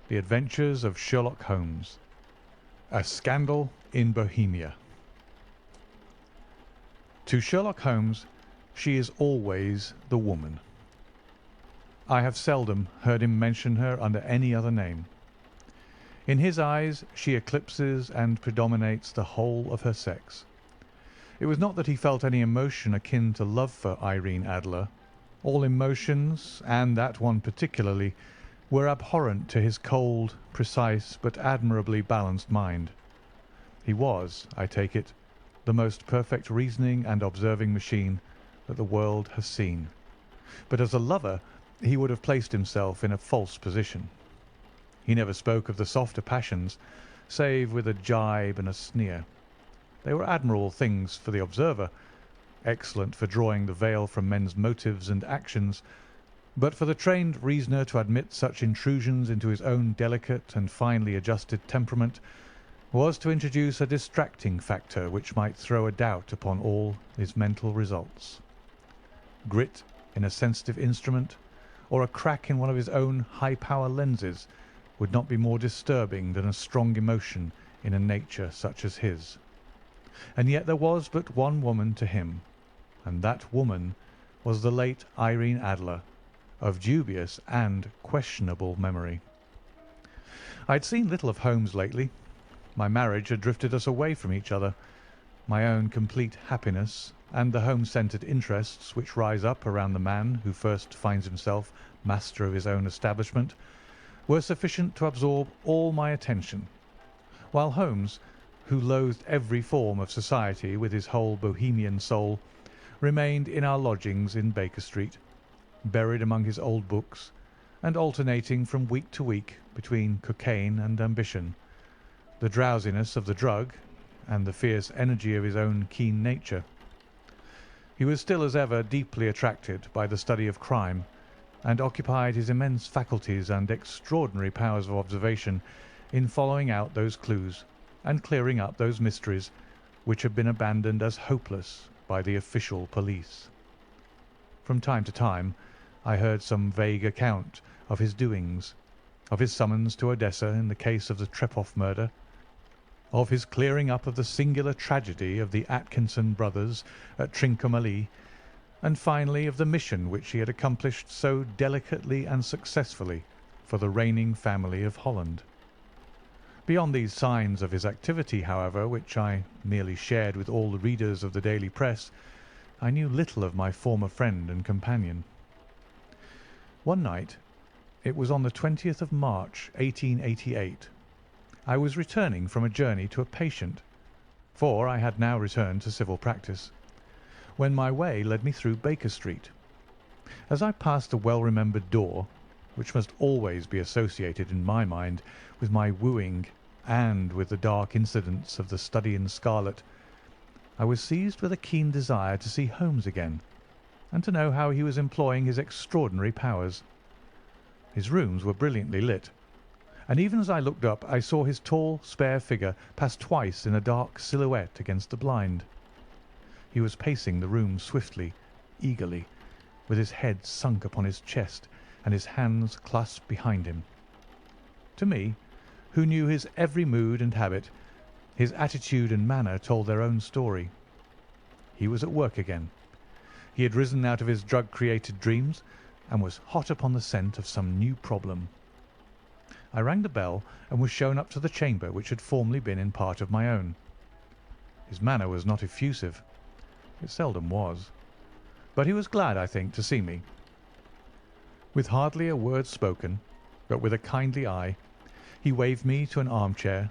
The Adventures of Sherlock Holmes. A Scandal in Bohemia. To Sherlock Holmes, she is always the woman. I have seldom heard him mention her under any other name. In his eyes she eclipses and predominates the whole of her sex. It was not that he felt any emotion akin to love for Irene Adler. All emotions, and that one particularly, were abhorrent to his cold, precise, but admirably balanced mind. He was, I take it, the most perfect reasoning and observing machine that the world has seen. But as a lover he would have placed himself in a false position. He never spoke of the softer passions, save with a gibe and a sneer. They were admirable things for the observer, excellent for drawing the veil from men's motives and actions, but for the trained reasoner to admit such intrusions into his own delicate and finely adjusted temperament was to introduce a distracting factor which might throw a doubt upon all his mental results. Grit in a sensitive instrument, or a crack in one of his own high-power lenses, would not be more disturbing than a strong emotion in a nature such as his. And yet there was but one woman to him, and that woman was the late Irene Adler, of dubious and questionable memory. I had seen little of Holmes lately. My marriage had drifted us away from each other. My own complete happiness and the home-centred interests which rise up around the man who first finds himself master of his own establishment were sufficient to absorb all my attention, while Holmes, who loathed every form of society with his whole Bohemian soul, remained in our lodgings in Baker Street, buried among his old books, and alternating from week to week between cocaine and ambition, the drowsiness of the drug and the fierce energy of his own keen nature. He was still as ever deeply attracted by the study of crime, and occupied his immense faculties and extraordinary powers of observation in following out those clues and clearing up those mysteries which had been abandoned as hopeless by the official police. From time to time I heard some vague account of his doings, of his summons to Odessa in the case of the Trepoff murder, of his clearing up of the singular tragedy of the Atkinson brothers at Trincomalee, and finally of the mission which he had accomplished so delicately and successfully for the reigning family of Holland. Beyond these signs of his activity, however, which I merely shared with all the readers of the daily press, I knew little of my former friend and companion. One night, it was on the 20th of March, 1888, I was returning from a journey to a patient, for I had now returned to civil practice, when my way led me through Baker Street. As I passed the well-remembered door, which must always be associated in my mind with my wooing and with the dark incidents of the Study in Scarlet, I was seized with a keen desire to see Holmes again, and to know how he was employing his extraordinary powers. His rooms were brilliantly lit, and even as I looked up I saw his tall, spare figure pass twice in a dark silhouette against the blind. He was pacing the room swiftly, eagerly, with his head sunk upon his chest and his hands clasped behind him. To me, who knew his every mood and habit, his attitude and manner told their own story. He was at work again. He had risen out of his drug-created dreams and was hot upon the scent of some new problem. I rang the bell and was shown up to the chamber which had formerly been in part of my own. His manner was not effusive. It seldom was. But he was glad, I think, to see me. With hardly a word spoken, but with a kindly eye, he waved me to an armchair,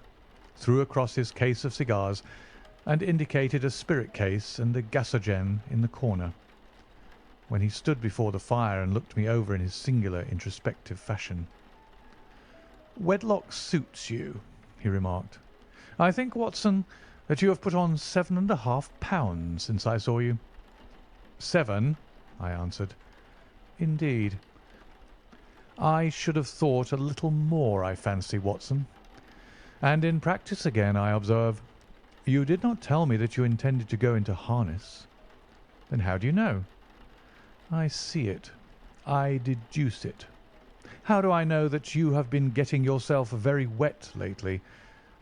threw across his case of cigars, and indicated a spirit case and a gasogen in the corner. When he stood before the fire and looked me over in his singular introspective fashion. "Wedlock suits you," he remarked. "I think, Watson, that you have put on 7½ pounds since I saw you." "7?" I answered. "Indeed." "I should have thought a little more, I fancy, Watson. And in practice again, I observe. You did not tell me that you intended to go into harness." "Then how do you know?" "I see it. I deduce it. How do I know that you have been getting yourself very wet lately,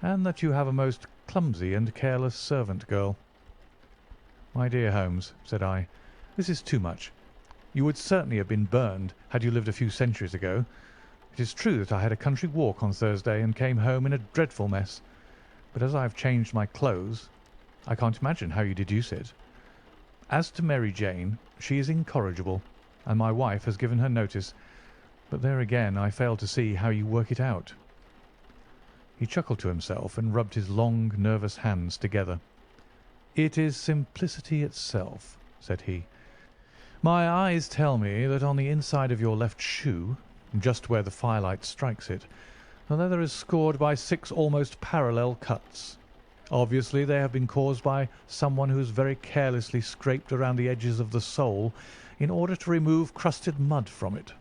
and that you have a most clumsy and careless servant girl?" "My dear Holmes," said I, "this is too much. You would certainly have been burned had you lived a few centuries ago. It is true that I had a country walk on Thursday and came home in a dreadful mess, but as I have changed my clothes, I can't imagine how you deduce it. As to Mary Jane, she is incorrigible, and my wife has given her notice, but there again I fail to see how you work it out." He chuckled to himself and rubbed his long, nervous hands together. "It is simplicity itself," said he. "My eyes tell me that on the inside of your left shoe, just where the firelight strikes it, the leather is scored by 6 almost parallel cuts. Obviously they have been caused by someone who has very carelessly scraped around the edges of the sole in order to remove crusted mud from it.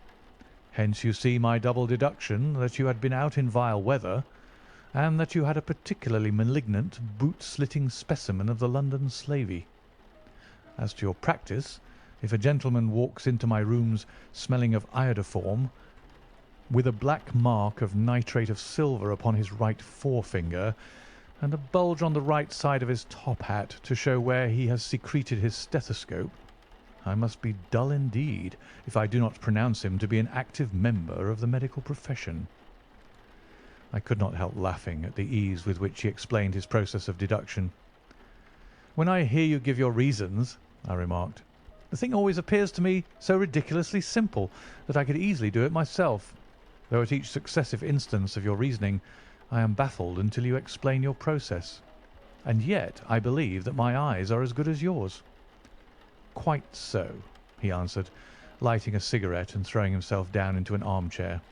Hence you see my double deduction that you had been out in vile weather, and that you had a particularly malignant boot-slitting specimen of the London slavey. As to your practice, if a gentleman walks into my rooms smelling of iodoform, with a black mark of nitrate of silver upon his right forefinger, and a bulge on the right side of his top hat to show where he has secreted his stethoscope, I must be dull indeed if I do not pronounce him to be an active member of the medical profession." I could not help laughing at the ease with which he explained his process of deduction. "When I hear you give your reasons," I remarked, "the thing always appears to me so ridiculously simple that I could easily do it myself, though at each successive instance of your reasoning I am baffled until you explain your process. And yet I believe that my eyes are as good as yours." "Quite so," he answered, lighting a cigarette and throwing himself down into an armchair.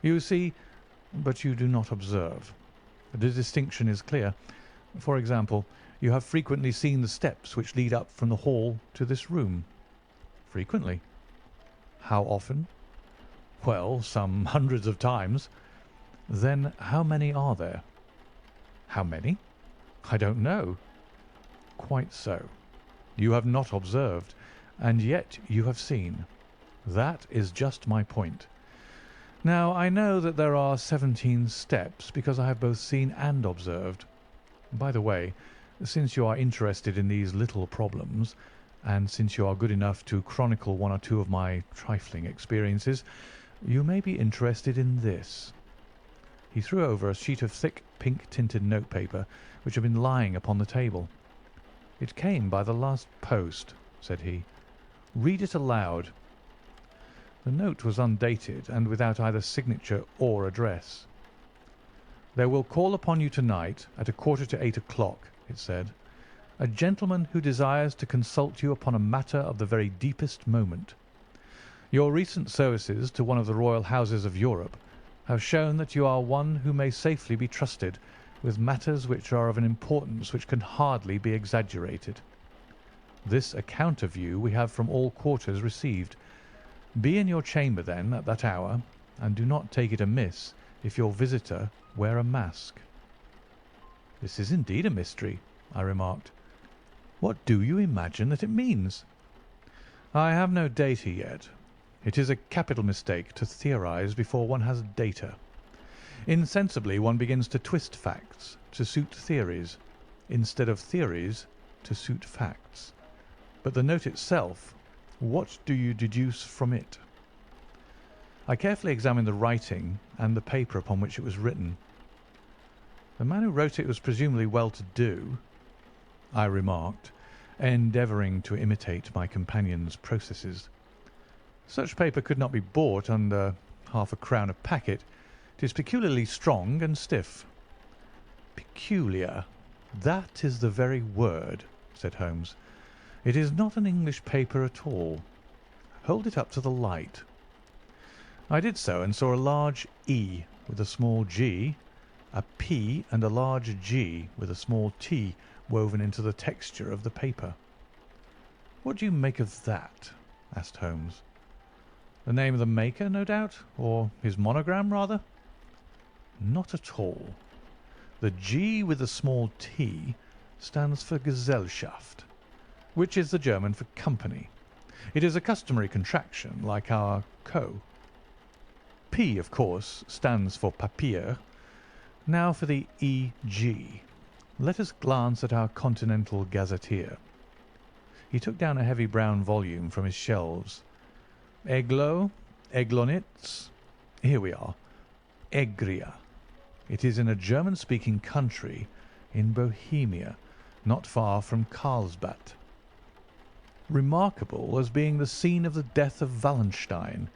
"You see, but you do not observe. The distinction is clear. For example, you have frequently seen the steps which lead up from the hall to this room?" "Frequently." "How often?" "Well, some hundreds of times." "Then how many are there?" "How many? I don't know." "Quite so. You have not observed, and yet you have seen. That is just my point. Now, I know that there are 17 steps because I have both seen and observed. By the way, since you are interested in these little problems, and since you are good enough to chronicle one or two of my trifling experiences, you may be interested in this." He threw over a sheet of thick pink-tinted notepaper which had been lying upon the table. "It came by the last post," said he. "Read it aloud." The note was undated and without either signature or address. "There will call upon you tonight at 7:45, it said, "a gentleman who desires to consult you upon a matter of the very deepest moment. Your recent services to one of the royal houses of Europe have shown that you are one who may safely be trusted with matters which are of an importance which can hardly be exaggerated. This account of you we have from all quarters received. Be in your chamber, then, at that hour, and do not take it amiss if your visitor wear a mask." "This is indeed a mystery," I remarked. "What do you imagine that it means?" "I have no data yet. It is a capital mistake to theorize before one has data. Insensibly one begins to twist facts to suit theories, instead of theories to suit facts. But the note itself, what do you deduce from it?" I carefully examined the writing and the paper upon which it was written. "The man who wrote it was presumably well-to-do," I remarked, endeavouring to imitate my companion's processes. "Such paper could not be bought under £0.5 a packet. It is peculiarly strong and stiff." "Peculiar. That is the very word," said Holmes. "It is not an English paper at all. Hold it up to the light." I did so and saw a large E with a small g, a P and a large G with a small t woven into the texture of the paper. "What do you make of that?" asked Holmes. "The name of the maker, no doubt, or his monogram, rather?" "Not at all. The G with the small t stands for Gesellschaft, which is the German for company. It is a customary contraction, like our Co. P, of course, stands for papier. Now for the E.G. Let us glance at our Continental Gazetteer. He took down a heavy brown volume from his shelves. Eglo, Eglonitz. Here we are. Egria. It is in a German-speaking country in Bohemia, not far from Carlsbad. Remarkable as being the scene of the death of Wallenstein,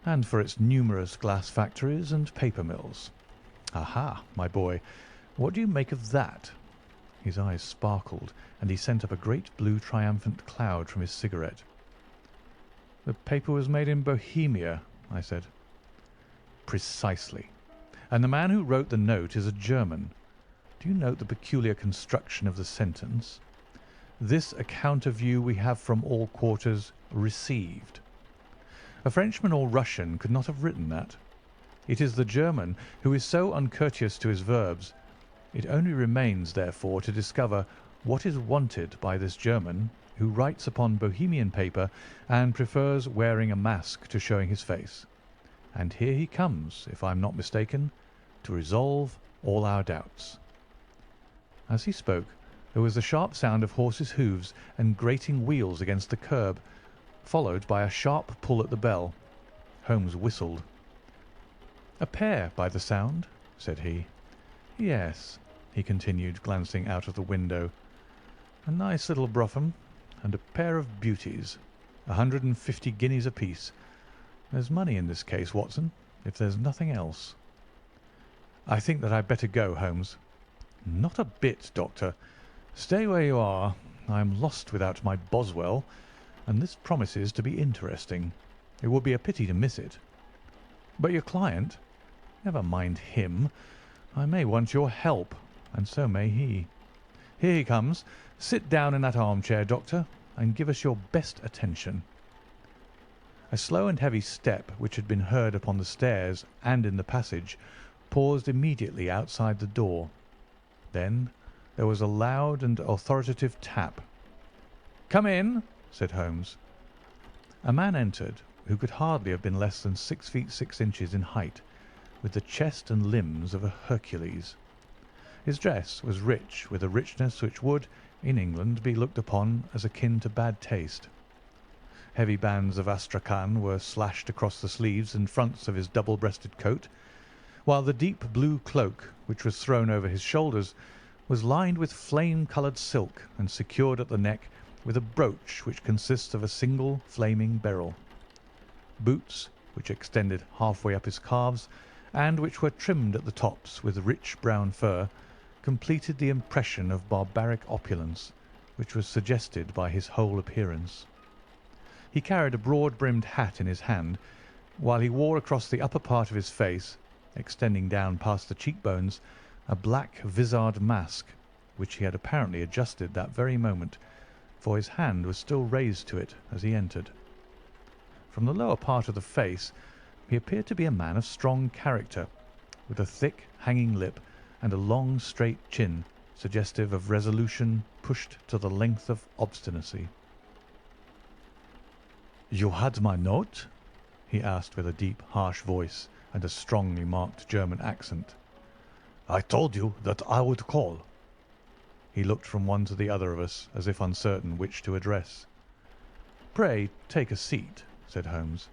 and for its numerous glass factories and paper mills. Aha, my boy, what do you make of that? His eyes sparkled, and he sent up a great blue triumphant cloud from his cigarette. The paper was made in Bohemia, I said. Precisely. And the man who wrote the note is a German. Do you note the peculiar construction of the sentence? This account of you we have from all quarters received. A Frenchman or Russian could not have written that. It is the German who is so uncourteous to his verbs. It only remains, therefore, to discover what is wanted by this German who writes upon Bohemian paper and prefers wearing a mask to showing his face. And here he comes, if I am not mistaken, to resolve all our doubts. As he spoke, there was the sharp sound of horses' hoofs and grating wheels against the curb, followed by a sharp pull at the bell. Holmes whistled. "A pair, by the sound," said he. "Yes," he continued, glancing out of the window. "A nice little brougham, and a pair of beauties, 150 guineas apiece. There's money in this case, Watson, if there's nothing else." "I think that I'd better go, Holmes." "Not a bit, Doctor. Stay where you are. I am lost without my Boswell, and this promises to be interesting. It would be a pity to miss it." "But your client?" "Never mind him. I may want your help, and so may he. Here he comes. Sit down in that armchair, Doctor, and give us your best attention." A slow and heavy step, which had been heard upon the stairs and in the passage, paused immediately outside the door. Then there was a loud and authoritative tap. "Come in," said Holmes. A man entered who could hardly have been less than 6 feet 6 inches in height, with the chest and limbs of a Hercules. His dress was rich, with a richness which would, in England, be looked upon as akin to bad taste. Heavy bands of astrakhan were slashed across the sleeves and fronts of his double-breasted coat, while the deep blue cloak, which was thrown over his shoulders, was lined with flame-coloured silk and secured at the neck with a brooch which consists of a single flaming beryl. Boots, which extended half-way up his calves, and which were trimmed at the tops with rich brown fur, completed the impression of barbaric opulence which was suggested by his whole appearance. He carried a broad-brimmed hat in his hand, while he wore across the upper part of his face, extending down past the cheekbones, a black vizard mask, which he had apparently adjusted that very moment, for his hand was still raised to it as he entered. From the lower part of the face he appeared to be a man of strong character, with a thick, hanging lip and a long, straight chin, suggestive of resolution pushed to the length of obstinacy. "You had my note?" he asked with a deep, harsh voice and a strongly marked German accent. "I told you that I would call." He looked from one to the other of us, as if uncertain which to address. "Pray take a seat," said Holmes.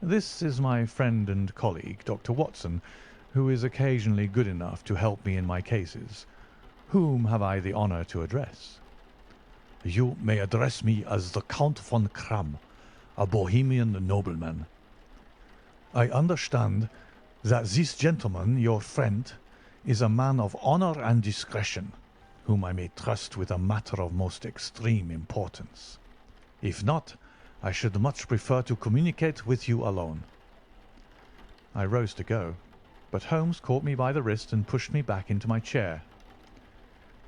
"This is my friend and colleague, Dr. Watson, who is occasionally good enough to help me in my cases. Whom have I the honour to address?" "You may address me as the Count von Kramm, a Bohemian nobleman." "I understand that this gentleman, your friend, is a man of honour and discretion, whom I may trust with a matter of most extreme importance. If not, I should much prefer to communicate with you alone." I rose to go, but Holmes caught me by the wrist and pushed me back into my chair.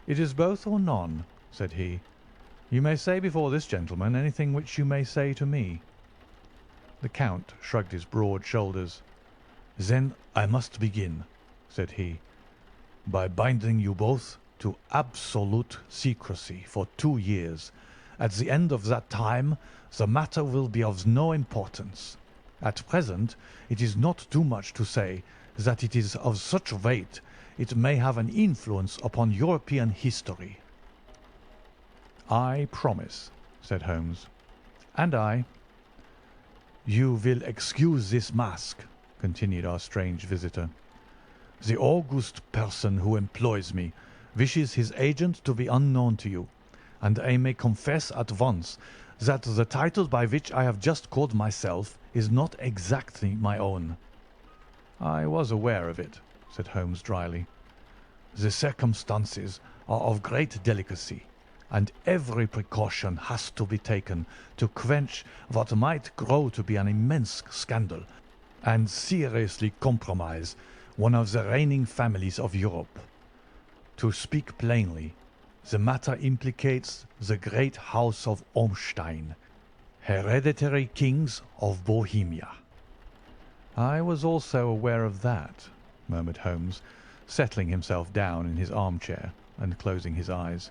"It is both or none," said he. "You may say before this gentleman anything which you may say to me." The Count shrugged his broad shoulders. "Then I must begin," said he, "by binding you both to absolute secrecy for 2 years. At the end of that time the matter will be of no importance. At present, it is not too much to say that it is of such weight it may have an influence upon European history." "I promise," said Holmes. "And I." "You will excuse this mask," continued our strange visitor. "The august person who employs me wishes his agent to be unknown to you, and I may confess at once that the title by which I have just called myself is not exactly my own." "I was aware of it," said Holmes dryly. "The circumstances are of great delicacy, and every precaution has to be taken to quench what might grow to be an immense scandal and seriously compromise one of the reigning families of Europe. To speak plainly, the matter implicates the great house of Ormstein, hereditary kings of Bohemia." "I was also aware of that," murmured Holmes, settling himself down in his armchair and closing his eyes.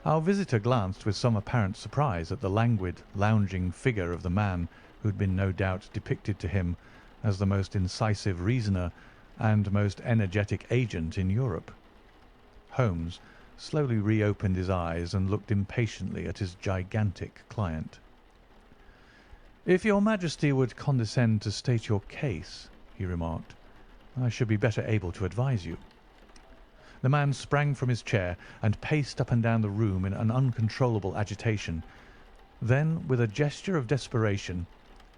Our visitor glanced with some apparent surprise at the languid, lounging figure of the man who had been no doubt depicted to him as the most incisive reasoner and most energetic agent in Europe. Holmes slowly reopened his eyes and looked impatiently at his gigantic client. "If your Majesty would condescend to state your case," he remarked, "I should be better able to advise you." The man sprang from his chair and paced up and down the room in an uncontrollable agitation. Then, with a gesture of desperation,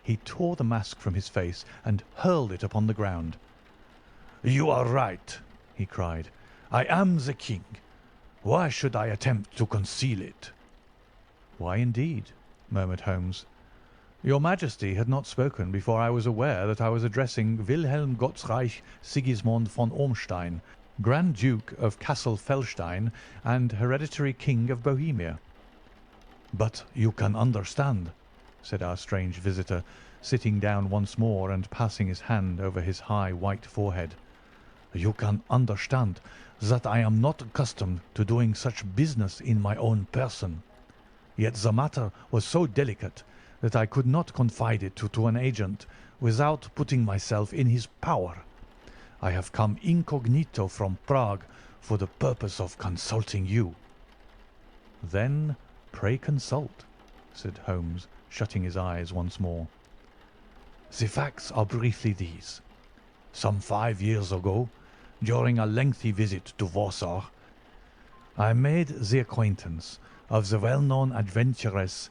he tore the mask from his face and hurled it upon the ground. "You are right," he cried. "I am the king. Why should I attempt to conceal it?" "Why, indeed?" murmured Holmes. "Your Majesty had not spoken before I was aware that I was addressing Wilhelm Gottsreich Sigismund von Ormstein, Grand Duke of Cassel-Felstein and hereditary King of Bohemia." "But you can understand," said our strange visitor, sitting down once more and passing his hand over his high white forehead. "You can understand that I am not accustomed to doing such business in my own person. Yet the matter was so delicate that I could not confide it to an agent without putting myself in his power. I have come incognito from Prague for the purpose of consulting you." "Then pray consult," said Holmes, shutting his eyes once more. "The facts are briefly these. Some 5 years ago, during a lengthy visit to Warsaw, I made the acquaintance of the well-known adventuress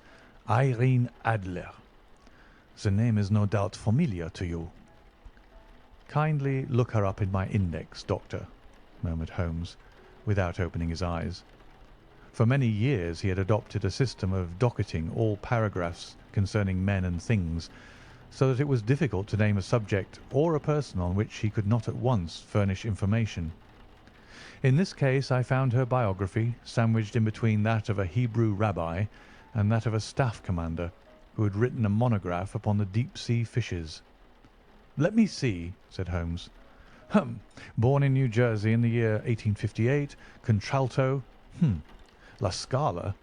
Irene Adler. The name is no doubt familiar to you." "Kindly look her up in my index, Doctor," murmured Holmes, without opening his eyes. For many years he had adopted a system of docketing all paragraphs concerning men and things, so that it was difficult to name a subject or a person on which he could not at once furnish information. In this case I found her biography sandwiched in between that of a Hebrew rabbi and that of a staff commander who had written a monograph upon the deep-sea fishes. "Let me see," said Holmes. Born in New Jersey in the year 1858, contralto. La Scala.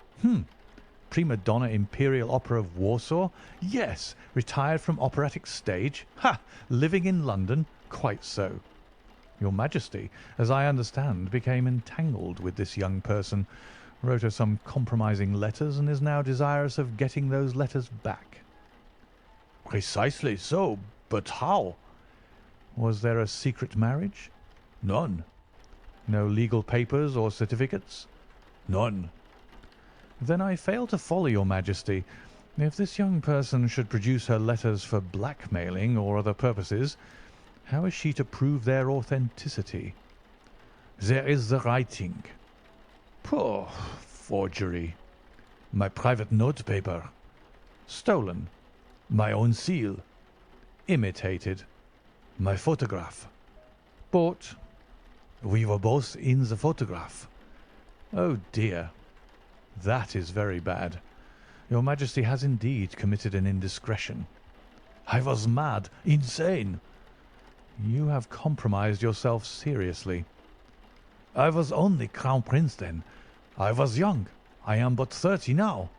Prima donna Imperial Opera of Warsaw. Yes. Retired from operatic stage. Living in London. Quite so. Your Majesty, as I understand, became entangled with this young person, wrote her some compromising letters, and is now desirous of getting those letters back." "Precisely so. But how?" "Was there a secret marriage?" "None." "No legal papers or certificates?" "None." "Then I fail to follow, your Majesty. If this young person should produce her letters for blackmailing or other purposes, how is she to prove their authenticity?" "There is the writing." "Poor forgery." "My private notepaper." "Stolen." "My own seal." "Imitated." "My photograph." "Bought." "We were both in the photograph." "Oh dear. That is very bad. Your Majesty has indeed committed an indiscretion." "I was mad, insane." "You have compromised yourself seriously." "I was only Crown Prince then. I was young. I am but 30 now."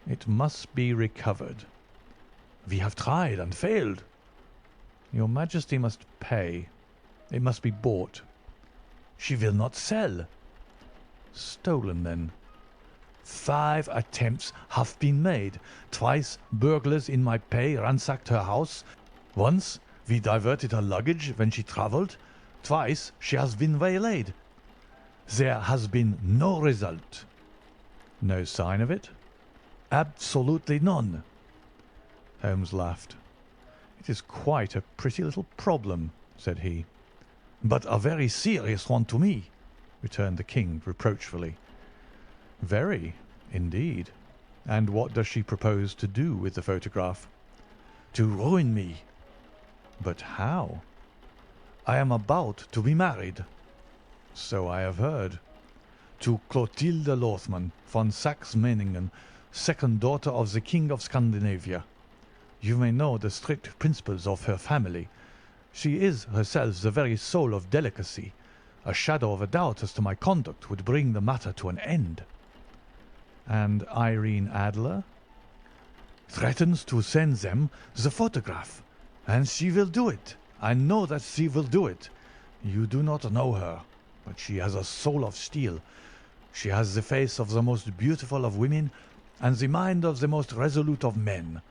"It must be recovered." We have tried and failed." "Your Majesty must pay. It must be bought." "She will not sell." "Stolen, then?" "5 attempts have been made. Twice burglars in my pay ransacked her house. Once we diverted her luggage when she travelled. Twice she has been waylaid. There has been no result." "No sign of it?" "Absolutely none." Holmes laughed. "It is quite a pretty little problem," said he. "But a very serious one to me," returned the king reproachfully. "Very, indeed. And what does she propose to do with the photograph?" "To ruin me." "But how?" "I am about to be married." "So I have heard." "To Clotilde Lothman von Saxe-Meiningen, second daughter of the King of Scandinavia. You may know the strict principles of her family. She is herself the very soul of delicacy. A shadow of a doubt as to my conduct would bring the matter to an end." "And Irene Adler?" "Threatens to send them the photograph. And she will do it. I know that she will do it. You do not know her, but she has a soul of steel. She has the face of the most beautiful of women and the mind of the most resolute of men.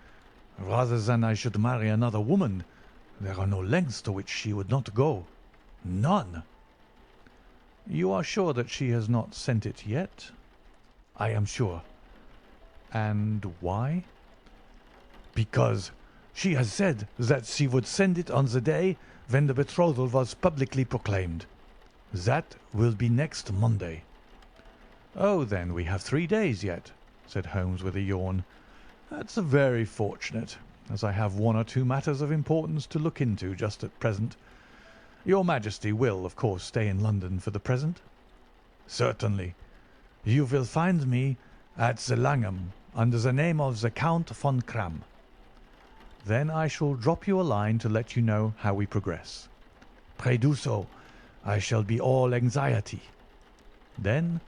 Rather than I should marry another woman, there are no lengths to which she would not go. None." "You are sure that she has not sent it yet?" "I am sure." "And why?" "Because she has said that she would send it on the day when the betrothal was publicly proclaimed. That will be next Monday." "Oh, then we have 3 days yet," said Holmes with a yawn. "That's very fortunate, as I have 1 or 2 matters of importance to look into just at present. Your Majesty will, of course, stay in London for the present?" "Certainly. You will find me at the Langham under the name of the Count von Kramm." "Then I shall drop you a line to let you know how we progress." "Pray do so. I shall be all anxiety." "Then,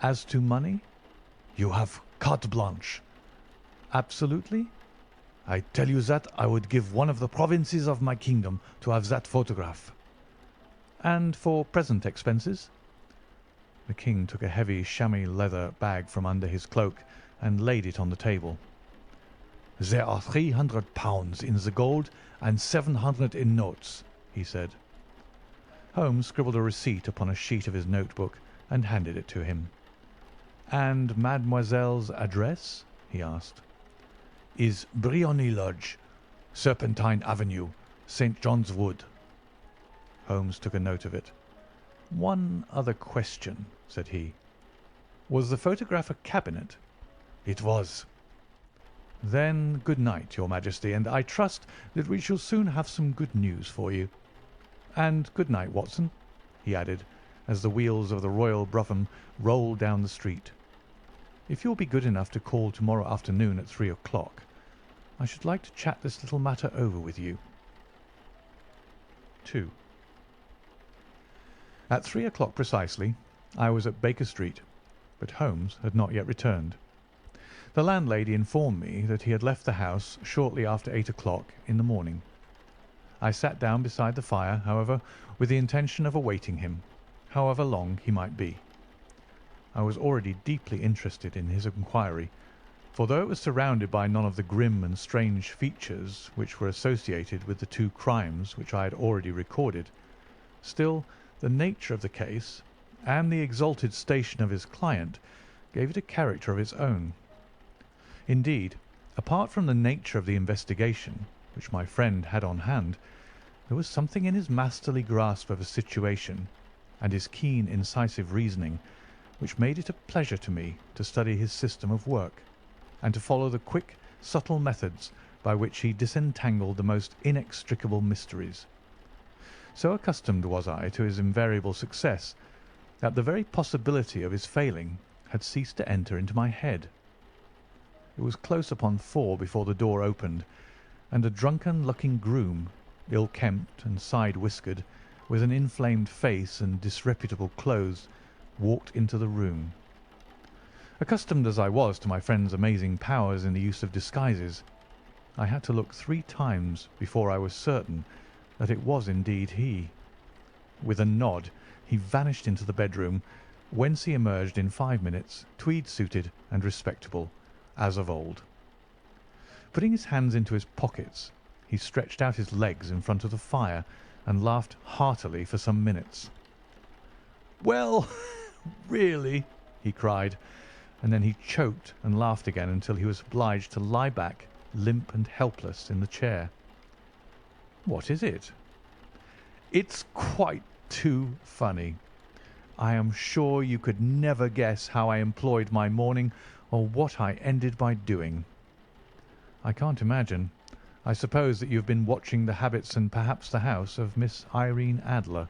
as to money?" "You have carte blanche." "Absolutely?" "I tell you that I would give one of the provinces of my kingdom to have that photograph." "And for present expenses?" The king took a heavy chamois leather bag from under his cloak and laid it on the table. "There are £300 in the gold and 700 in notes," he said. Holmes scribbled a receipt upon a sheet of his notebook and handed it to him. "And mademoiselle's address?" he asked. "Is Briony Lodge, Serpentine Avenue, St. John's Wood." Holmes took a note of it. "One other question," said he. "Was the photograph a cabinet?" "It was." "Then good night, Your Majesty, and I trust that we shall soon have some good news for you. And good night, Watson," he added, as the wheels of the Royal brougham rolled down the street. "If you'll be good enough to call to-morrow afternoon at 3 o'clock, I should like to chat this little matter over with you." 2. At 3 o'clock precisely I was at Baker Street, but Holmes had not yet returned. The landlady informed me that he had left the house shortly after 8 o'clock in the morning. I sat down beside the fire, however, with the intention of awaiting him, however long he might be. I was already deeply interested in his inquiry, for though it was surrounded by none of the grim and strange features which were associated with the 2 crimes which I had already recorded, still the nature of the case and the exalted station of his client gave it a character of its own. Indeed, apart from the nature of the investigation which my friend had on hand, there was something in his masterly grasp of a situation and his keen, incisive reasoning which made it a pleasure to me to study his system of work, and to follow the quick, subtle methods by which he disentangled the most inextricable mysteries. So accustomed was I to his invariable success that the very possibility of his failing had ceased to enter into my head. It was close upon 4 before the door opened, and a drunken-looking groom, ill-kempt and side-whiskered, with an inflamed face and disreputable clothes, walked into the room. Accustomed as I was to my friend's amazing powers in the use of disguises, I had to look 3 times before I was certain that it was indeed he. With a nod, he vanished into the bedroom, whence he emerged in 5 minutes, tweed-suited and respectable, as of old. Putting his hands into his pockets, he stretched out his legs in front of the fire and laughed heartily for some minutes. "Well, really," he cried, and then he choked and laughed again until he was obliged to lie back, limp and helpless, in the chair. "What is it?" "It's quite too funny. I am sure you could never guess how I employed my morning or what I ended by doing." "I can't imagine. I suppose that you have been watching the habits and perhaps the house of Miss Irene Adler."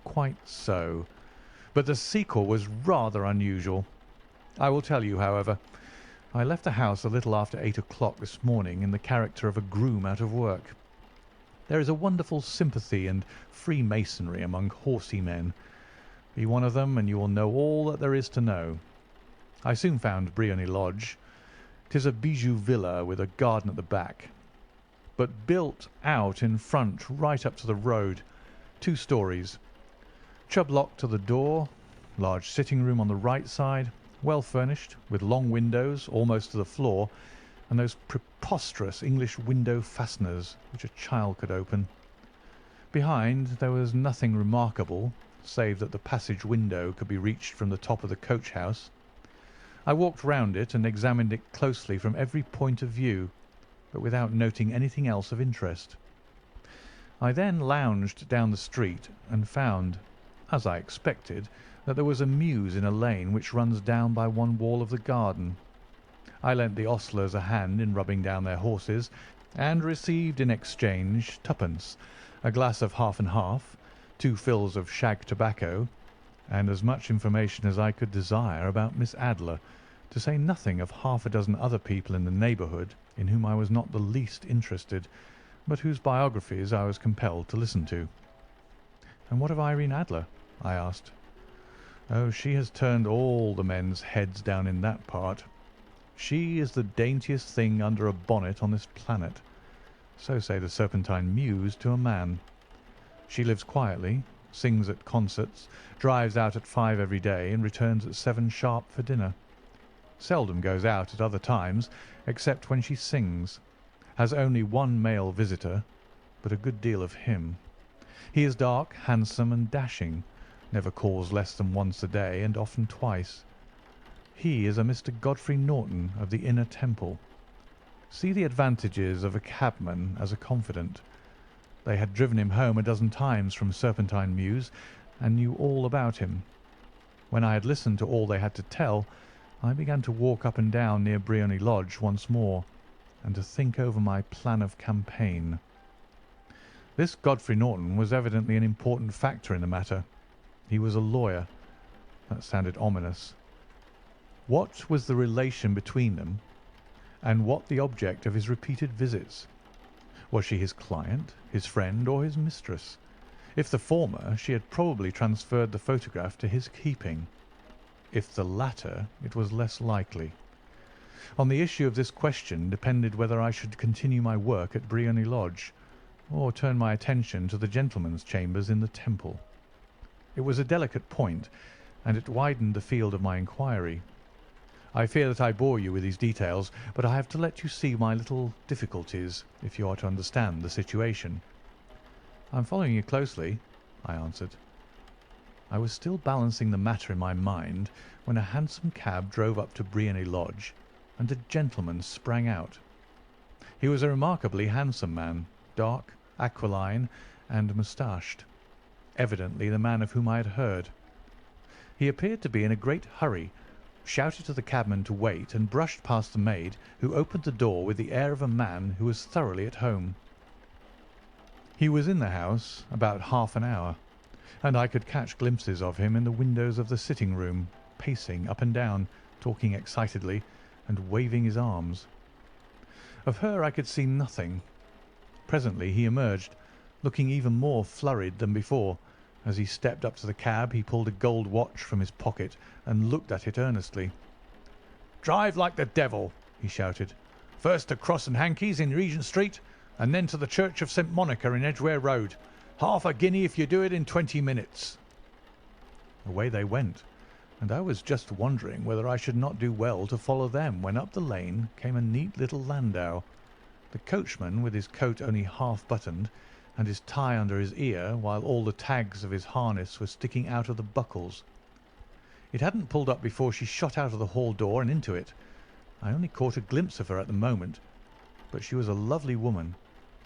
"Quite so. But the sequel was rather unusual. I will tell you, however. I left the house a little after 8 o'clock this morning in the character of a groom out of work. There is a wonderful sympathy and freemasonry among horsey men. Be one of them, and you will know all that there is to know. I soon found Briony Lodge. 'Tis a bijou villa with a garden at the back, but built out in front right up to the road, 2 stories. Chubb lock to the door, large sitting room on the right side, well furnished, with long windows almost to the floor, and those preposterous English window fasteners which a child could open. Behind there was nothing remarkable, save that the passage window could be reached from the top of the coach house. I walked round it and examined it closely from every point of view, but without noting anything else of interest. I then lounged down the street and found, as I expected, that there was a mews in a lane which runs down by one wall of the garden. I lent the ostlers a hand in rubbing down their horses, and received in exchange 2d, a glass of half and half, 2 fills of shag tobacco, and as much information as I could desire about Miss Adler, to say nothing of half a dozen other people in the neighbourhood in whom I was not the least interested, but whose biographies I was compelled to listen to. "And what of Irene Adler?" I asked. "Oh, she has turned all the men's heads down in that part. She is the daintiest thing under a bonnet on this planet. So say the Serpentine Mews to a man. She lives quietly, sings at concerts, drives out at 5 every day, and returns at 7 sharp for dinner. Seldom goes out at other times, except when she sings. Has only 1 male visitor, but a good deal of him. He is dark, handsome, and dashing, never calls less than once a day, and often twice. He is a Mr. Godfrey Norton of the Inner Temple. See the advantages of a cabman as a confidant. They had driven him home a dozen times from Serpentine Mews, and knew all about him. When I had listened to all they had to tell, I began to walk up and down near Briony Lodge once more, and to think over my plan of campaign. This Godfrey Norton was evidently an important factor in the matter. He was a lawyer. That sounded ominous. What was the relation between them, and what the object of his repeated visits? Was she his client, his friend, or his mistress? If the former, she had probably transferred the photograph to his keeping. If the latter, it was less likely. On the issue of this question depended whether I should continue my work at Briony Lodge, or turn my attention to the gentlemen's chambers in the Temple. It was a delicate point, and it widened the field of my inquiry. I fear that I bore you with these details, but I have to let you see my little difficulties if you are to understand the situation. "I am following you closely," I answered. I was still balancing the matter in my mind when a hansom cab drove up to Briony Lodge, and a gentleman sprang out. He was a remarkably handsome man, dark, aquiline, and moustached, evidently the man of whom I had heard. He appeared to be in a great hurry, shouted to the cabman to wait, and brushed past the maid, who opened the door with the air of a man who was thoroughly at home. He was in the house about half an hour, and I could catch glimpses of him in the windows of the sitting room, pacing up and down, talking excitedly, and waving his arms. Of her I could see nothing. Presently he emerged, looking even more flurried than before. As he stepped up to the cab he pulled a gold watch from his pocket and looked at it earnestly. "Drive like the devil!" he shouted. First to Cross and Hankey's in Regent Street, and then to the Church of St. Monica in Edgware Road. Half a guinea if you do it in 20 minutes. Away they went, and I was just wondering whether I should not do well to follow them when up the lane came a neat little landau. The coachman, with his coat only half buttoned, and his tie under his ear, while all the tags of his harness were sticking out of the buckles. It hadn't pulled up before she shot out of the hall door and into it. I only caught a glimpse of her at the moment, but she was a lovely woman,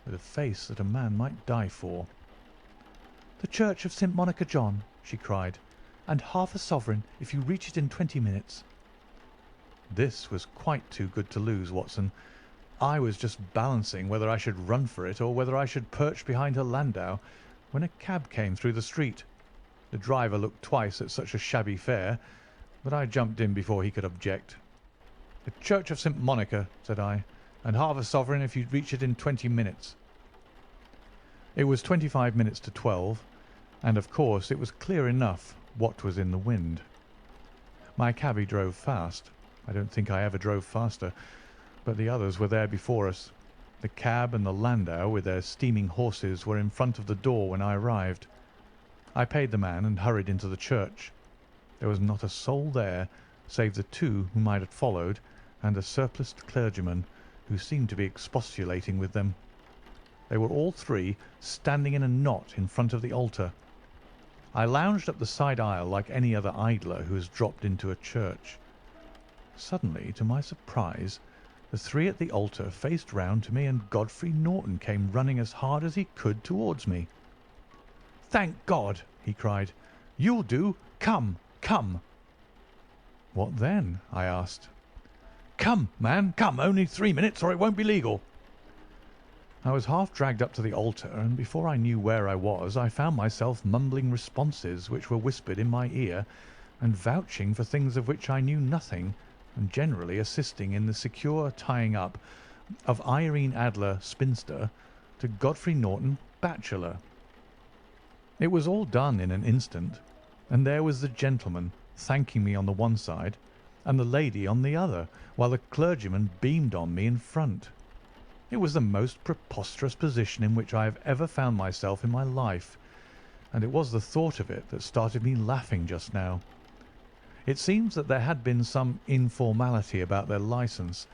with a face that a man might die for. "The Church of St. Monica, John," she cried, "and half a sovereign if you reach it in 20 minutes. This was quite too good to lose, Watson. I was just balancing whether I should run for it or whether I should perch behind her landau, when a cab came through the street. The driver looked twice at such a shabby fare, but I jumped in before he could object. "The Church of St. Monica," said I, "and half a sovereign if you reach it in 20 minutes. It was 25 minutes to 12, and of course it was clear enough what was in the wind. My cabby drove fast. I don't think I ever drove faster, but the others were there before us. The cab and the landau with their steaming horses were in front of the door when I arrived. I paid the man and hurried into the church. There was not a soul there save the two whom I had followed and a surpliced clergyman who seemed to be expostulating with them. They were all three standing in a knot in front of the altar. I lounged up the side aisle like any other idler who has dropped into a church. Suddenly, to my surprise, the three at the altar faced round to me, and Godfrey Norton came running as hard as he could towards me. "Thank God!" he cried. "You'll do. Come, come!" "What then?" I asked. "Come, man, come! Only 3 minutes, or it won't be legal." I was half dragged up to the altar, and before I knew where I was, I found myself mumbling responses which were whispered in my ear, and vouching for things of which I knew nothing, and generally assisting in the secure tying up of Irene Adler, spinster, to Godfrey Norton, bachelor. It was all done in an instant, and there was the gentleman thanking me on the one side, and the lady on the other, while the clergyman beamed on me in front. It was the most preposterous position in which I have ever found myself in my life, and it was the thought of it that started me laughing just now. It seems that there had been some informality about their licence,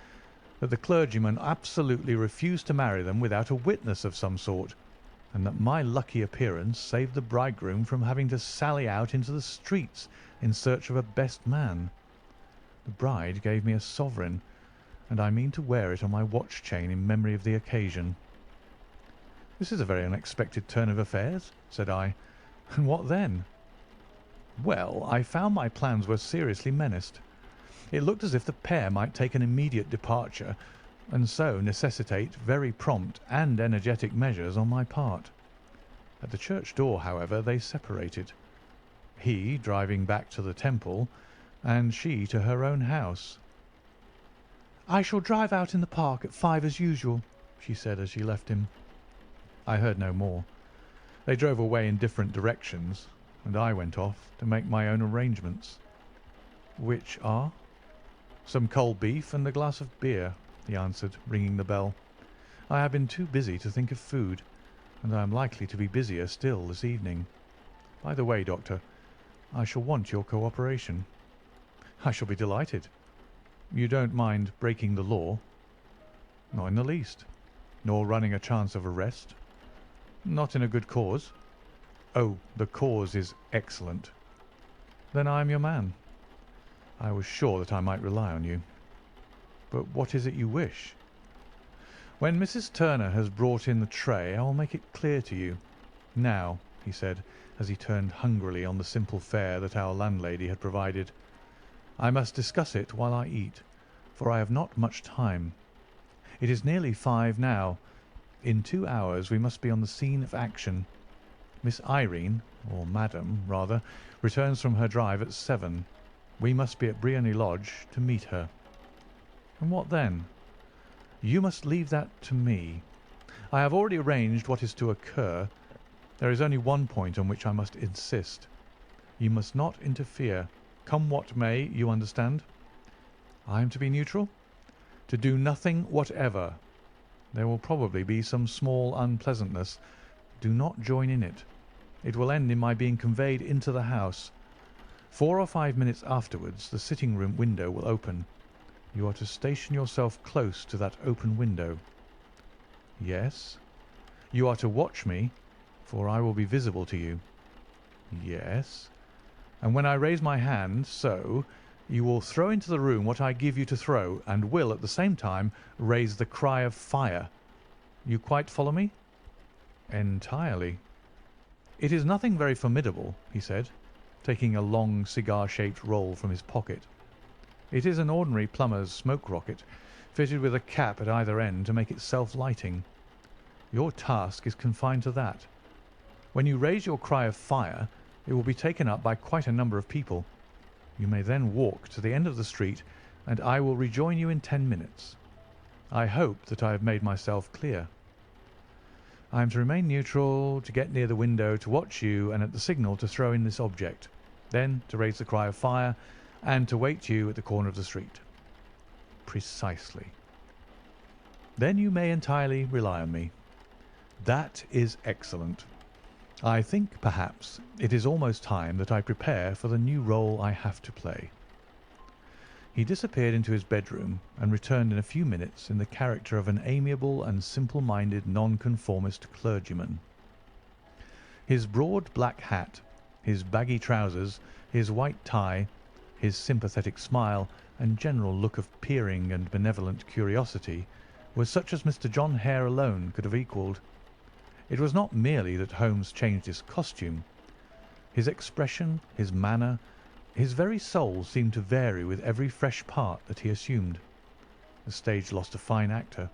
that the clergyman absolutely refused to marry them without a witness of some sort, and that my lucky appearance saved the bridegroom from having to sally out into the streets in search of a best man. The bride gave me a sovereign, and I mean to wear it on my watch chain in memory of the occasion. "This is a very unexpected turn of affairs," said I. "And what then?" "Well, I found my plans were seriously menaced. It looked as if the pair might take an immediate departure, and so necessitate very prompt and energetic measures on my part. At the church door, however, they separated, he driving back to the Temple, and she to her own house. "I shall drive out in the park at 5 as usual," she said as she left him. I heard no more. They drove away in different directions, and I went off to make my own arrangements. "Which are?" "Some cold beef and a glass of beer," he answered, ringing the bell. "I have been too busy to think of food, and I am likely to be busier still this evening. By the way, Doctor, I shall want your cooperation." "I shall be delighted." "You don't mind breaking the law?" "Not in the least." "Nor running a chance of arrest?" "Not in a good cause." "Oh, the cause is excellent." "Then I am your man." "I was sure that I might rely on you. But what is it you wish?" "When Mrs. Turner has brought in the tray, I will make it clear to you. Now," he said, as he turned hungrily on the simple fare that our landlady had provided, "I must discuss it while I eat, for I have not much time. It is nearly 5 now. In 2 hours we must be on the scene of action. Miss Irene, or Madam, rather, returns from her drive at 7. We must be at Briony Lodge to meet her." "And what then?" "You must leave that to me. I have already arranged what is to occur. There is only one point on which I must insist. You must not interfere. Come what may, you understand." "I am to be neutral?" to do nothing whatever. There will probably be some small unpleasantness. Do not join in it. It will end in my being conveyed into the house. 4 or 5 minutes afterwards the sitting-room window will open. You are to station yourself close to that open window. Yes. You are to watch me, for I will be visible to you. Yes. And when I raise my hand, so, you will throw into the room what I give you to throw, and will at the same time raise the cry of fire. You quite follow me? Entirely. It is nothing very formidable, he said, taking a long cigar-shaped roll from his pocket. It is an ordinary plumber's smoke rocket, fitted with a cap at either end to make it self-lighting. Your task is confined to that. When you raise your cry of fire, it will be taken up by quite a number of people. You may then walk to the end of the street, and I will rejoin you in 10 minutes. I hope that I have made myself clear. I am to remain neutral, to get near the window, to watch you, and at the signal to throw in this object, then to raise the cry of fire, and to wait you at the corner of the street. Precisely. Then you may entirely rely on me. That is excellent. I think, perhaps, it is almost time that I prepare for the new role I have to play. He disappeared into his bedroom and returned in a few minutes in the character of an amiable and simple-minded nonconformist clergyman. His broad black hat, his baggy trousers, his white tie, his sympathetic smile, and general look of peering and benevolent curiosity was such as Mr. John Hare alone could have equalled. It was not merely that Holmes changed his costume. His expression, his manner, his very soul seemed to vary with every fresh part that he assumed. The stage lost a fine actor,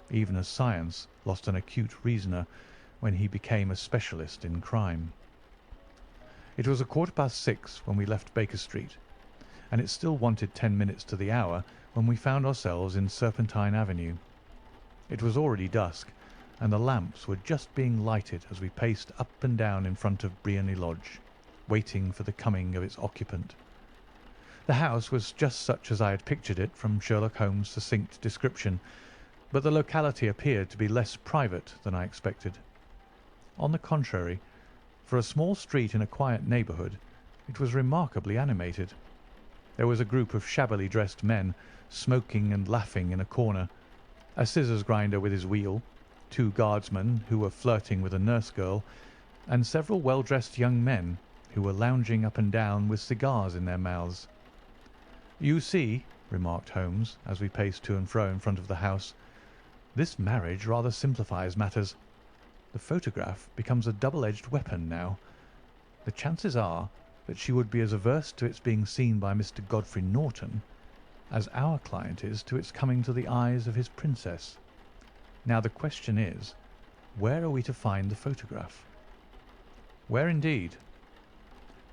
even as science lost an acute reasoner when he became a specialist in crime. It was 6:15 when we left Baker Street, and it still wanted 10 minutes to the hour when we found ourselves in Serpentine Avenue. It was already dusk, and the lamps were just being lighted as we paced up and down in front of Briony Lodge, waiting for the coming of its occupant. The house was just such as I had pictured it from Sherlock Holmes' succinct description, but the locality appeared to be less private than I expected. On the contrary, for a small street in a quiet neighbourhood, it was remarkably animated. There was a group of shabbily dressed men, smoking and laughing in a corner, a scissors grinder with his wheel, 2 guardsmen who were flirting with a nurse girl, and several well-dressed young men who were lounging up and down with cigars in their mouths. "You see," remarked Holmes, as we paced to and fro in front of the house, "this marriage rather simplifies matters. The photograph becomes a double-edged weapon now. The chances are that she would be as averse to its being seen by Mr. Godfrey Norton as our client is to its coming to the eyes of his princess. Now the question is, where are we to find the photograph?" "Where indeed?"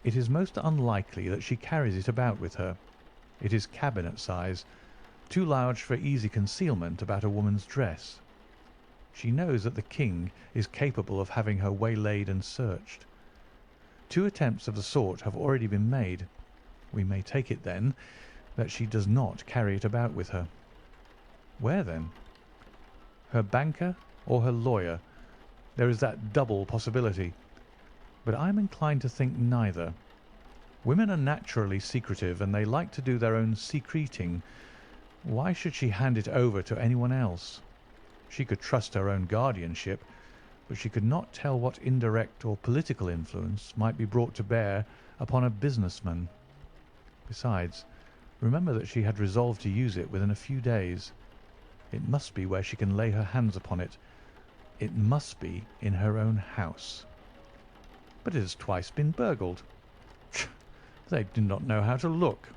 "It is most unlikely that she carries it about with her. It is cabinet size, too large for easy concealment about a woman's dress. She knows that the king is capable of having her waylaid and searched. 2 attempts of the sort have already been made. We may take it, then, that she does not carry it about with her. Where, then? Her banker or her lawyer. There is that double possibility. But I am inclined to think neither. Women are naturally secretive, and they like to do their own secreting. Why should she hand it over to anyone else? She could trust her own guardianship, but she could not tell what indirect or political influence might be brought to bear upon a businessman. Besides, remember that she had resolved to use it within a few days. It must be where she can lay her hands upon it. It must be in her own house." "But it has twice been burgled." "They do not know how to look."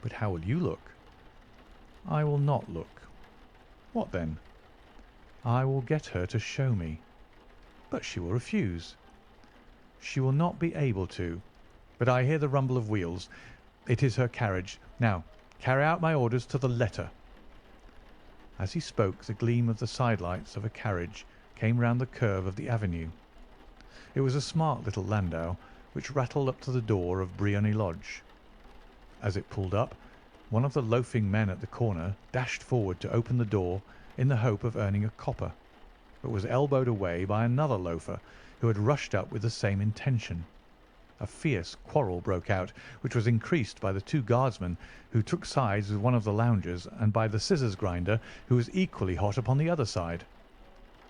"But how will you look?" "I will not look." "What then?" "I will get her to show me." "But she will refuse." "She will not be able to. But I hear the rumble of wheels. It is her carriage. Now, carry out my orders to the letter." As he spoke, the gleam of the sidelights of a carriage came round the curve of the avenue. It was a smart little landau, which rattled up to the door of Briony Lodge. As it pulled up, one of the loafing men at the corner dashed forward to open the door in the hope of earning a copper, but was elbowed away by another loafer who had rushed up with the same intention. A fierce quarrel broke out, which was increased by the two guardsmen who took sides with one of the loungers and by the scissors grinder who was equally hot upon the other side.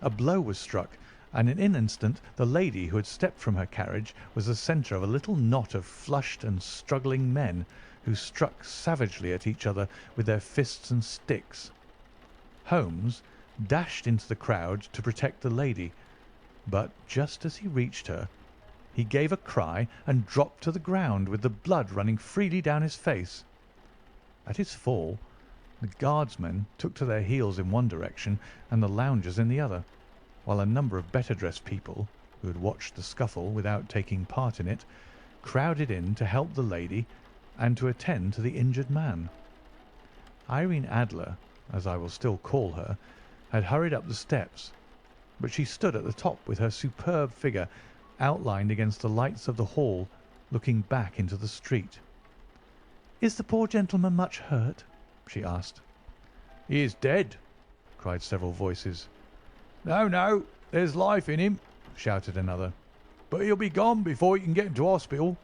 A blow was struck, and in an instant the lady who had stepped from her carriage was the centre of a little knot of flushed and struggling men who struck savagely at each other with their fists and sticks. Holmes dashed into the crowd to protect the lady, but just as he reached her, he gave a cry and dropped to the ground with the blood running freely down his face. At his fall, the guardsmen took to their heels in one direction and the loungers in the other, while a number of better-dressed people, who had watched the scuffle without taking part in it, crowded in to help the lady and to attend to the injured man. Irene Adler, as I will still call her, had hurried up the steps, but she stood at the top with her superb figure outlined against the lights of the hall, looking back into the street. "Is the poor gentleman much hurt?" she asked. "He is dead," cried several voices. "No, no, there's life in him," shouted another. "But he'll be gone before you can get him to hospital."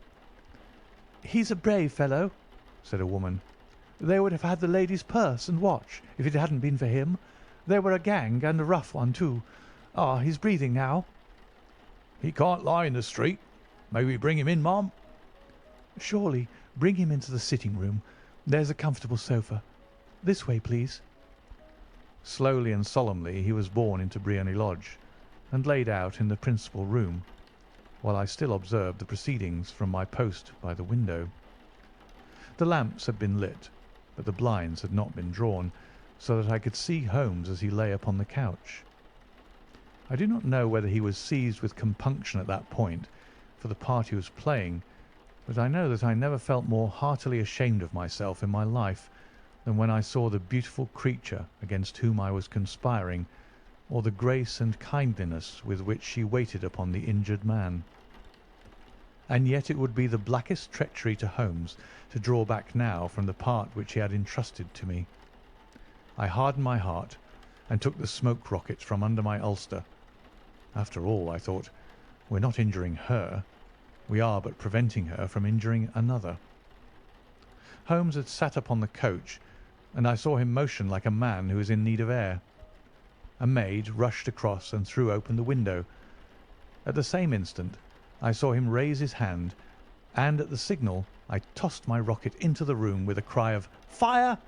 "He's a brave fellow," said a woman. "They would have had the lady's purse and watch if it hadn't been for him. They were a gang, and a rough one, too. Ah, he's breathing now." "He can't lie in the street. May we bring him in, ma'am?" "Surely. Bring him into the sitting-room. There's a comfortable sofa. This way, please." Slowly and solemnly he was borne into Briony Lodge, and laid out in the principal room, while I still observed the proceedings from my post by the window. The lamps had been lit, but the blinds had not been drawn, so that I could see Holmes as he lay upon the couch. I do not know whether he was seized with compunction at that point for the part he was playing, but I know that I never felt more heartily ashamed of myself in my life than when I saw the beautiful creature against whom I was conspiring, or the grace and kindliness with which she waited upon the injured man. And yet it would be the blackest treachery to Holmes to draw back now from the part which he had entrusted to me. I hardened my heart and took the smoke rocket from under my ulster. After all, I thought, we're not injuring her. We are but preventing her from injuring another. Holmes had sat upon the coach, and I saw him motion like a man who is in need of air. A maid rushed across and threw open the window. At the same instant I saw him raise his hand, and at the signal I tossed my rocket into the room with a cry of "Fire!"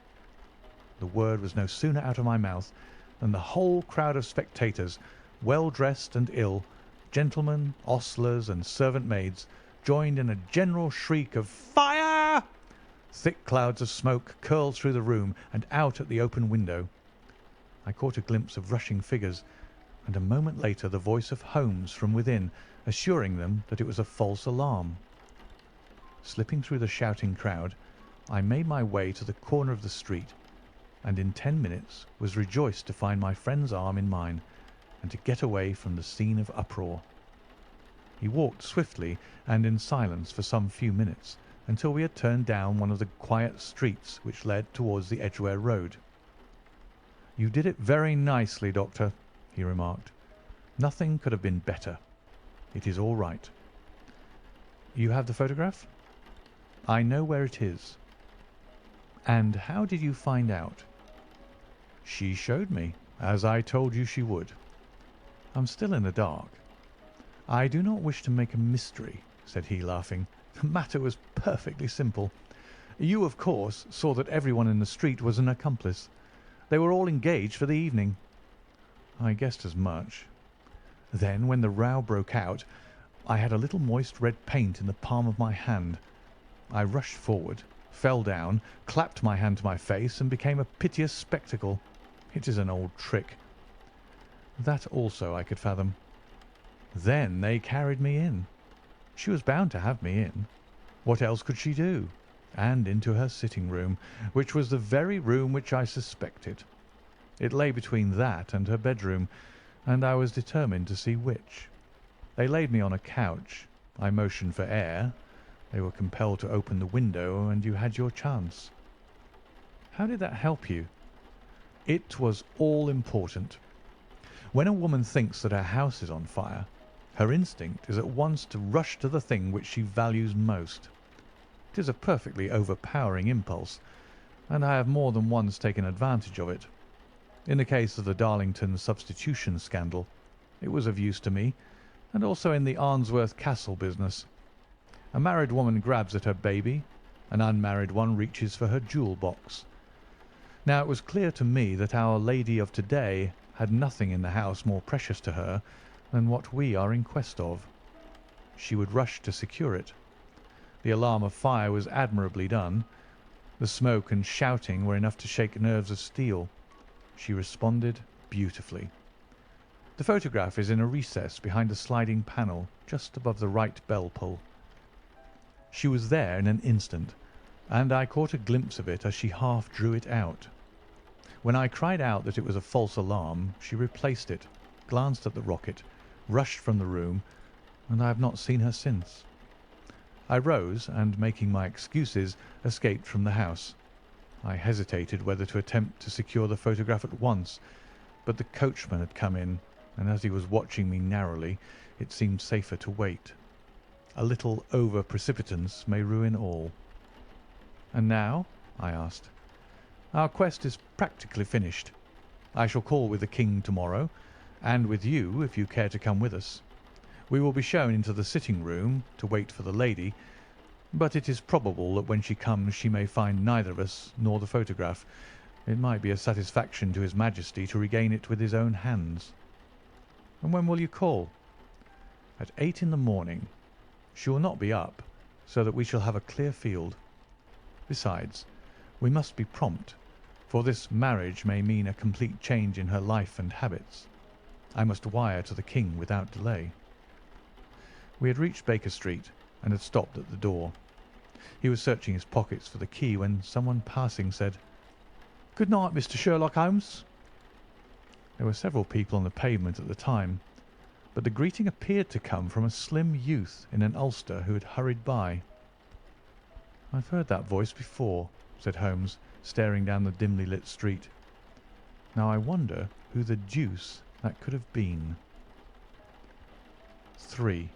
The word was no sooner out of my mouth than the whole crowd of spectators, well dressed and ill, gentlemen, ostlers, and servant maids, joined in a general shriek of "Fire!" Thick clouds of smoke curled through the room and out at the open window. I caught a glimpse of rushing figures, and a moment later the voice of Holmes from within, assuring them that it was a false alarm. Slipping through the shouting crowd, I made my way to the corner of the street, and in 10 minutes was rejoiced to find my friend's arm in mine, and to get away from the scene of uproar. He walked swiftly and in silence for some few minutes, until we had turned down one of the quiet streets which led towards the Edgware Road. "You did it very nicely, Doctor," he remarked. "Nothing could have been better. It is all right." "You have the photograph?" "I know where it is." "And how did you find out?" "She showed me, as I told you she would." "I'm still in the dark." "I do not wish to make a mystery," said he, laughing. "The matter was perfectly simple. You, of course, saw that everyone in the street was an accomplice. They were all engaged for the evening." "I guessed as much." "Then, when the row broke out, I had a little moist red paint in the palm of my hand. I rushed forward, fell down, clapped my hand to my face, and became a piteous spectacle. It is an old trick." "That also I could fathom." "Then they carried me in. She was bound to have me in. What else could she do? And into her sitting-room, which was the very room which I suspected. It lay between that and her bedroom, and I was determined to see which. They laid me on a couch. I motioned for air. They were compelled to open the window, and you had your chance." How did that help you? It was all important. When a woman thinks that her house is on fire, her instinct is at once to rush to the thing which she values most. It is a perfectly overpowering impulse, and I have more than once taken advantage of it. In the case of the Darlington substitution scandal, it was of use to me, and also in the Arnsworth Castle business. A married woman grabs at her baby, an unmarried one reaches for her jewel box. Now it was clear to me that our lady of today had nothing in the house more precious to her than what we are in quest of. She would rush to secure it. The alarm of fire was admirably done. The smoke and shouting were enough to shake nerves of steel. She responded beautifully. The photograph is in a recess behind a sliding panel just above the right bell pull. She was there in an instant, and I caught a glimpse of it as she half drew it out. When I cried out that it was a false alarm, she replaced it, glanced at the rocket, rushed from the room, and I have not seen her since. I rose and, making my excuses, escaped from the house. I hesitated whether to attempt to secure the photograph at once, but the coachman had come in, and as he was watching me narrowly, it seemed safer to wait. A little over-precipitance may ruin all. "And now?" I asked. "Our quest is practically finished. I shall call with the King tomorrow, and with you if you care to come with us. We will be shown into the sitting-room to wait for the lady, but it is probable that when she comes she may find neither of us nor the photograph. It might be a satisfaction to His Majesty to regain it with his own hands." "And when will you call?" "At 8 in the morning. She will not be up, so that we shall have a clear field. Besides, we must be prompt, for this marriage may mean a complete change in her life and habits. I must wire to the King without delay." We had reached Baker Street and had stopped at the door. He was searching his pockets for the key when someone passing said, "Good night, Mr. Sherlock Holmes." There were several people on the pavement at the time, but the greeting appeared to come from a slim youth in an ulster who had hurried by. "I've heard that voice before," said Holmes, staring down the dimly lit street. "Now I wonder who the deuce that could have been." 3.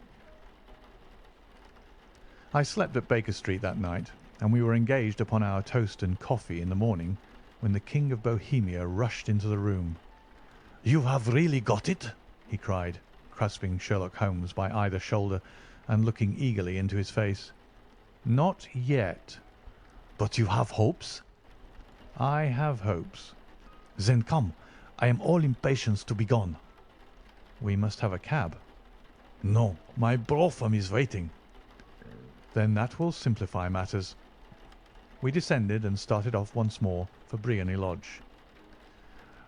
I slept at Baker Street that night, and we were engaged upon our toast and coffee in the morning when the King of Bohemia rushed into the room. "You have really got it?" he cried, grasping Sherlock Holmes by either shoulder and looking eagerly into his face. "Not yet." "But you have hopes?" "I have hopes." "Then come. I am all impatience to be gone." "We must have a cab." "No, my brougham is waiting." "Then that will simplify matters." We descended and started off once more for Briony Lodge.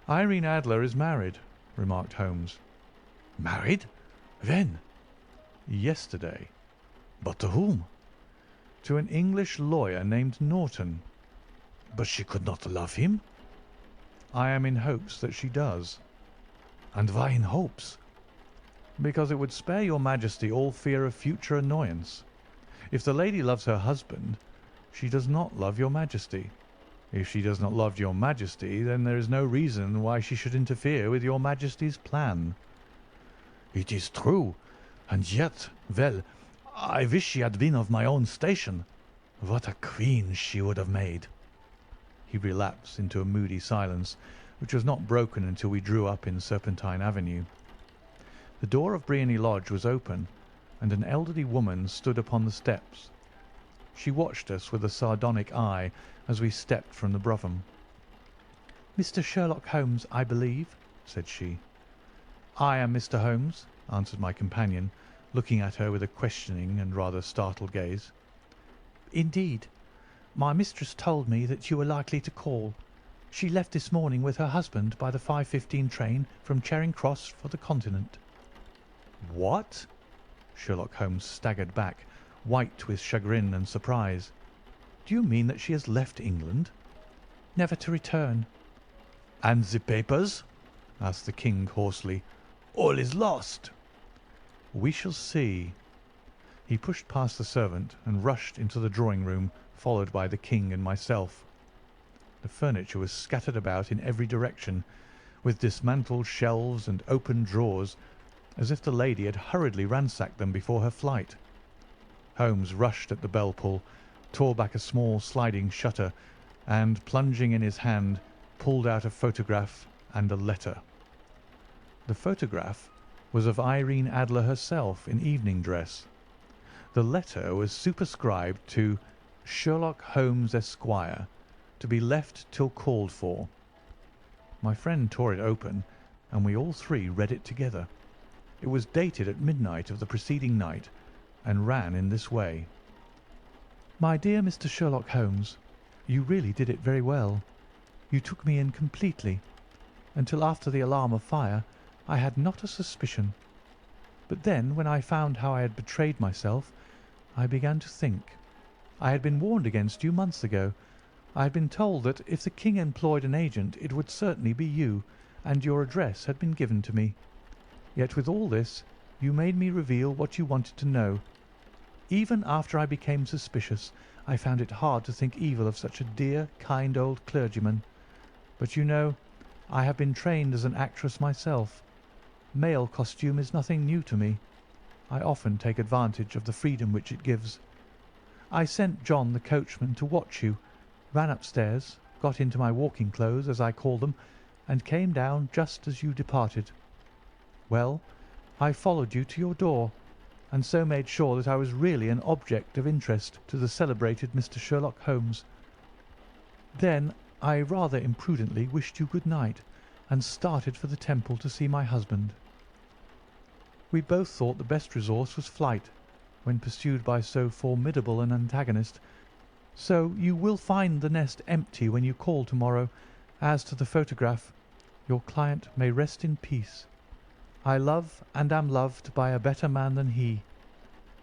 "Irene Adler is married," remarked Holmes. "Married? When?" "Yesterday." "But to whom?" "To an English lawyer named Norton." "But she could not love him?" "I am in hopes that she does." "And why in hopes?" "Because it would spare your Majesty all fear of future annoyance. If the lady loves her husband, she does not love your Majesty. If she does not love your Majesty, then there is no reason why she should interfere with your Majesty's plan." "It is true, and yet, well, I wish she had been of my own station. What a queen she would have made!" He relapsed into a moody silence, which was not broken until we drew up in Serpentine Avenue. The door of Briony Lodge was open, and an elderly woman stood upon the steps. She watched us with a sardonic eye as we stepped from the brougham. "Mr. Sherlock Holmes, I believe," said she. "I am Mr. Holmes," answered my companion, looking at her with a questioning and rather startled gaze. "Indeed. My mistress told me that you were likely to call. She left this morning with her husband by the 5:15 train from Charing Cross for the Continent." "What?" Sherlock Holmes staggered back, white with chagrin and surprise. "Do you mean that she has left England?" "Never to return." "And the papers?" asked the King hoarsely. "All is lost." "We shall see." He pushed past the servant and rushed into the drawing-room, followed by the King and myself. The furniture was scattered about in every direction, with dismantled shelves and open drawers, as if the lady had hurriedly ransacked them before her flight. Holmes rushed at the bell pull, tore back a small sliding shutter, and, plunging in his hand, pulled out a photograph and a letter. The photograph was of Irene Adler herself in evening dress. The letter was superscribed to Sherlock Holmes, Esquire, to be left till called for. My friend tore it open, and we all three read it together. It was dated at midnight of the preceding night, and ran in this way: "My dear Mr. Sherlock Holmes, you really did it very well. You took me in completely. Until after the alarm of fire, I had not a suspicion. But then, when I found how I had betrayed myself, I began to think. I had been warned against you months ago. I had been told that if the King employed an agent it would certainly be you, and your address had been given to me. Yet with all this you made me reveal what you wanted to know. Even after I became suspicious, I found it hard to think evil of such a dear, kind old clergyman. But you know, I have been trained as an actress myself. Male costume is nothing new to me. I often take advantage of the freedom which it gives. I sent John the coachman to watch you, ran upstairs, got into my walking clothes, as I call them, and came down just as you departed. Well, I followed you to your door, and so made sure that I was really an object of interest to the celebrated Mr. Sherlock Holmes. Then I rather imprudently wished you good night, and started for the Temple to see my husband. We both thought the best resource was flight, when pursued by so formidable an antagonist. So you will find the nest empty when you call tomorrow. As to the photograph, your client may rest in peace. I love and am loved by a better man than he.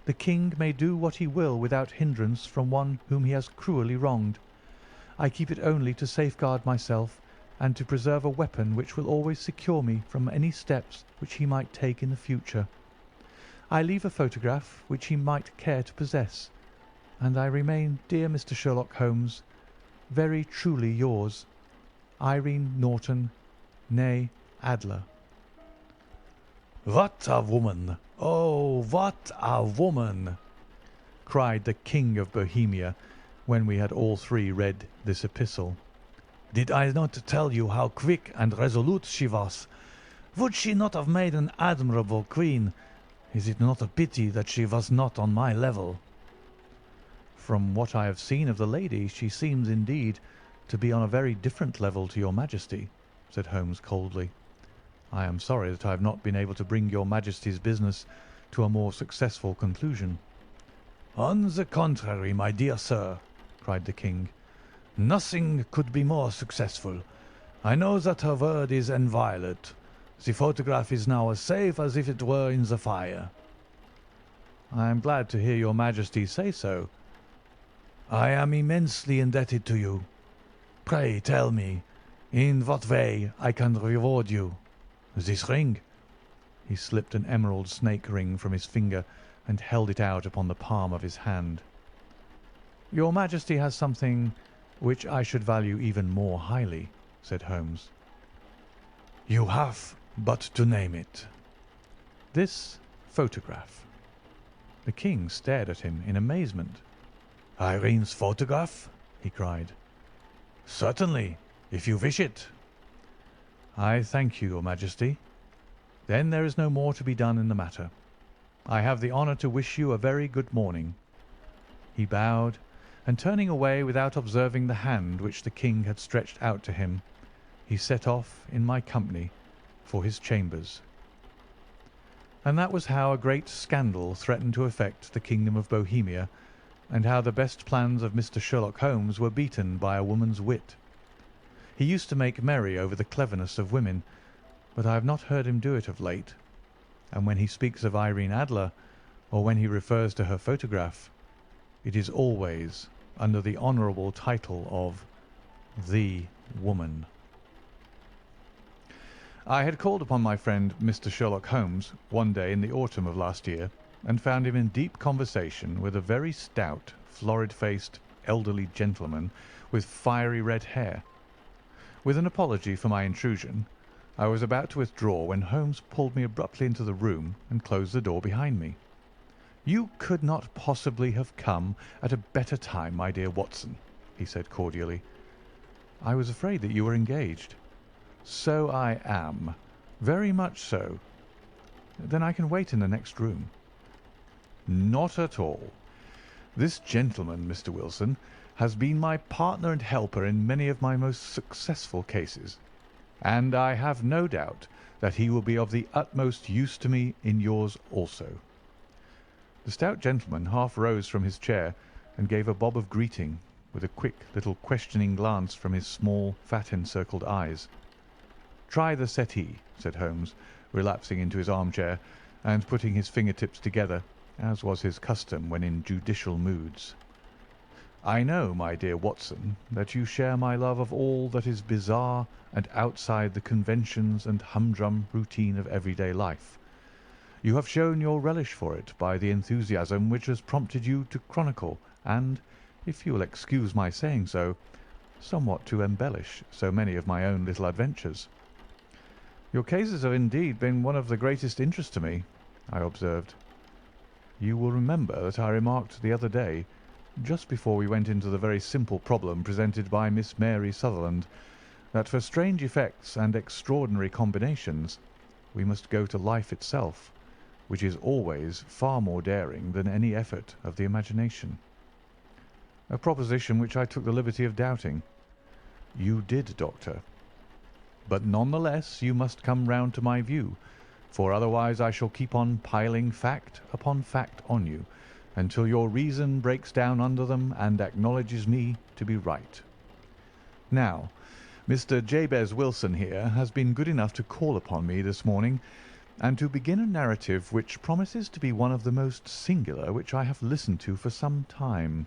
The King may do what he will without hindrance from one whom he has cruelly wronged. I keep it only to safeguard myself, and to preserve a weapon which will always secure me from any steps which he might take in the future. I leave a photograph which he might care to possess, and I remain, dear Mr. Sherlock Holmes, very truly yours, Irene Norton, née Adler." "What a woman! Oh, what a woman!" cried the King of Bohemia, when we had all three read this epistle. "Did I not tell you how quick and resolute she was? Would she not have made an admirable queen? Is it not a pity that she was not on my level?" "From what I have seen of the lady, she seems indeed to be on a very different level to your Majesty," said Holmes coldly. "I am sorry that I have not been able to bring your Majesty's business to a more successful conclusion." "On the contrary, my dear sir," cried the King, "nothing could be more successful. I know that her word is inviolate. The photograph is now as safe as if it were in the fire." "I am glad to hear your Majesty say so." "I am immensely indebted to you. Pray tell me, in what way I can reward you? This ring?" He slipped an emerald snake ring from his finger and held it out upon the palm of his hand. "Your Majesty has something which I should value even more highly," said Holmes. "You have but to name it." "This photograph." The King stared at him in amazement. "Irene's photograph?" he cried. "Certainly, if you wish it." "I thank you, your Majesty. Then there is no more to be done in the matter. I have the honour to wish you a very good morning." He bowed, and turning away without observing the hand which the King had stretched out to him, he set off in my company for his chambers. And that was how a great scandal threatened to affect the kingdom of Bohemia, and how the best plans of Mr. Sherlock Holmes were beaten by a woman's wit. He used to make merry over the cleverness of women, but I have not heard him do it of late, and when he speaks of Irene Adler, or when he refers to her photograph, it is always under the honourable title of the woman. I had called upon my friend Mr. Sherlock Holmes one day in the autumn of last year, and found him in deep conversation with a very stout, florid-faced, elderly gentleman with fiery red hair. With an apology for my intrusion, I was about to withdraw when Holmes pulled me abruptly into the room and closed the door behind me. "You could not possibly have come at a better time, my dear Watson," he said cordially. "I was afraid that you were engaged." "So I am. Very much so." "Then I can wait in the next room." "Not at all. This gentleman, Mr. Wilson, has been my partner and helper in many of my most successful cases, and I have no doubt that he will be of the utmost use to me in yours also." The stout gentleman half rose from his chair and gave a bob of greeting, with a quick little questioning glance from his small, fat-encircled eyes. "Try the settee," said Holmes, relapsing into his armchair and putting his fingertips together, as was his custom when in judicial moods. "I know, my dear Watson, that you share my love of all that is bizarre and outside the conventions and humdrum routine of everyday life. You have shown your relish for it by the enthusiasm which has prompted you to chronicle and, if you will excuse my saying so, somewhat to embellish so many of my own little adventures." "Your cases have indeed been one of the greatest interest to me," I observed. "You will remember that I remarked the other day, just before we went into the very simple problem presented by Miss Mary Sutherland, that for strange effects and extraordinary combinations we must go to life itself, which is always far more daring than any effort of the imagination." "A proposition which I took the liberty of doubting." "You did, Doctor. But none the less you must come round to my view, for otherwise I shall keep on piling fact upon fact on you, until your reason breaks down under them and acknowledges me to be right. Now, Mr. Jabez Wilson here has been good enough to call upon me this morning and to begin a narrative which promises to be one of the most singular which I have listened to for some time.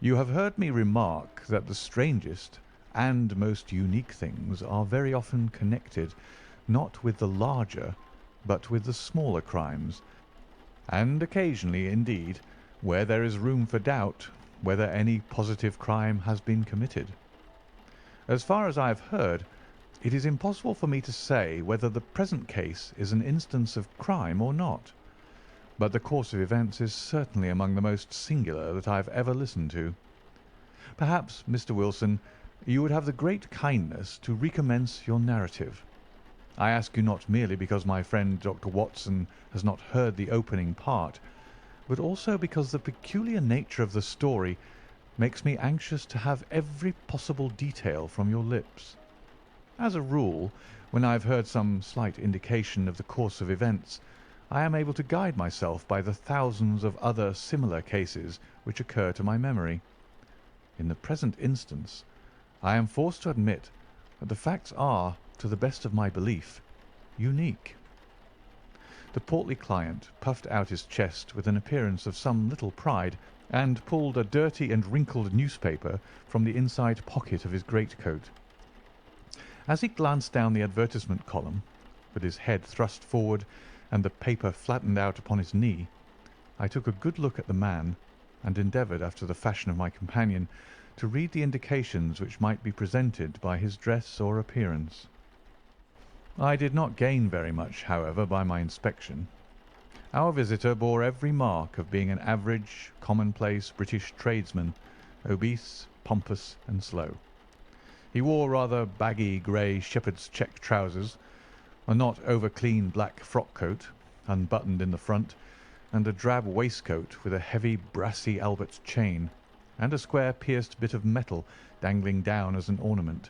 You have heard me remark that the strangest and most unique things are very often connected not with the larger but with the smaller crimes, and occasionally, indeed, where there is room for doubt whether any positive crime has been committed. As far as I have heard, it is impossible for me to say whether the present case is an instance of crime or not, but the course of events is certainly among the most singular that I have ever listened to. Perhaps, Mr. Wilson, you would have the great kindness to recommence your narrative. I ask you not merely because my friend Dr. Watson has not heard the opening part, but also because the peculiar nature of the story makes me anxious to have every possible detail from your lips. As a rule, when I have heard some slight indication of the course of events, I am able to guide myself by the thousands of other similar cases which occur to my memory. In the present instance, I am forced to admit that the facts are, to the best of my belief, unique." The portly client puffed out his chest with an appearance of some little pride, and pulled a dirty and wrinkled newspaper from the inside pocket of his greatcoat. As he glanced down the advertisement column, with his head thrust forward and the paper flattened out upon his knee, I took a good look at the man, and endeavoured, after the fashion of my companion, to read the indications which might be presented by his dress or appearance. I did not gain very much, however, by my inspection. Our visitor bore every mark of being an average, commonplace British tradesman, obese, pompous, and slow. He wore rather baggy grey shepherd's check trousers, a not over-clean black frock-coat, unbuttoned in the front, and a drab waistcoat with a heavy brassy Albert chain, and a square pierced bit of metal dangling down as an ornament.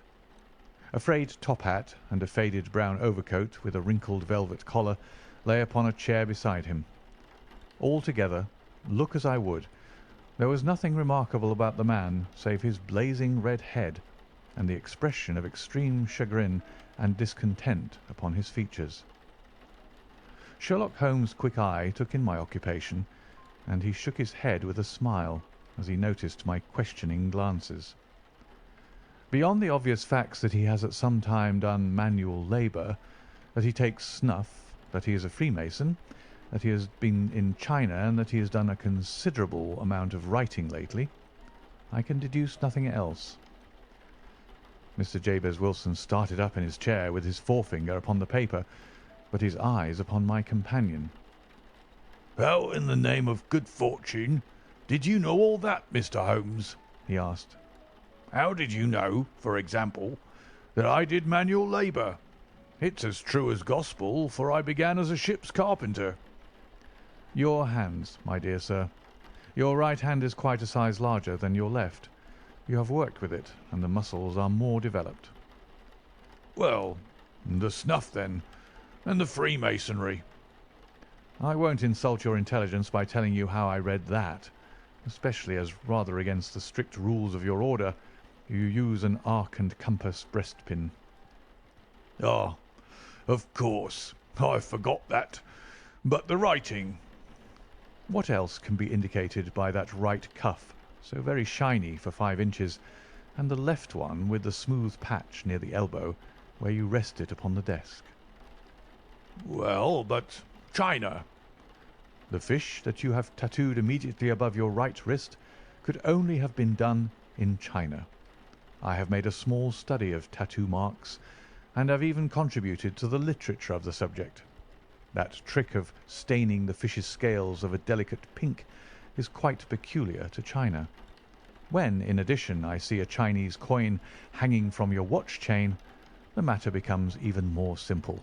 A frayed top hat and a faded brown overcoat with a wrinkled velvet collar lay upon a chair beside him. Altogether, look as I would, there was nothing remarkable about the man save his blazing red head and the expression of extreme chagrin and discontent upon his features. Sherlock Holmes' quick eye took in my occupation, and he shook his head with a smile as he noticed my questioning glances. Beyond the obvious facts that he has at some time done manual labour, that he takes snuff, that he is a Freemason, that he has been in China, and that he has done a considerable amount of writing lately, I can deduce nothing else." Mr. Jabez Wilson started up in his chair with his forefinger upon the paper, but his eyes upon my companion. "How in the name of good fortune did you know all that, Mr. Holmes?" he asked. "How did you know, for example, that I did manual labour? It's as true as gospel, for I began as a ship's carpenter." "Your hands, my dear sir. Your right hand is quite a size larger than your left. You have worked with it, and the muscles are more developed." "Well, the snuff, then, and the Freemasonry." "I won't insult your intelligence by telling you how I read that, especially as, rather against the strict rules of your order, you use an arc and compass breastpin." "Ah, of course, I forgot that. But the writing?" "What else can be indicated by that right cuff, so very shiny for 5 inches, and the left one with the smooth patch near the elbow, where you rest it upon the desk?" "Well, but China?" "The fish that you have tattooed immediately above your right wrist could only have been done in China. I have made a small study of tattoo marks, and have even contributed to the literature of the subject. That trick of staining the fish's scales of a delicate pink is quite peculiar to China. When, in addition, I see a Chinese coin hanging from your watch chain, the matter becomes even more simple."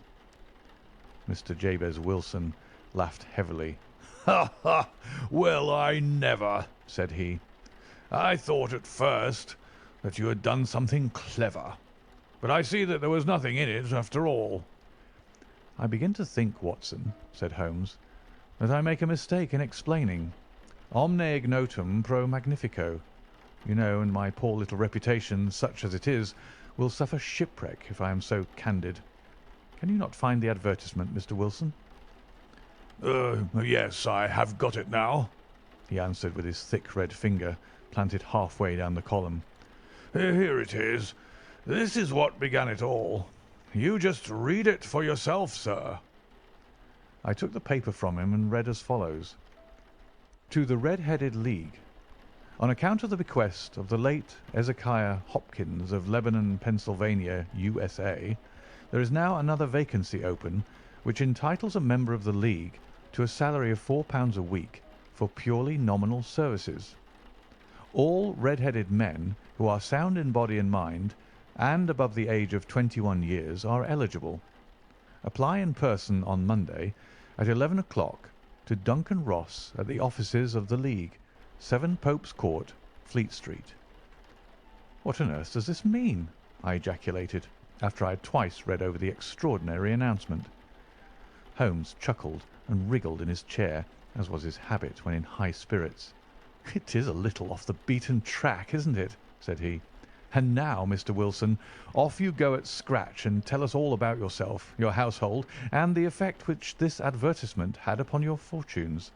Mr. Jabez Wilson laughed heavily. "Ha, ha! Well, I never!" said he. "I thought at first that you had done something clever, but I see that there was nothing in it after all." "I begin to think, Watson," said Holmes, "that I make a mistake in explaining. Omne ignotum pro magnifico. You know, and my poor little reputation, such as it is, will suffer shipwreck if I am so candid. Can you not find the advertisement, Mr. Wilson?" Yes, I have got it now," he answered with his thick red finger planted halfway down the column. "Here it is. This is what began it all. You just read it for yourself, sir." I took the paper from him and read as follows: "To the Red-Headed League. On account of the bequest of the late Ezekiah Hopkins of Lebanon, Pennsylvania, USA, there is now another vacancy open which entitles a member of the League to a salary of £4 a week for purely nominal services. All red-headed men who are sound in body and mind and above the age of 21 years are eligible. Apply in person on Monday at 11 o'clock to Duncan Ross at the offices of the League, 7 Pope's Court, Fleet Street." "What on earth does this mean?" I ejaculated, after I had twice read over the extraordinary announcement. Holmes chuckled and wriggled in his chair, as was his habit when in high spirits. "It is a little off the beaten track, isn't it?" said he. "And now, Mr. Wilson, off you go at scratch and tell us all about yourself, your household, and the effect which this advertisement had upon your fortunes.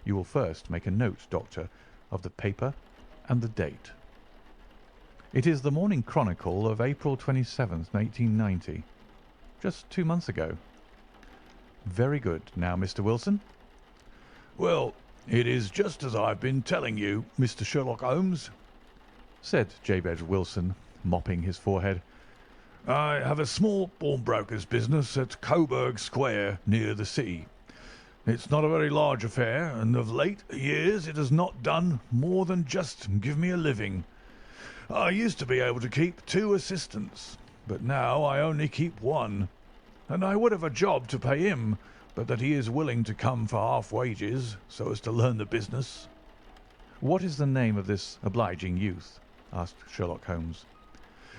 You will first make a note, Doctor, of the paper and the date." "It is the Morning Chronicle of April 27th, 1890. Just 2 months ago." "Very good. Now, Mr. Wilson?" "Well, it is just as I've been telling you, Mr. Sherlock Holmes," said Jabez Wilson, mopping his forehead. "I have a small pawnbroker's business at Coburg Square, near the sea. It's not a very large affair, and of late years it has not done more than just give me a living. I used to be able to keep 2 assistants, but now I only keep 1, and I would have a job to pay him, but that he is willing to come for half wages so as to learn the business." "What is the name of this obliging youth?" asked Sherlock Holmes.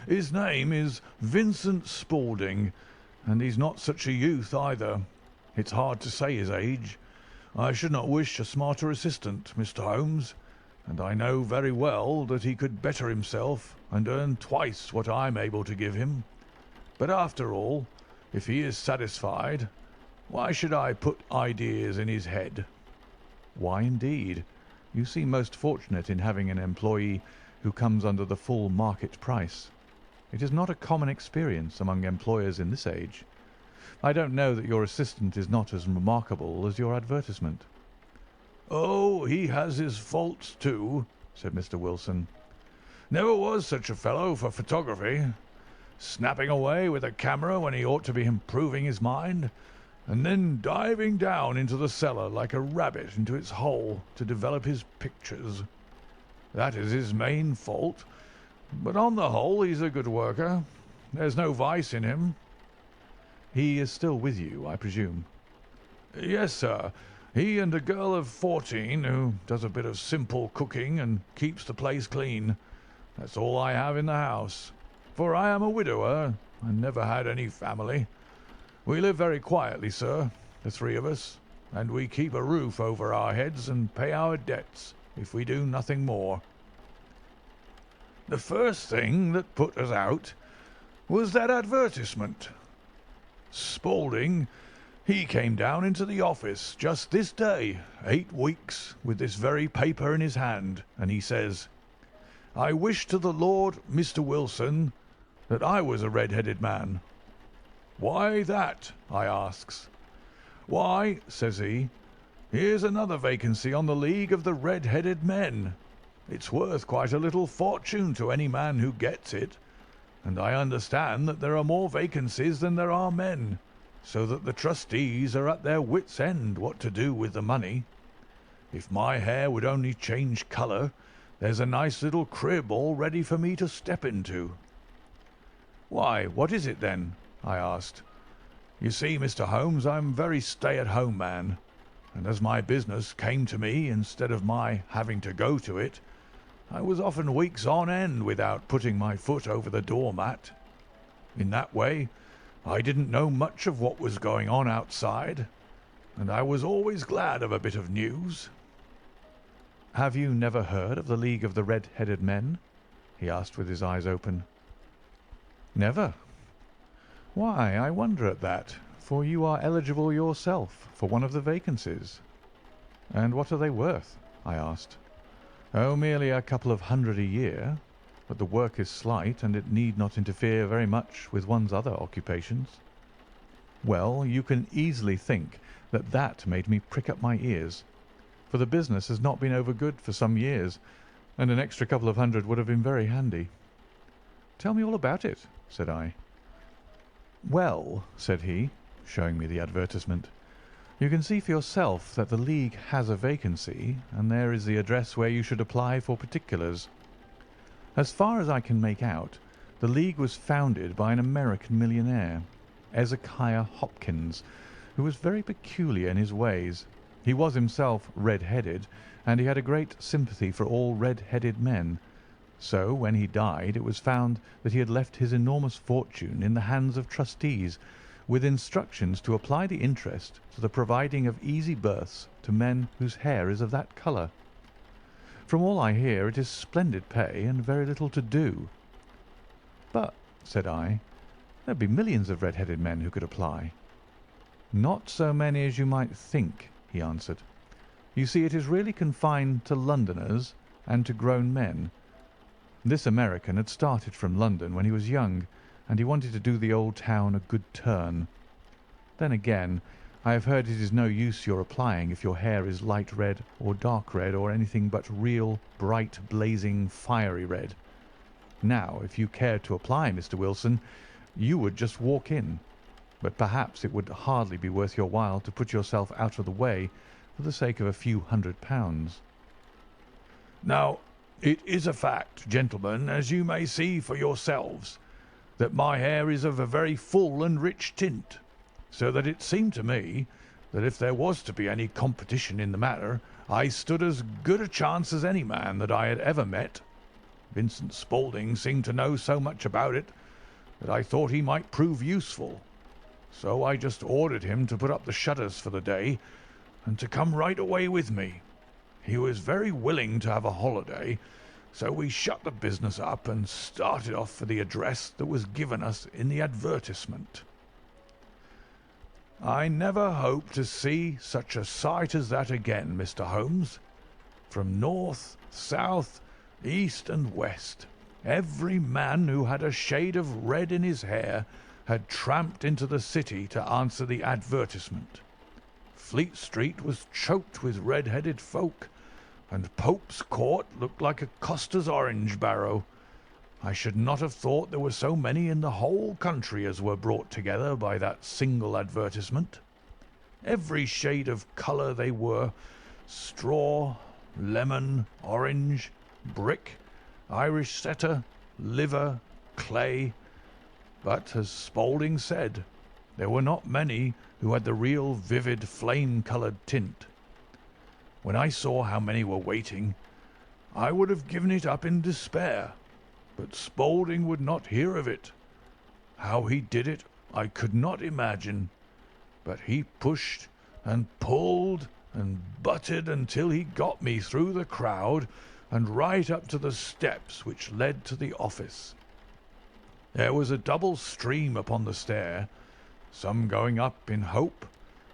"His name is Vincent Spaulding, and he's not such a youth either. It's hard to say his age. I should not wish a smarter assistant, Mr. Holmes, and I know very well that he could better himself and earn twice what I'm able to give him. But after all, if he is satisfied, why should I put ideas in his head?" "Why, indeed? You seem most fortunate in having an employee who comes under the full market price. It is not a common experience among employers in this age. I don't know that your assistant is not as remarkable as your advertisement." "Oh, he has his faults too," said Mr. Wilson. "Never was such a fellow for photography. Snapping away with a camera when he ought to be improving his mind, and then diving down into the cellar like a rabbit into its hole to develop his pictures. That is his main fault, but on the whole he's a good worker. There's no vice in him." "He is still with you, I presume?" "Yes, sir. He and a girl of 14 who does a bit of simple cooking and keeps the place clean. That's all I have in the house, for I am a widower and never had any family. We live very quietly, sir, the three of us, and we keep a roof over our heads and pay our debts if we do nothing more. The first thing that put us out was that advertisement. Spaulding, he came down into the office just this day, 8 weeks, with this very paper in his hand, and he says, 'I wish to the Lord, Mr. Wilson, that I was a red-headed man.' 'Why that?' I asks. 'Why,' says he, 'here's another vacancy on the League of the Red-Headed Men. It's worth quite a little fortune to any man who gets it, and I understand that there are more vacancies than there are men, so that the trustees are at their wits' end what to do with the money. If my hair would only change colour, there's a nice little crib all ready for me to step into.' 'Why, what is it then?' I asked. 'You see, Mr. Holmes, I'm a very stay-at-home man, and as my business came to me instead of my having to go to it, I was often weeks on end without putting my foot over the doormat. In that way, I didn't know much of what was going on outside, and I was always glad of a bit of news.' "Have you never heard of the League of the Red-Headed Men?" he asked with his eyes open. "Never? Why, I wonder at that, for you are eligible yourself for one of the vacancies." "And what are they worth?" I asked. "Oh, merely a couple of hundred a year, but the work is slight, and it need not interfere very much with one's other occupations." Well, you can easily think that that made me prick up my ears, for the business has not been over good for some years, and an extra couple of hundred would have been very handy. "Tell me all about it," said I. "Well," said he, showing me the advertisement, "you can see for yourself that the League has a vacancy, and there is the address where you should apply for particulars. As far as I can make out, the League was founded by an American millionaire, Ezekiah Hopkins, who was very peculiar in his ways. He was himself red-headed, and he had a great sympathy for all red-headed men. So, when he died, it was found that he had left his enormous fortune in the hands of trustees, with instructions to apply the interest to the providing of easy berths to men whose hair is of that colour. From all I hear, it is splendid pay and very little to do." "But," said I, "there'd be millions of red-headed men who could apply." "Not so many as you might think," he answered. "You see, it is really confined to Londoners and to grown men. This American had started from London when he was young, and he wanted to do the old town a good turn. Then again, I have heard it is no use your applying if your hair is light red or dark red or anything but real, bright, blazing, fiery red. Now, if you cared to apply, Mr. Wilson, you would just walk in, but perhaps it would hardly be worth your while to put yourself out of the way for the sake of a few £100. Now, it is a fact, gentlemen, as you may see for yourselves, that my hair is of a very full and rich tint, so that it seemed to me that if there was to be any competition in the matter, I stood as good a chance as any man that I had ever met. Vincent Spaulding seemed to know so much about it that I thought he might prove useful, so I just ordered him to put up the shutters for the day and to come right away with me. He was very willing to have a holiday, so we shut the business up and started off for the address that was given us in the advertisement. I never hope to see such a sight as that again, Mr. Holmes. From north, south, east, and west, every man who had a shade of red in his hair had tramped into the city to answer the advertisement. Fleet Street was choked with red-headed folk, and Pope's Court looked like a coster's orange barrow. I should not have thought there were so many in the whole country as were brought together by that single advertisement. Every shade of colour they were: straw, lemon, orange, brick, Irish setter, liver, clay. But, as Spaulding said, there were not many who had the real vivid flame-coloured tint. When I saw how many were waiting, I would have given it up in despair, but Spaulding would not hear of it. How he did it I could not imagine, but he pushed and pulled and butted until he got me through the crowd and right up to the steps which led to the office. There was a double stream upon the stair, some going up in hope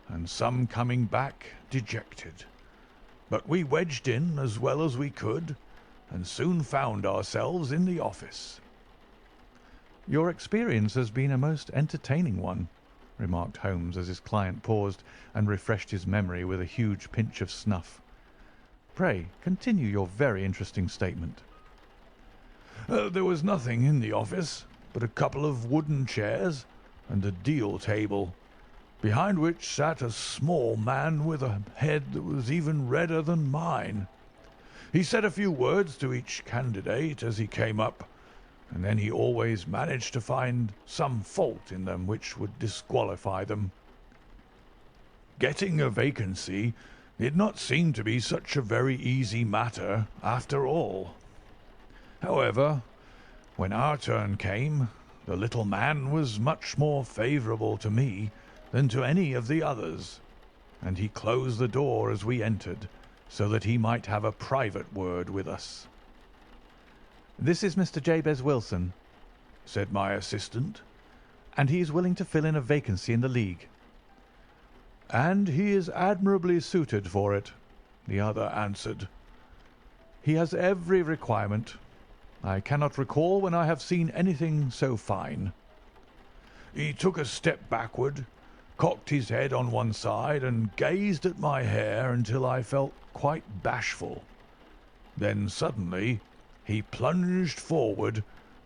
and some coming back dejected. But we wedged in as well as we could and soon found ourselves in the office. "Your experience has been a most entertaining one," remarked Holmes as his client paused and refreshed his memory with a huge pinch of snuff. "Pray continue your very interesting statement." There was nothing in the office but a couple of wooden chairs and a deal table, behind which sat a small man with a head that was even redder than mine. He said a few words to each candidate as he came up, and then he always managed to find some fault in them which would disqualify them. Getting a vacancy did not seem to be such a very easy matter after all. However, when our turn came, the little man was much more favourable to me than to any of the others, and he closed the door as we entered, so that he might have a private word with us. "This is Mr. Jabez Wilson," said my assistant. "and he is willing to fill in a vacancy in the League." "And he is admirably suited for it," the other answered. "He has every requirement. I cannot recall when I have seen anything so fine." He took a step backward, cocked his head on one side, and gazed at my hair until I felt quite bashful. Then suddenly he plunged forward,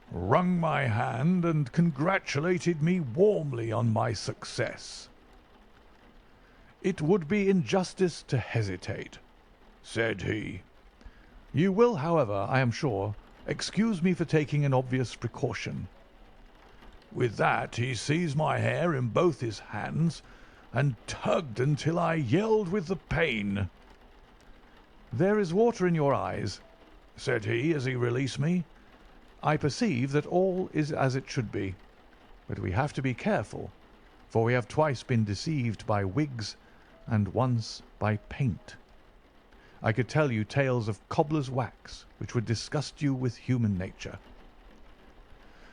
wrung my hand, and congratulated me warmly on my success. "It would be injustice to hesitate," said he. "You will, however, I am sure, excuse me for taking an obvious precaution." With that he seized my hair in both his hands and tugged until I yelled with the pain. "There is water in your eyes," said he as he released me. "I perceive that all is as it should be, but we have to be careful, for we have twice been deceived by wigs and once by paint. I could tell you tales of cobbler's wax which would disgust you with human nature."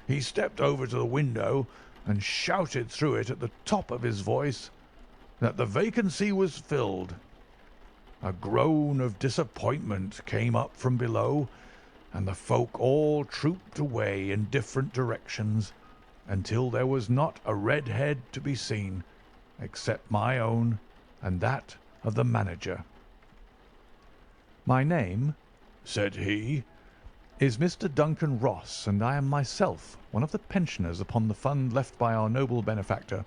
He stepped over to the window and shouted through it at the top of his voice that the vacancy was filled. A groan of disappointment came up from below, and the folk all trooped away in different directions until there was not a red head to be seen, except my own and that of the manager. "My name," said he, "is Mr. Duncan Ross, and I am myself one of the pensioners upon the fund left by our noble benefactor.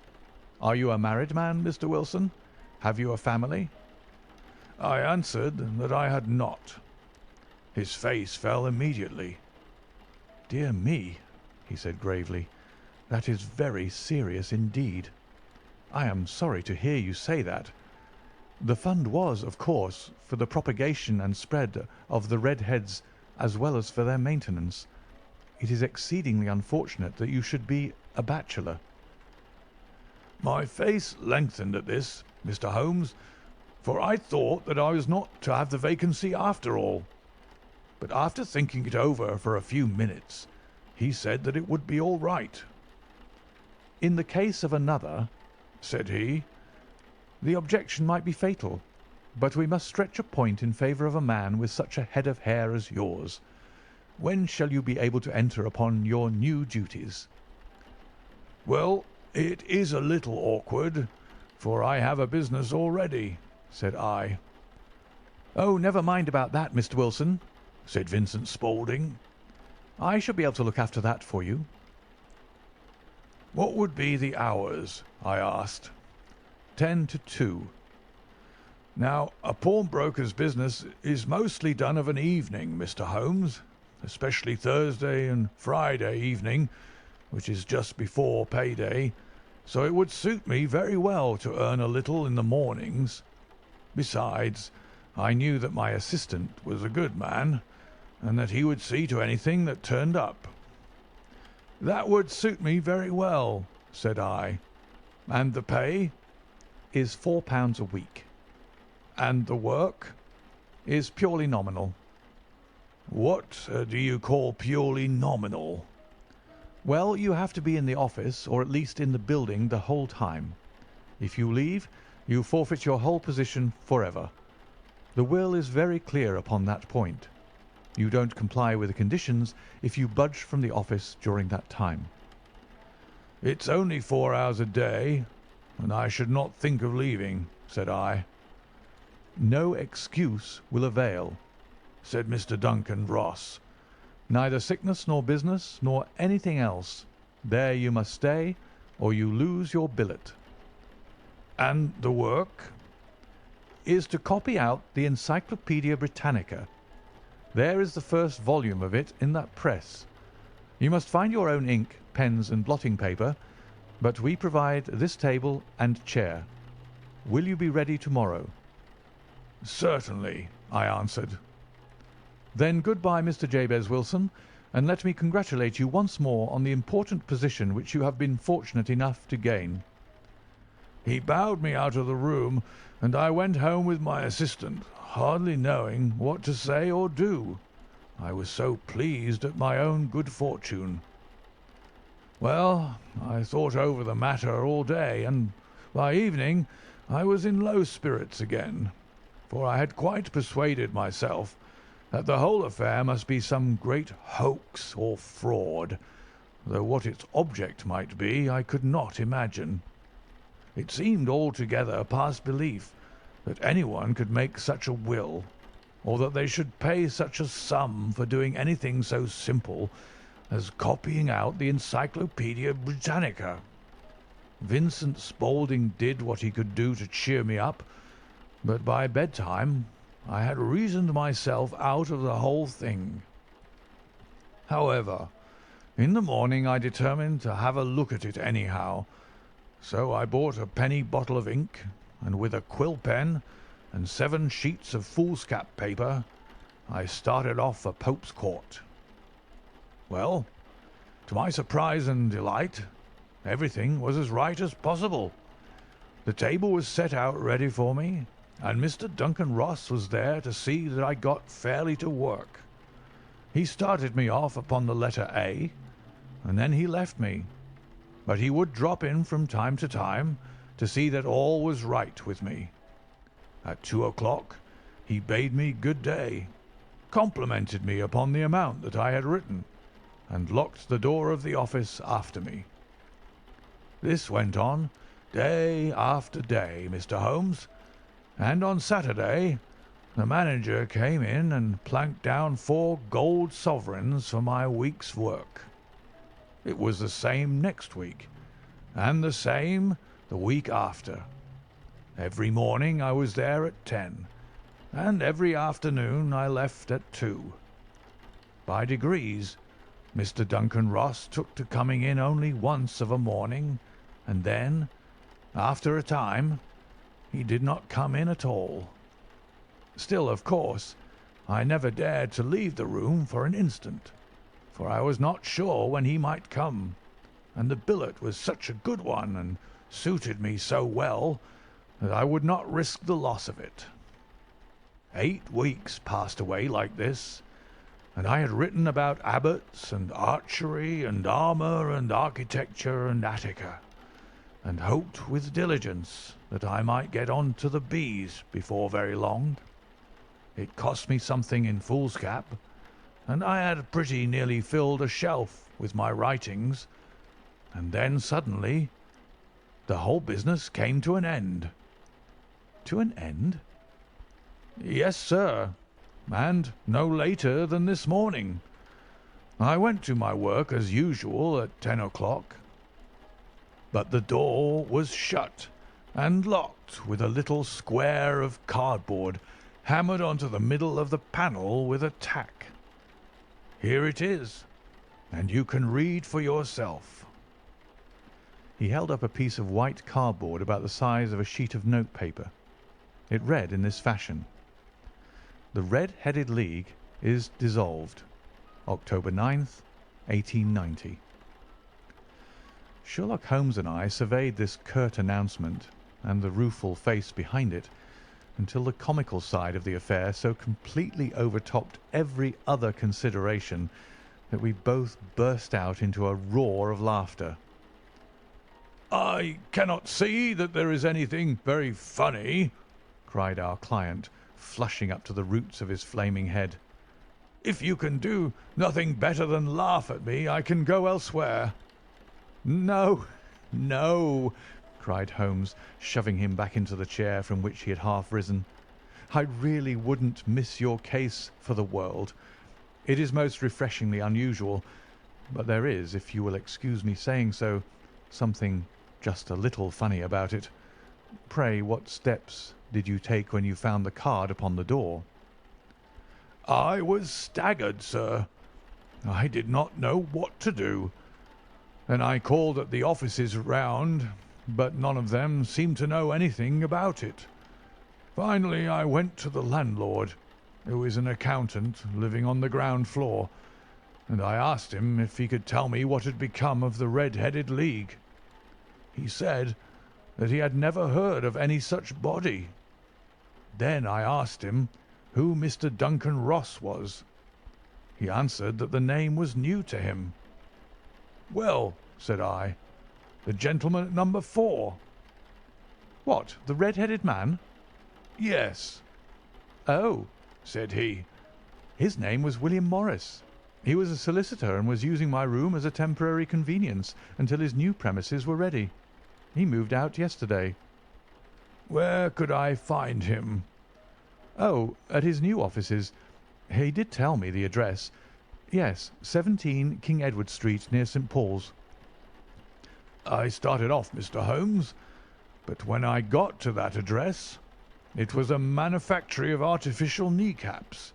Are you a married man, Mr. Wilson? Have you a family?" I answered that I had not. His face fell immediately. "Dear me," he said gravely, "that is very serious indeed. I am sorry to hear you say that. The fund was, of course, for the propagation and spread of the red heads as well as for their maintenance. It is exceedingly unfortunate that you should be a bachelor." My face lengthened at this, Mr. Holmes, for I thought that I was not to have the vacancy after all. But after thinking it over for a few minutes, he said that it would be all right. "In the case of another," said he, "the objection might be fatal, but we must stretch a point in favour of a man with such a head of hair as yours. When shall you be able to enter upon your new duties?" "Well, it is a little awkward, for I have a business already," said I. "Oh, never mind about that, Mr. Wilson," said Vincent Spaulding. "I shall be able to look after that for you." "What would be the hours?" I asked. 10 to 2. "Now, a pawnbroker's business is mostly done of an evening, Mr. Holmes, especially Thursday and Friday evening, which is just before payday, so it would suit me very well to earn a little in the mornings. Besides, I knew that my assistant was a good man, and that he would see to anything that turned up." "That would suit me very well," said I. "And the pay?" "Is £4 a week." "And the work?" "Is purely nominal." "What do you call purely nominal?" "Well, you have to be in the office, or at least in the building, the whole time. If you leave, you forfeit your whole position forever. The will is very clear upon that point. You don't comply with the conditions if you budge from the office during that time." "It's only 4 hours a day, and I should not think of leaving," said I. "No excuse will avail," said Mr. Duncan Ross. "Neither sickness nor business nor anything else. There you must stay, or you lose your billet." "And the work?" "Is to copy out the Encyclopaedia Britannica. There is the first volume of it in that press. You must find your own ink, pens, and blotting paper, but we provide this table and chair. Will you be ready tomorrow?" "Certainly," I answered. "Then good-bye, Mr. Jabez Wilson, and let me congratulate you once more on the important position which you have been fortunate enough to gain." He bowed me out of the room, and I went home with my assistant, hardly knowing what to say or do. I was so pleased at my own good fortune. Well, I thought over the matter all day, and by evening I was in low spirits again, for I had quite persuaded myself that the whole affair must be some great hoax or fraud, though what its object might be I could not imagine. It seemed altogether past belief that anyone could make such a will, or that they should pay such a sum for doing anything so simple as copying out the Encyclopaedia Britannica. Vincent Spaulding did what he could do to cheer me up, but by bedtime I had reasoned myself out of the whole thing. However, in the morning I determined to have a look at it anyhow, so I bought a penny bottle of ink, and with a quill pen and 7 sheets of foolscap paper I started off for Pope's Court. Well, to my surprise and delight, everything was as right as possible. The table was set out ready for me, and Mr. Duncan Ross was there to see that I got fairly to work. He started me off upon the letter A, and then he left me, but he would drop in from time to time to see that all was right with me. At 2 o'clock he bade me good day, complimented me upon the amount that I had written, and locked the door of the office after me. This went on day after day, Mr. Holmes, and on Saturday the manager came in and planked down 4 gold sovereigns for my week's work. It was the same next week, and the same the week after. Every morning I was there at 10, and every afternoon I left at 2. By degrees, Mr. Duncan Ross took to coming in only once of a morning, and then, after a time, he did not come in at all. Still, of course, I never dared to leave the room for an instant, for I was not sure when he might come, and the billet was such a good one and suited me so well that I would not risk the loss of it. 8 weeks passed away like this, and I had written about abbots and archery and armour and architecture and Attica, and hoped with diligence that I might get on to the B's before very long. It cost me something in foolscap, and I had pretty nearly filled a shelf with my writings, and then suddenly the whole business came to an end." "To an end?" "Yes, sir, and no later than this morning. I went to my work as usual at 10 o'clock. But the door was shut and locked with a little square of cardboard hammered onto the middle of the panel with a tack. Here it is, and you can read for yourself." He held up a piece of white cardboard about the size of a sheet of notepaper. It read in this fashion: "The Red-Headed League is dissolved. October 9th, 1890. Sherlock Holmes and I surveyed this curt announcement and the rueful face behind it until the comical side of the affair so completely overtopped every other consideration that we both burst out into a roar of laughter. "I cannot see that there is anything very funny," cried our client, flushing up to the roots of his flaming head. "If you can do nothing better than laugh at me, I can go elsewhere." "No, no," cried Holmes, shoving him back into the chair from which he had half risen. "I really wouldn't miss your case for the world. It is most refreshingly unusual, but there is, if you will excuse me saying so, something just a little funny about it. Pray, what steps did you take when you found the card upon the door?" "I was staggered, sir. I did not know what to do. Then I called at the offices round, but none of them seemed to know anything about it. Finally I went to the landlord, who is an accountant living on the ground floor, and I asked him if he could tell me what had become of the Red-Headed League. He said that he had never heard of any such body. Then I asked him who Mr. Duncan Ross was. He answered that the name was new to him. 'Well,' said I, 'the gentleman at number 4. "What, the red-headed man?" "Yes." "Oh," said he. "His name was William Morris. He was a solicitor and was using my room as a temporary convenience until his new premises were ready. He moved out yesterday." "Where could I find him?" "Oh, at his new offices. He did tell me the address. Yes, 17 King Edward Street, near St. Paul's." "I started off, Mr. Holmes, but when I got to that address, it was a manufactory of artificial kneecaps,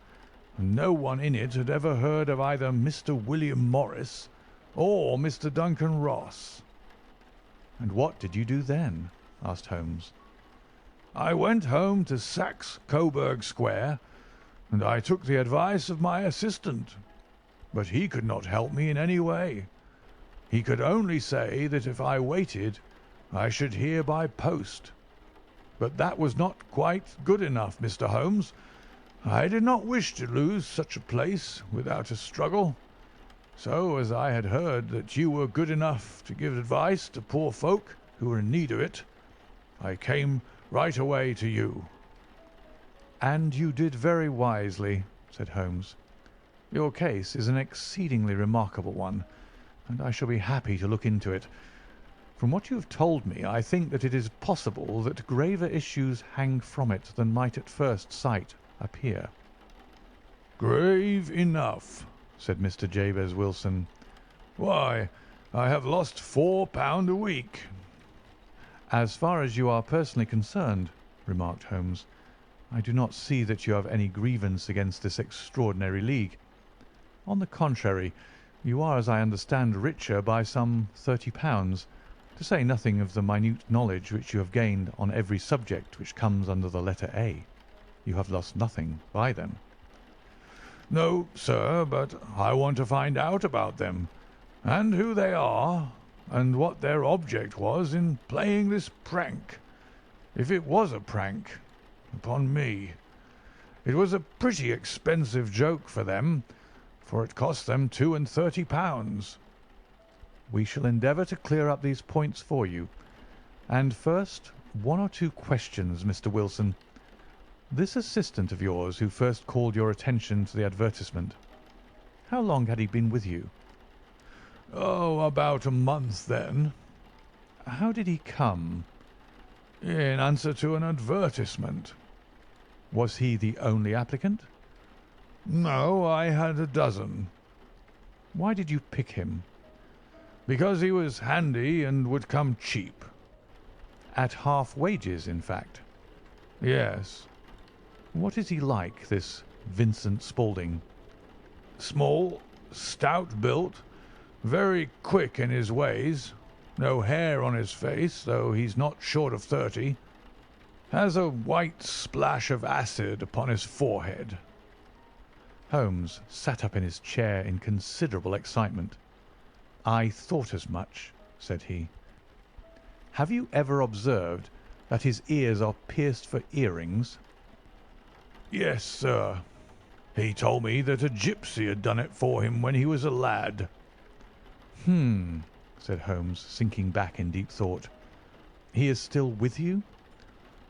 and no one in it had ever heard of either Mr. William Morris or Mr. Duncan Ross." "And what did you do then?" asked Holmes. "I went home to Saxe Coburg Square, and I took the advice of my assistant, but he could not help me in any way. He could only say that if I waited I should hear by post. But that was not quite good enough, Mr. Holmes. I did not wish to lose such a place without a struggle. So, as I had heard that you were good enough to give advice to poor folk who were in need of it, I came right away to you." "And you did very wisely," said Holmes. "Your case is an exceedingly remarkable one, and I shall be happy to look into it. From what you have told me, I think that it is possible that graver issues hang from it than might at first sight appear." "Grave enough," said Mr. Jabez Wilson. "Why, I have lost £4 a week." "As far as you are personally concerned," remarked Holmes, "I do not see that you have any grievance against this extraordinary league. On the contrary, you are, as I understand, richer by some £30, to say nothing of the minute knowledge which you have gained on every subject which comes under the letter A. You have lost nothing by them." "No, sir, but I want to find out about them, and who they are, and what their object was in playing this prank, if it was a prank, upon me. It was a pretty expensive joke for them, for it cost them £32. "We shall endeavour to clear up these points for you. And first, one or two questions, Mr. Wilson. This assistant of yours who first called your attention to the advertisement, how long had he been with you?" "Oh, about a month then." "How did he come?" "In answer to an advertisement." Was he the only applicant? No, I had a dozen. Why did you pick him? Because he was handy and would come cheap. At half wages, in fact. Yes. What is he like, this Vincent Spaulding? Small, stout built, very quick in his ways, no hair on his face, though he's not short of 30. Has a white splash of acid upon his forehead. Holmes sat up in his chair in considerable excitement. I thought as much, said he. Have you ever observed that his ears are pierced for earrings? Yes, sir. He told me that a gypsy had done it for him when he was a lad. Said Holmes, sinking back in deep thought. He is still with you?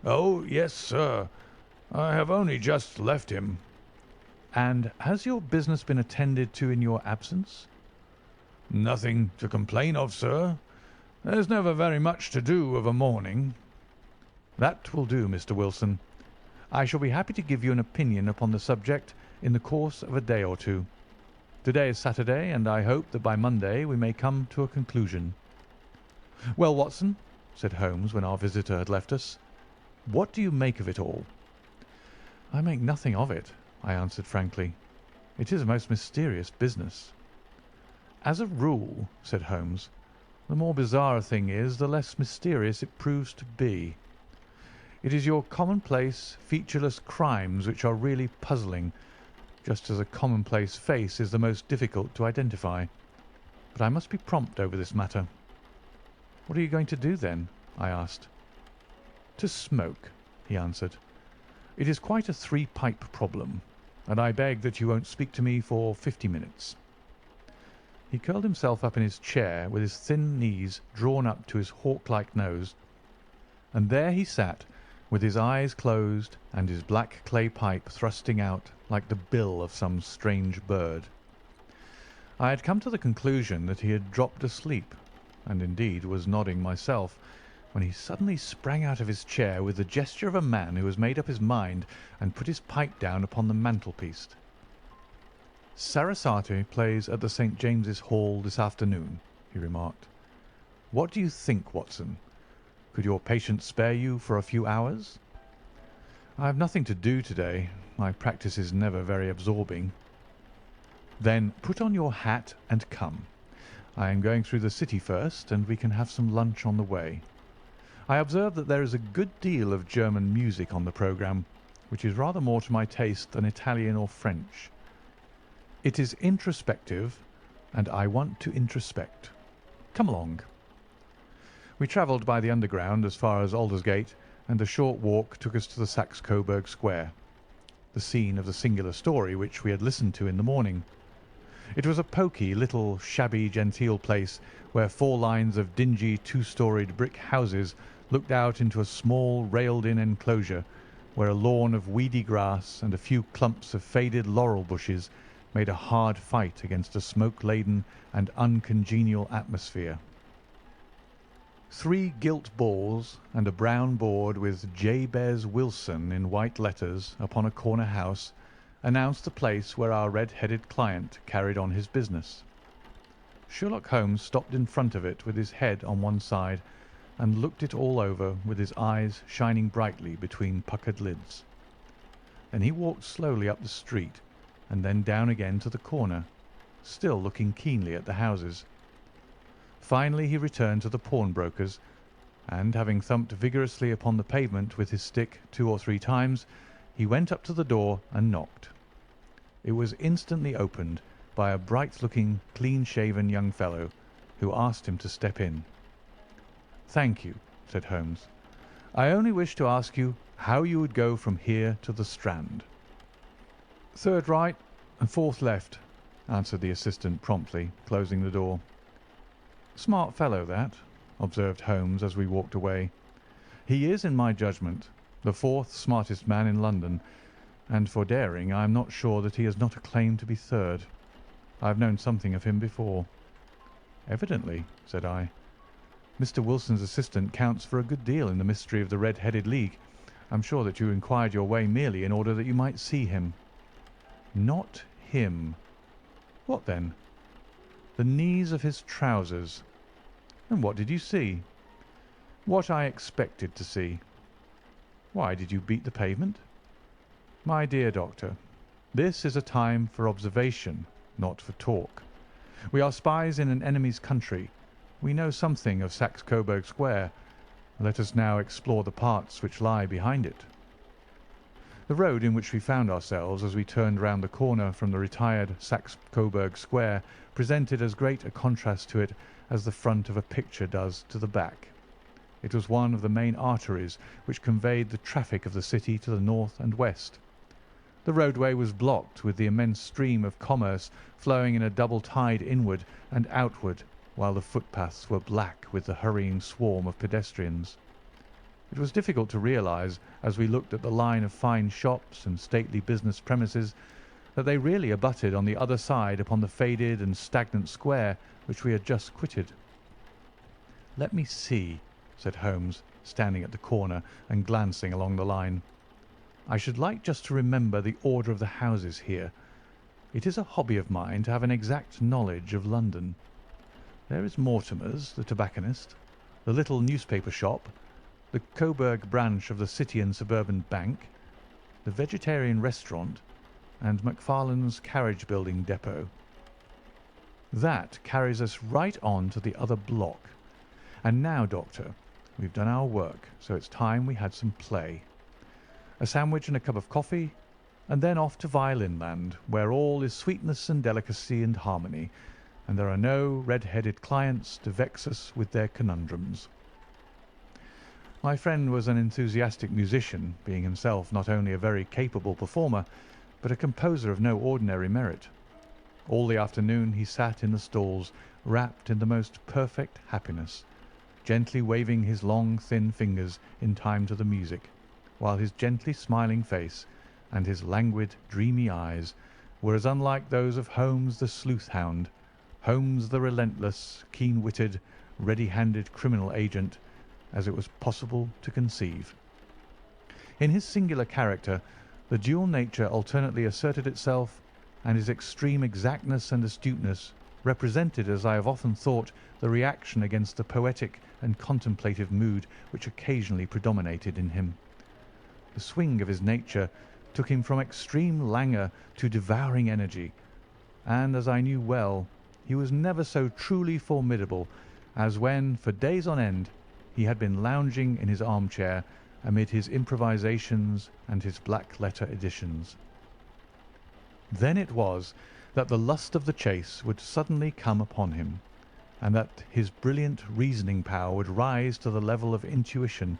Oh, yes, sir. I have only just left him. And has your business been attended to in your absence? Nothing to complain of, sir. There's never very much to do of a morning. That will do, Mr. Wilson. I shall be happy to give you an opinion upon the subject in the course of a day or two. Today is Saturday, and I hope that by Monday we may come to a conclusion. Well, Watson, said Holmes when our visitor had left us, what do you make of it all? I make nothing of it, I answered frankly. It is a most mysterious business. As a rule, said Holmes, the more bizarre a thing is, the less mysterious it proves to be. It is your commonplace, featureless crimes which are really puzzling, just as a commonplace face is the most difficult to identify. But I must be prompt over this matter. What are you going to do then? I asked. To smoke, he answered. It is quite a three-pipe problem, and I beg that you won't speak to me for 50 minutes. He curled himself up in his chair with his thin knees drawn up to his hawk-like nose, and there he sat with his eyes closed and his black clay pipe thrusting out like the bill of some strange bird. I had come to the conclusion that he had dropped asleep, and indeed was nodding myself, when he suddenly sprang out of his chair with the gesture of a man who has made up his mind and put his pipe down upon the mantelpiece. Sarasate plays at the St. James's Hall this afternoon, he remarked. What do you think, Watson? Could your patient spare you for a few hours? I have nothing to do today. My practice is never very absorbing. Then put on your hat and come. I am going through the city first, and we can have some lunch on the way. I observe that there is a good deal of German music on the programme, which is rather more to my taste than Italian or French. It is introspective, and I want to introspect. Come along. We travelled by the Underground as far as Aldersgate, and a short walk took us to the Saxe-Coburg Square, the scene of the singular story which we had listened to in the morning. It was a poky, little, shabby, genteel place where 4 lines of dingy, 2-storied brick houses looked out into a small, railed-in enclosure where a lawn of weedy grass and a few clumps of faded laurel bushes made a hard fight against a smoke-laden and uncongenial atmosphere. 3 gilt balls and a brown board with Jabez Wilson in white letters upon a corner house announced the place where our red-headed client carried on his business. Sherlock Holmes stopped in front of it with his head on one side and looked it all over with his eyes shining brightly between puckered lids. Then he walked slowly up the street and then down again to the corner, still looking keenly at the houses. Finally he returned to the pawnbroker's, and having thumped vigorously upon the pavement with his stick 2 or 3 times, he went up to the door and knocked. It was instantly opened by a bright-looking, clean-shaven young fellow, who asked him to step in. "Thank you," said Holmes. "I only wish to ask you how you would go from here to the Strand." "Third right and 4th left," answered the assistant promptly, closing the door. "Smart fellow, that," observed Holmes as we walked away. "He is, in my judgment, the 4th smartest man in London, and for daring I am not sure that he has not a claim to be 3rd. I have known something of him before." "Evidently," said I. "Mr. Wilson's assistant counts for a good deal in the mystery of the Red-Headed League, I'm sure that you inquired your way merely in order that you might see him." "Not him. What then?" "The knees of his trousers." "And what did you see?" "What I expected to see." "Why did you beat the pavement?" "My dear doctor, this is a time for observation, not for talk. We are spies in an enemy's country. We know something of Saxe Coburg Square. Let us now explore the parts which lie behind it." The road in which we found ourselves as we turned round the corner from the retired Saxe Coburg Square presented as great a contrast to it as the front of a picture does to the back. It was one of the main arteries which conveyed the traffic of the city to the north and west. The roadway was blocked with the immense stream of commerce flowing in a double tide inward and outward, while the footpaths were black with the hurrying swarm of pedestrians. It was difficult to realize, as we looked at the line of fine shops and stately business premises, that they really abutted on the other side upon the faded and stagnant square which we had just quitted. "Let me see," said Holmes, standing at the corner and glancing along the line. "I should like just to remember the order of the houses here. It is a hobby of mine to have an exact knowledge of London. There is Mortimer's, the tobacconist, the little newspaper shop, the Coburg branch of the City and Suburban Bank, the vegetarian restaurant, and Macfarlane's carriage building depot. That carries us right on to the other block. And now, Doctor, we've done our work, so it's time we had some play. A sandwich and a cup of coffee, and then off to Violin Land, where all is sweetness and delicacy and harmony, and there are no red-headed clients to vex us with their conundrums." My friend was an enthusiastic musician, being himself not only a very capable performer, but a composer of no ordinary merit. All the afternoon he sat in the stalls, wrapped in the most perfect happiness, gently waving his long, thin fingers in time to the music, while his gently smiling face and his languid, dreamy eyes were as unlike those of Holmes the sleuth-hound, Holmes the relentless, keen-witted, ready-handed criminal agent, as it was possible to conceive. In his singular character, the dual nature alternately asserted itself, and his extreme exactness and astuteness represented, as I have often thought, the reaction against the poetic and contemplative mood which occasionally predominated in him. The swing of his nature took him from extreme languor to devouring energy, and, as I knew well, he was never so truly formidable as when, for days on end, he had been lounging in his armchair amid his improvisations and his black-letter editions. Then it was that the lust of the chase would suddenly come upon him, and that his brilliant reasoning power would rise to the level of intuition,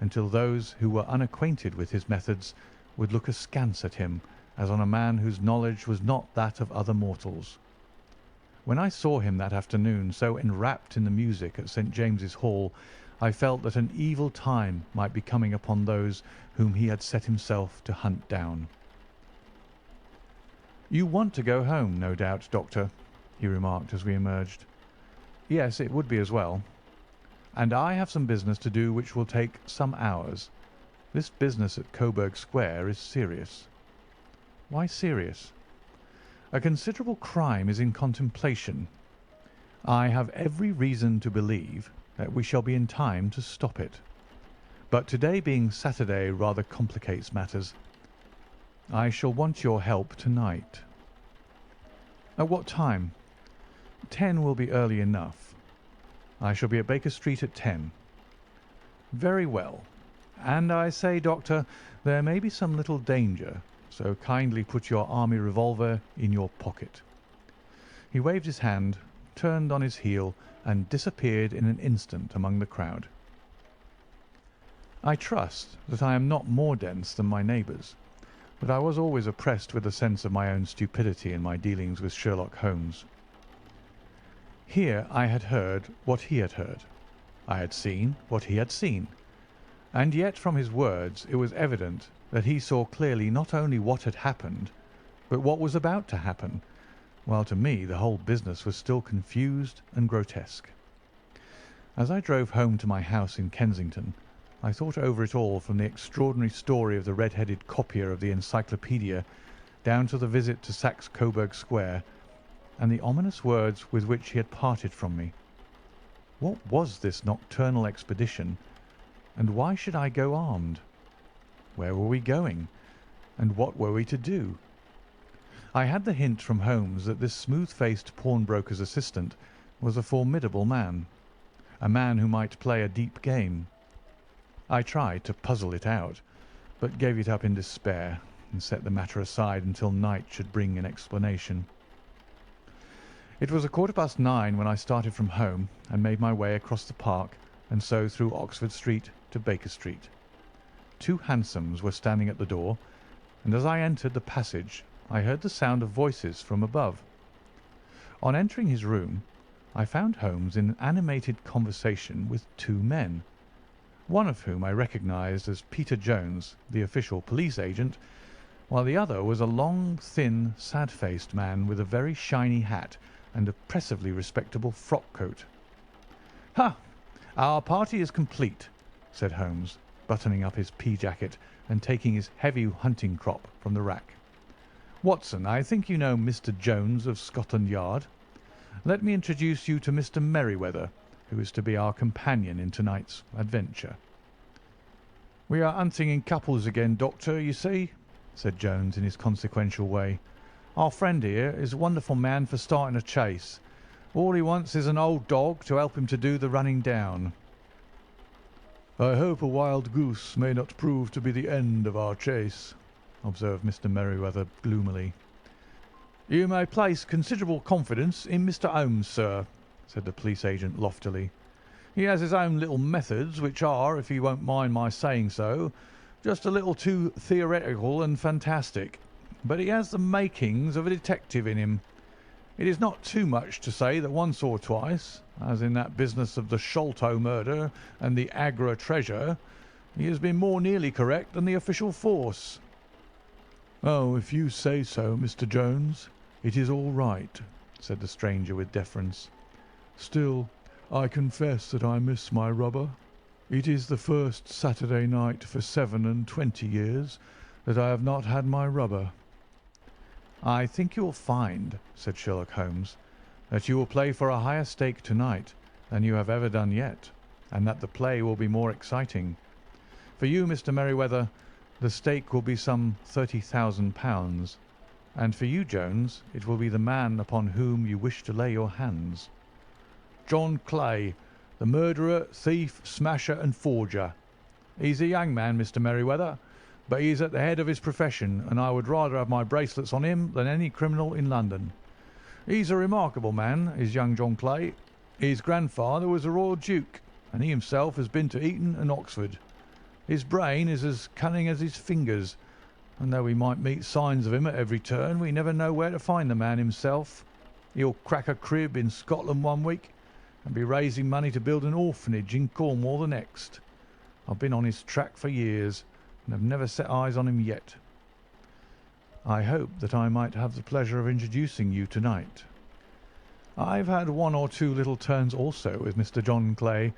until those who were unacquainted with his methods would look askance at him as on a man whose knowledge was not that of other mortals. When I saw him that afternoon so enwrapped in the music at St. James's Hall, I felt that an evil time might be coming upon those whom he had set himself to hunt down. "You want to go home, no doubt, Doctor," he remarked as we emerged. "Yes, it would be as well. And I have some business to do which will take some hours. This business at Coburg Square is serious." "Why serious?" "A considerable crime is in contemplation. I have every reason to believe that we shall be in time to stop it. But to-day being Saturday rather complicates matters. I shall want your help to-night." "At what time?" 10 will be early enough. I shall be at Baker Street at 10. "Very well. And I say, Doctor, there may be some little danger, so kindly put your army revolver in your pocket." He waved his hand, turned on his heel, and disappeared in an instant among the crowd. I trust that I am not more dense than my neighbours, but I was always oppressed with a sense of my own stupidity in my dealings with Sherlock Holmes. Here I had heard what he had heard. I had seen what he had seen. And yet from his words it was evident that he saw clearly not only what had happened, but what was about to happen, while to me the whole business was still confused and grotesque. As I drove home to my house in Kensington, I thought over it all, from the extraordinary story of the red-headed copier of the encyclopaedia down to the visit to Saxe Coburg Square, and the ominous words with which he had parted from me. What was this nocturnal expedition, and why should I go armed? Where were we going, and what were we to do? I had the hint from Holmes that this smooth-faced pawnbroker's assistant was a formidable man, a man who might play a deep game. I tried to puzzle it out, but gave it up in despair and set the matter aside until night should bring an explanation. It was 9:15 when I started from home and made my way across the park and so through Oxford Street to Baker Street. 2 hansoms were standing at the door, and as I entered the passage I heard the sound of voices from above. On entering his room, I found Holmes in animated conversation with 2 men, one of whom I recognized as Peter Jones, the official police agent, while the other was a long, thin, sad-faced man with a very shiny hat and oppressively respectable frock-coat. "Ha! Our party is complete," said Holmes, buttoning up his pea-jacket and taking his heavy hunting crop from the rack. "Watson, I think you know Mr. Jones of Scotland Yard. Let me introduce you to Mr. Merryweather, who is to be our companion in tonight's adventure." "We are hunting in couples again, Doctor, you see," said Jones in his consequential way. "Our friend here is a wonderful man for starting a chase. All he wants is an old dog to help him to do the running down." "I hope a wild goose may not prove to be the end of our chase," observed Mr. Merryweather gloomily. "You may place considerable confidence in Mr. Holmes, sir," said the police agent loftily. "He has his own little methods, which are, if you won't mind my saying so, just a little too theoretical and fantastic, but he has the makings of a detective in him. It is not too much to say that once or twice, as in that business of the Sholto murder and the Agra treasure, he has been more nearly correct than the official force." "Oh, if you say so, Mr. Jones, it is all right," said the stranger with deference. "Still, I confess that I miss my rubber. It is the first Saturday night for 27 years that I have not had my rubber." "I think you will find," said Sherlock Holmes, "that you will play for a higher stake tonight than you have ever done yet, and that the play will be more exciting. For you, Mr. Merryweather, the stake will be some £30,000, and for you, Jones, it will be the man upon whom you wish to lay your hands." "John Clay, the murderer, thief, smasher, and forger. He's a young man, Mr. Merryweather, but he is at the head of his profession, and I would rather have my bracelets on him than any criminal in London. He's a remarkable man, is young John Clay. His grandfather was a royal duke, and he himself has been to Eton and Oxford. His brain is as cunning as his fingers, and though we might meet signs of him at every turn, we never know where to find the man himself. He'll crack a crib in Scotland one week, and be raising money to build an orphanage in Cornwall the next. I've been on his track for years, and have never set eyes on him yet." "I hoped that I might have the pleasure of introducing you tonight." "I've had 1 or 2 little turns also with Mr. John Clay,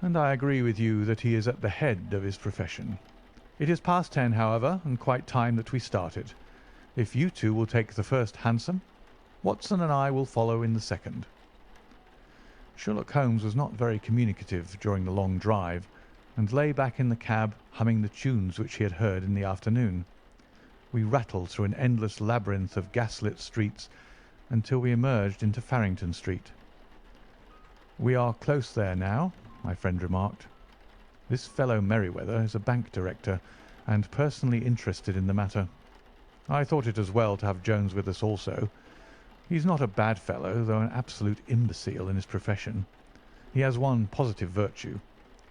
and I agree with you that he is at the head of his profession. It is past 10, however, and quite time that we started. If you two will take the first hansom, Watson and I will follow in the second." Sherlock Holmes was not very communicative during the long drive, and lay back in the cab humming the tunes which he had heard in the afternoon. We rattled through an endless labyrinth of gas-lit streets until we emerged into Farrington Street. "We are close there now," my friend remarked. "This fellow Merryweather is a bank director, and personally interested in the matter. I thought it as well to have Jones with us also. He's not a bad fellow, though an absolute imbecile in his profession. He has one positive virtue.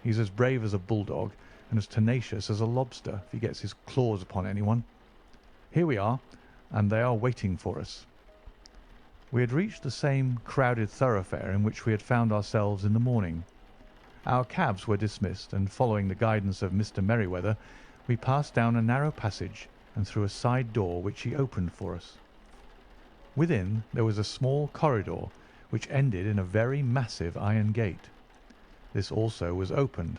He's as brave as a bulldog and as tenacious as a lobster if he gets his claws upon anyone. Here we are, and they are waiting for us." We had reached the same crowded thoroughfare in which we had found ourselves in the morning. Our cabs were dismissed, and following the guidance of Mr. Merryweather, we passed down a narrow passage and through a side door which he opened for us. Within there was a small corridor which ended in a very massive iron gate. This also was opened,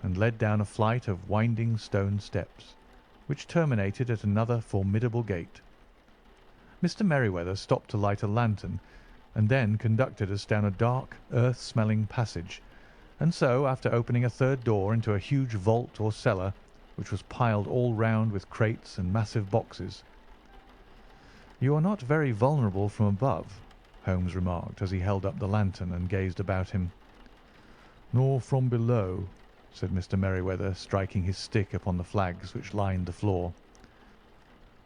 and led down a flight of winding stone steps, which terminated at another formidable gate. Mr. Merryweather stopped to light a lantern, and then conducted us down a dark, earth-smelling passage, and so, after opening a third door into a huge vault or cellar, which was piled all round with crates and massive boxes. "You are not very vulnerable from above," Holmes remarked as he held up the lantern and gazed about him. "Nor from below," said Mr. Merryweather, striking his stick upon the flags which lined the floor.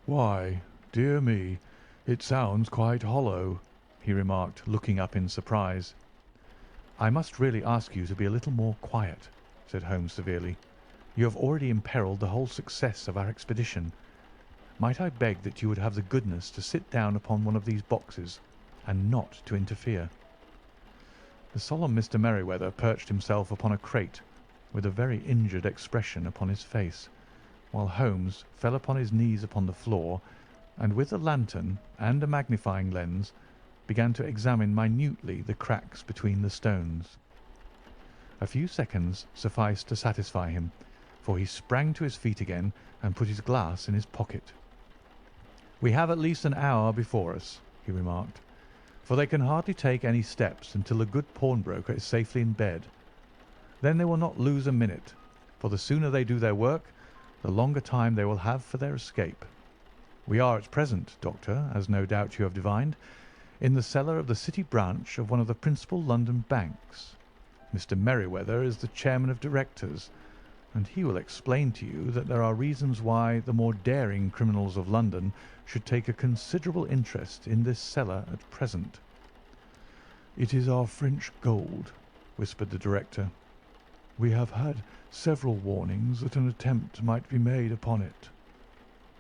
"Why, dear me, it sounds quite hollow," he remarked, looking up in surprise. "I must really ask you to be a little more quiet," said Holmes severely. "You have already imperilled the whole success of our expedition. Might I beg that you would have the goodness to sit down upon one of these boxes, and not to interfere?" The solemn Mr. Merryweather perched himself upon a crate, with a very injured expression upon his face, while Holmes fell upon his knees upon the floor, and with a lantern and a magnifying lens began to examine minutely the cracks between the stones. A few seconds sufficed to satisfy him, for he sprang to his feet again and put his glass in his pocket. "We have at least an hour before us," he remarked, "for they can hardly take any steps until the good pawnbroker is safely in bed. Then they will not lose a minute, for the sooner they do their work, the longer time they will have for their escape. We are at present, Doctor, as no doubt you have divined, in the cellar of the City branch of one of the principal London banks. Mr. Merryweather is the chairman of directors, and he will explain to you that there are reasons why the more daring criminals of London should take a considerable interest in this cellar at present." "It is our French gold," whispered the director. "We have had several warnings that an attempt might be made upon it."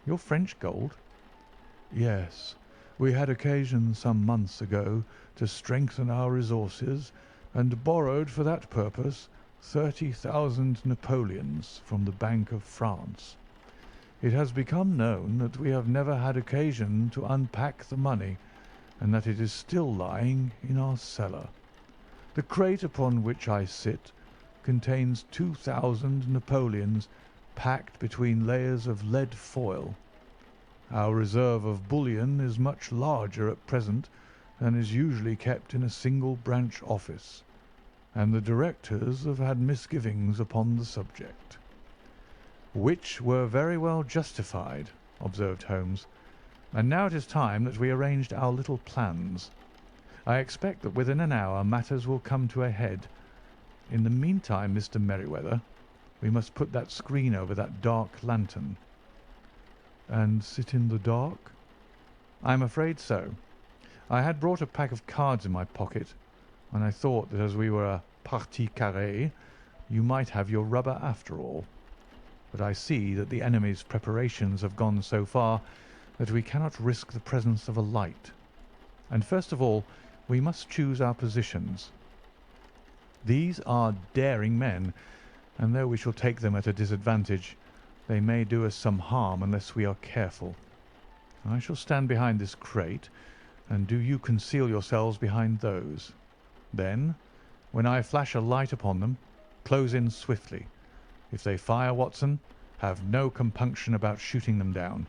"Your French gold?" "Yes. We had occasion some months ago to strengthen our resources, and borrowed for that purpose 30,000 napoleons from the Bank of France. It has become known that we have never had occasion to unpack the money, and that it is still lying in our cellar. The crate upon which I sit contains 2,000 napoleons packed between layers of lead foil. Our reserve of bullion is much larger at present than is usually kept in a single branch office, and the directors have had misgivings upon the subject." "Which were very well justified," observed Holmes. "And now it is time that we arranged our little plans. I expect that within an hour matters will come to a head. In the meantime, Mr. Merryweather, we must put that screen over that dark lantern." "And sit in the dark?" "I am afraid so. I had brought a pack of cards in my pocket, and I thought that as we were a partie carrée, you might have your rubber after all. But I see that the enemy's preparations have gone so far that we cannot risk the presence of a light. And first of all, we must choose our positions. These are daring men, and though we shall take them at a disadvantage, they may do us some harm unless we are careful. I shall stand behind this crate, and do you conceal yourselves behind those. Then, when I flash a light upon them, close in swiftly. If they fire, Watson, have no compunction about shooting them down."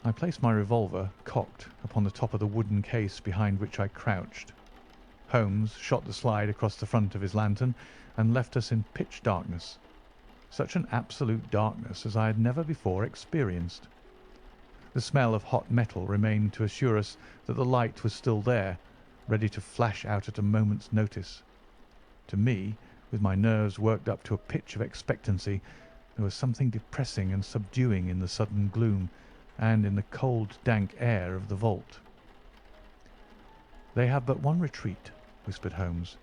I placed my revolver, cocked, upon the top of the wooden case behind which I crouched. Holmes shot the slide across the front of his lantern and left us in pitch darkness, such an absolute darkness as I had never before experienced. The smell of hot metal remained to assure us that the light was still there, ready to flash out at a moment's notice. To me, with my nerves worked up to a pitch of expectancy, there was something depressing and subduing in the sudden gloom and in the cold, dank air of the vault. "They have but one retreat," whispered Holmes.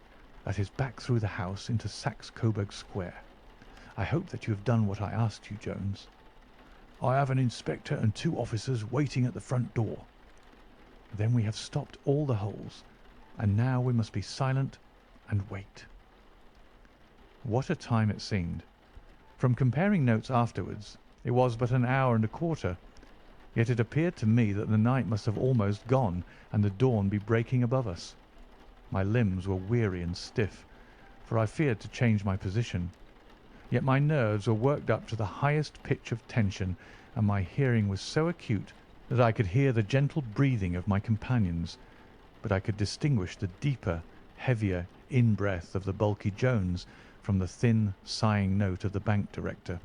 "That is back through the house into Saxe Coburg Square. I hope that you have done what I asked you, Jones." "I have an inspector and 2 officers waiting at the front door." "Then we have stopped all the holes, and now we must be silent and wait." What a time it seemed! From comparing notes afterwards, it was but an hour and a quarter, yet it appeared to me that the night must have almost gone and the dawn be breaking above us. My limbs were weary and stiff, for I feared to change my position, yet my nerves were worked up to the highest pitch of tension, and my hearing was so acute that I could hear the gentle breathing of my companions, but I could distinguish the deeper, heavier in-breath of the bulky Jones from the thin, sighing note of the bank director.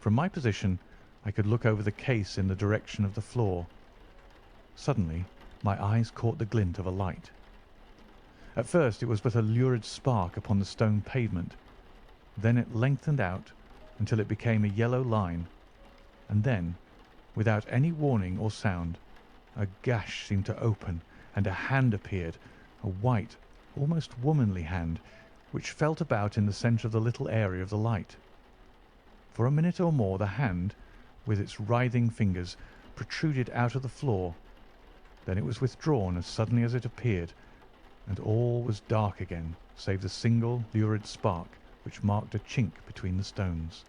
From my position I could look over the case in the direction of the floor. Suddenly my eyes caught the glint of a light. At first it was but a lurid spark upon the stone pavement. Then it lengthened out until it became a yellow line, and then, without any warning or sound, a gash seemed to open, and a hand appeared, a white, almost womanly hand, which felt about in the centre of the little area of the light. For a minute or more the hand, with its writhing fingers, protruded out of the floor. Then it was withdrawn as suddenly as it appeared, and all was dark again, save the single lurid spark which marked a chink between the stones.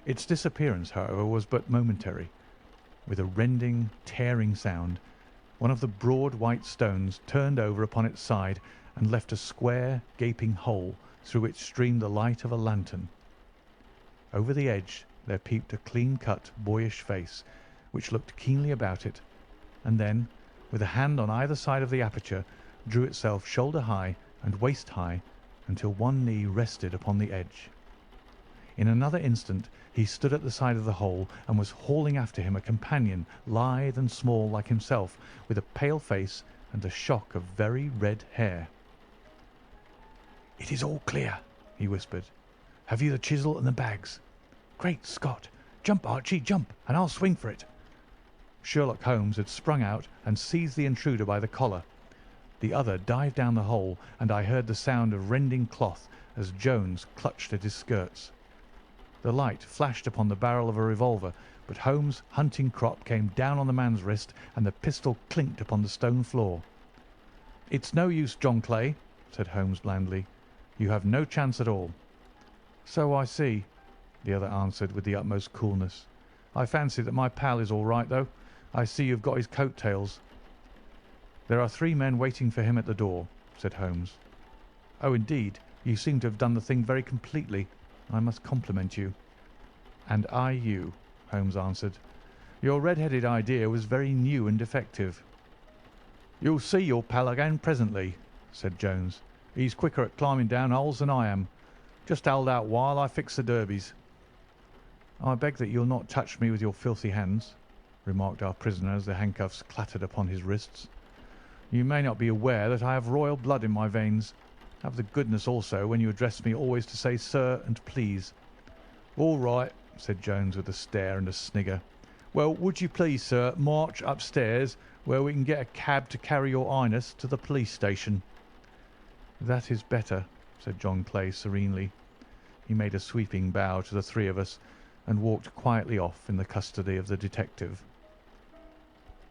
Its disappearance, however, was but momentary. With a rending, tearing sound, one of the broad white stones turned over upon its side and left a square, gaping hole through which streamed the light of a lantern. Over the edge there peeped a clean-cut, boyish face, which looked keenly about it, and then, with a hand on either side of the aperture, drew itself shoulder-high and waist-high until one knee rested upon the edge. In another instant he stood at the side of the hole and was hauling after him a companion, lithe and small like himself, with a pale face and a shock of very red hair. "It is all clear," he whispered. "Have you the chisel and the bags? Great Scott! Jump, Archie, jump, and I'll swing for it." Sherlock Holmes had sprung out and seized the intruder by the collar. The other dived down the hole, and I heard the sound of rending cloth as Jones clutched at his skirts. The light flashed upon the barrel of a revolver, but Holmes' hunting crop came down on the man's wrist, and the pistol clinked upon the stone floor. "It's no use, John Clay," said Holmes blandly. "You have no chance at all." "So I see," the other answered with the utmost coolness. "I fancy that my pal is all right, though. I see you've got his coat-tails." "There are 3 men waiting for him at the door," said Holmes. "Oh, indeed, you seem to have done the thing very completely. I must compliment you." "And I you," Holmes answered. "Your red-headed idea was very new and effective." "You'll see your pal again presently," said Jones. "He's quicker at climbing down holes than I am. Just hold out while I fix the derbies." "I beg that you'll not touch me with your filthy hands," remarked our prisoner as the handcuffs clattered upon his wrists. "You may not be aware that I have royal blood in my veins. Have the goodness also, when you address me, always to say sir and please." "All right," said Jones with a stare and a snigger. "Well, would you please, sir, march upstairs, where we can get a cab to carry your highness to the police station." "That is better," said John Clay serenely. He made a sweeping bow to the 3 of us, and walked quietly off in the custody of the detective.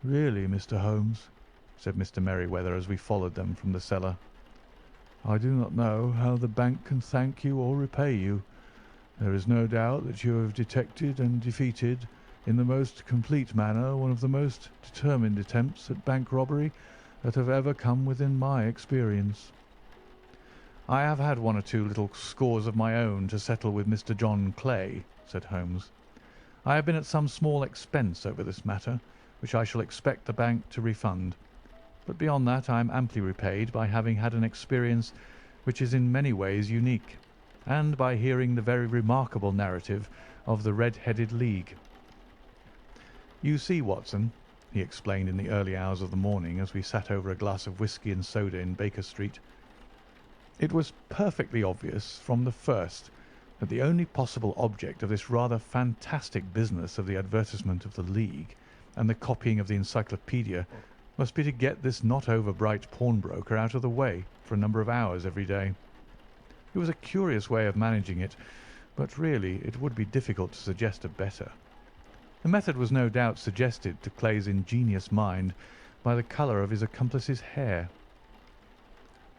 "Really, Mr. Holmes," said Mr. Merryweather as we followed them from the cellar, "I do not know how the bank can thank you or repay you. There is no doubt that you have detected and defeated in the most complete manner one of the most determined attempts at bank robbery that have ever come within my experience." "I have had 1 or 2 little scores of my own to settle with Mr. John Clay," said Holmes. "I have been at some small expense over this matter, which I shall expect the bank to refund. But beyond that I am amply repaid by having had an experience which is in many ways unique, and by hearing the very remarkable narrative of the Red-Headed League. You see, Watson," he explained in the early hours of the morning as we sat over a glass of whisky and soda in Baker Street, "it was perfectly obvious from the first that the only possible object of this rather fantastic business of the advertisement of the League and the copying of the encyclopaedia must be to get this not over-bright pawnbroker out of the way for a number of hours every day. It was a curious way of managing it, but really it would be difficult to suggest a better. The method was no doubt suggested to Clay's ingenious mind by the colour of his accomplice's hair.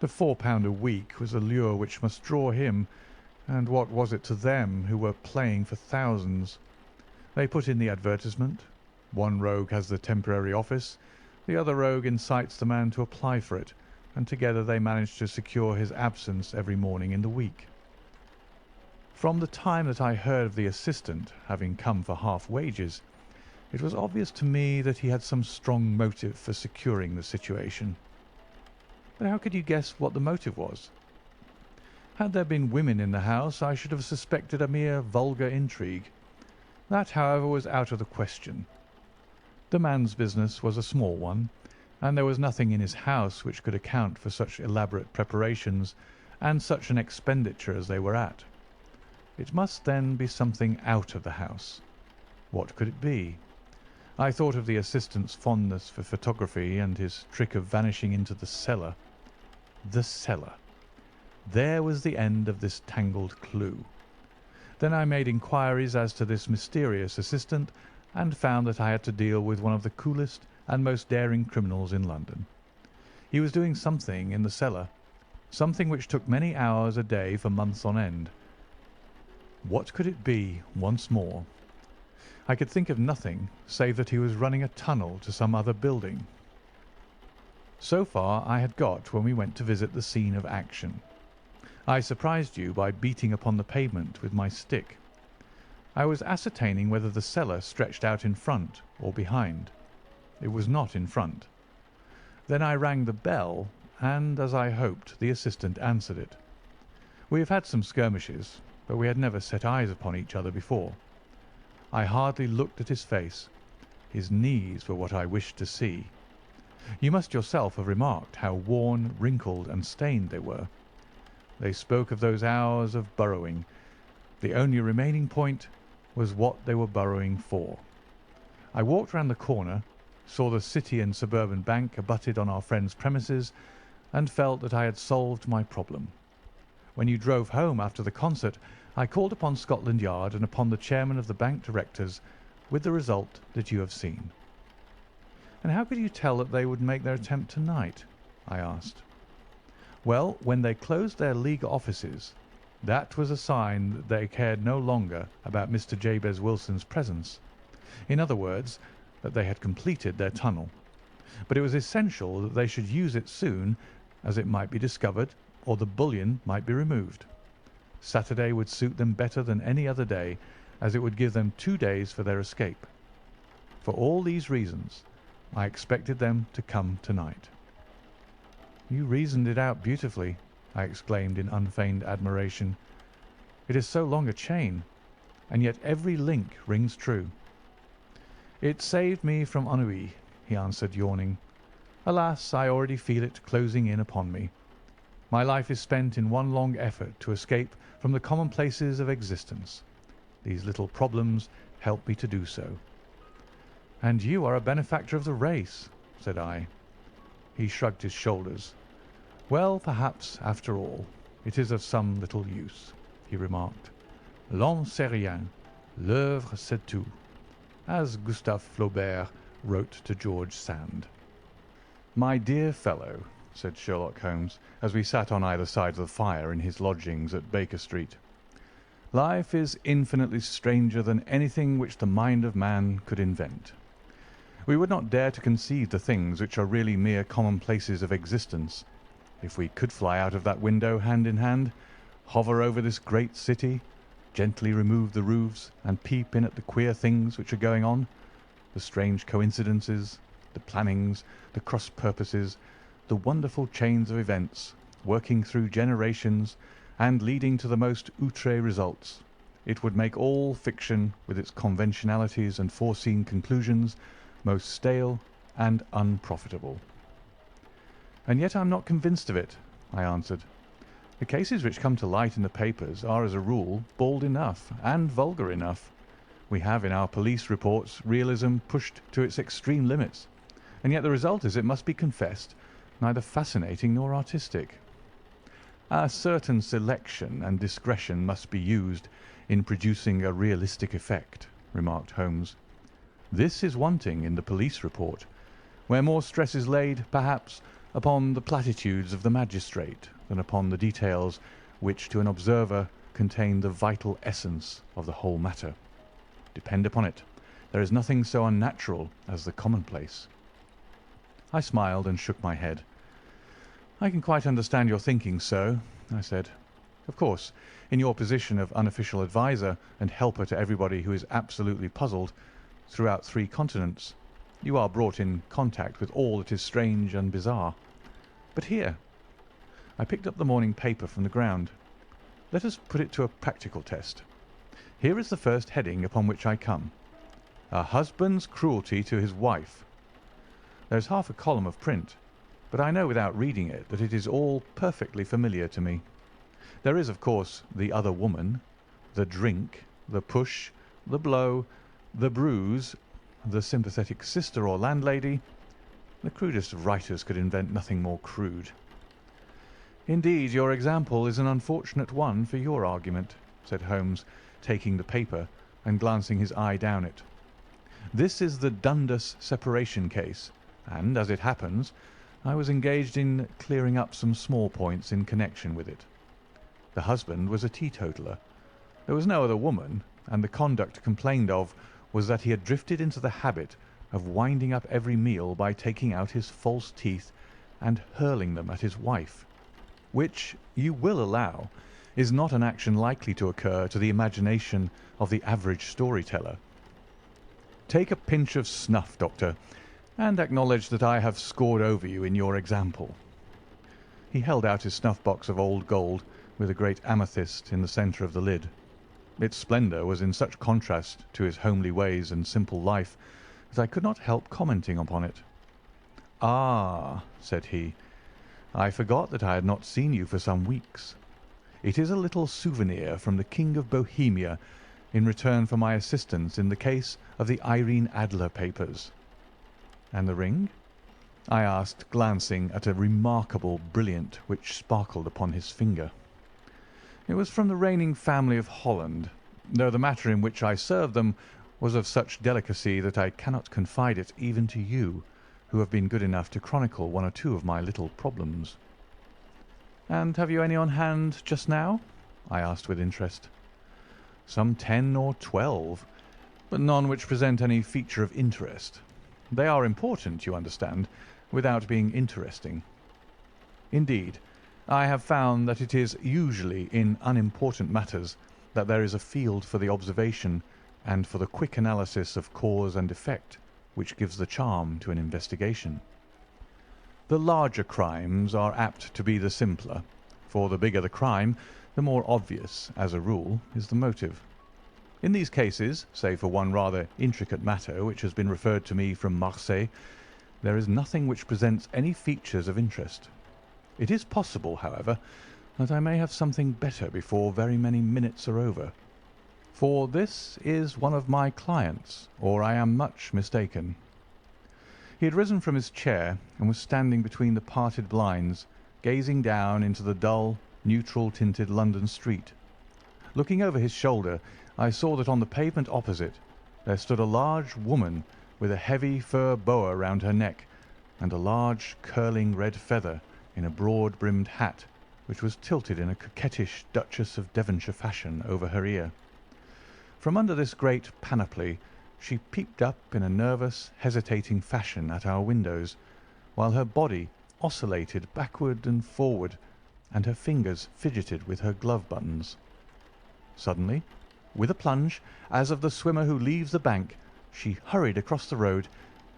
The £4 a week was a lure which must draw him, and what was it to them who were playing for thousands? They put in the advertisement. One rogue has the temporary office, the other rogue incites the man to apply for it, and together they manage to secure his absence every morning in the week. From the time that I heard of the assistant having come for half wages, it was obvious to me that he had some strong motive for securing the situation. But how could you guess what the motive was? Had there been women in the house, I should have suspected a mere vulgar intrigue. That, however, was out of the question. The man's business was a small one, and there was nothing in his house which could account for such elaborate preparations and such an expenditure as they were at. It must then be something out of the house. What could it be? I thought of the assistant's fondness for photography and his trick of vanishing into the cellar. The cellar. There was the end of this tangled clue. Then I made inquiries as to this mysterious assistant and found that I had to deal with one of the coolest and most daring criminals in London. He was doing something in the cellar, something which took many hours a day for months on end. What could it be once more? I could think of nothing save that he was running a tunnel to some other building. So far I had got when we went to visit the scene of action. I surprised you by beating upon the pavement with my stick. I was ascertaining whether the cellar stretched out in front or behind. It was not in front. Then I rang the bell, and, as I hoped, the assistant answered it. We have had some skirmishes, but we had never set eyes upon each other before. I hardly looked at his face. His knees were what I wished to see. You must yourself have remarked how worn, wrinkled, and stained they were. They spoke of those hours of burrowing. The only remaining point was what they were burrowing for. I walked round the corner, saw the City and Suburban Bank abutted on our friend's premises, and felt that I had solved my problem. When you drove home after the concert, I called upon Scotland Yard and upon the chairman of the bank directors, with the result that you have seen. And how could you tell that they would make their attempt tonight? I asked. Well, when they closed their League offices, that was a sign that they cared no longer about Mr. Jabez Wilson's presence. In other words, that they had completed their tunnel. But it was essential that they should use it soon, as it might be discovered or the bullion might be removed. Saturday would suit them better than any other day, as it would give them 2 days for their escape. For all these reasons, I expected them to come tonight. You reasoned it out beautifully, I exclaimed in unfeigned admiration. It is so long a chain, and yet every link rings true. It saved me from ennui, he answered, yawning. Alas, I already feel it closing in upon me. My life is spent in one long effort to escape from the commonplaces of existence. These little problems help me to do so. And you are a benefactor of the race, said I. He shrugged his shoulders. Well, perhaps, after all, it is of some little use, he remarked. L'homme c'est rien, l'œuvre c'est tout, as Gustave Flaubert wrote to George Sand. My dear fellow, said Sherlock Holmes, as we sat on either side of the fire in his lodgings at Baker Street, life is infinitely stranger than anything which the mind of man could invent. We would not dare to conceive the things which are really mere commonplaces of existence. If we could fly out of that window hand in hand, hover over this great city, gently remove the roofs and peep in at the queer things which are going on, the strange coincidences, the plannings, the cross-purposes, the wonderful chains of events, working through generations and leading to the most outré results, it would make all fiction, with its conventionalities and foreseen conclusions, most stale and unprofitable. And yet I am not convinced of it, I answered. The cases which come to light in the papers are, as a rule, bald enough and vulgar enough. We have in our police reports realism pushed to its extreme limits, and yet the result is, it must be confessed, neither fascinating nor artistic. A certain selection and discretion must be used in producing a realistic effect, remarked Holmes. This is wanting in the police report, where more stress is laid, perhaps, upon the platitudes of the magistrate than upon the details which, to an observer, contain the vital essence of the whole matter. Depend upon it, there is nothing so unnatural as the commonplace. I smiled and shook my head. I can quite understand your thinking so, I said. Of course, in your position of unofficial adviser and helper to everybody who is absolutely puzzled throughout 3 continents, you are brought in contact with all that is strange and bizarre. But here, I picked up the morning paper from the ground. Let us put it to a practical test. Here is the first heading upon which I come. A husband's cruelty to his wife. There's half a column of print, but I know without reading it that it is all perfectly familiar to me. There is, of course, the other woman, the drink, the push, the blow, the bruise, the sympathetic sister or landlady. The crudest of writers could invent nothing more crude. Indeed, your example is an unfortunate one for your argument, said Holmes, taking the paper and glancing his eye down it. This is the Dundas separation case, and, as it happens, I was engaged in clearing up some small points in connection with it. The husband was a teetotaler. There was no other woman, and the conduct complained of was that he had drifted into the habit of winding up every meal by taking out his false teeth and hurling them at his wife, which, you will allow, is not an action likely to occur to the imagination of the average storyteller. Take a pinch of snuff, Doctor, and acknowledge that I have scored over you in your example. He held out his snuff-box of old gold with a great amethyst in the centre of the lid. Its splendour was in such contrast to his homely ways and simple life that I could not help commenting upon it. "Ah," said he, "I forgot that I had not seen you for some weeks. It is a little souvenir from the King of Bohemia in return for my assistance in the case of the Irene Adler papers." "And the ring?" I asked, glancing at a remarkable brilliant which sparkled upon his finger. "It was from the reigning family of Holland, though the matter in which I served them was of such delicacy that I cannot confide it even to you, who have been good enough to chronicle 1 or 2 of my little problems." "And have you any on hand just now?" I asked with interest. "Some 10 or 12, but none which present any feature of interest. They are important, you understand, without being interesting. Indeed, I have found that it is usually in unimportant matters that there is a field for the observation and for the quick analysis of cause and effect which gives the charm to an investigation. The larger crimes are apt to be the simpler, for the bigger the crime, the more obvious, as a rule, is the motive. In these cases, save for one rather intricate matter which has been referred to me from Marseille, there is nothing which presents any features of interest. It is possible, however, that I may have something better before very many minutes are over. For this is one of my clients, or I am much mistaken." He had risen from his chair and was standing between the parted blinds, gazing down into the dull, neutral-tinted London street. Looking over his shoulder, I saw that on the pavement opposite there stood a large woman with a heavy fur boa round her neck and a large curling red feather in a broad-brimmed hat which was tilted in a coquettish Duchess of Devonshire fashion over her ear. From under this great panoply she peeped up in a nervous, hesitating fashion at our windows, while her body oscillated backward and forward and her fingers fidgeted with her glove buttons. Suddenly, with a plunge, as of the swimmer who leaves the bank, she hurried across the road,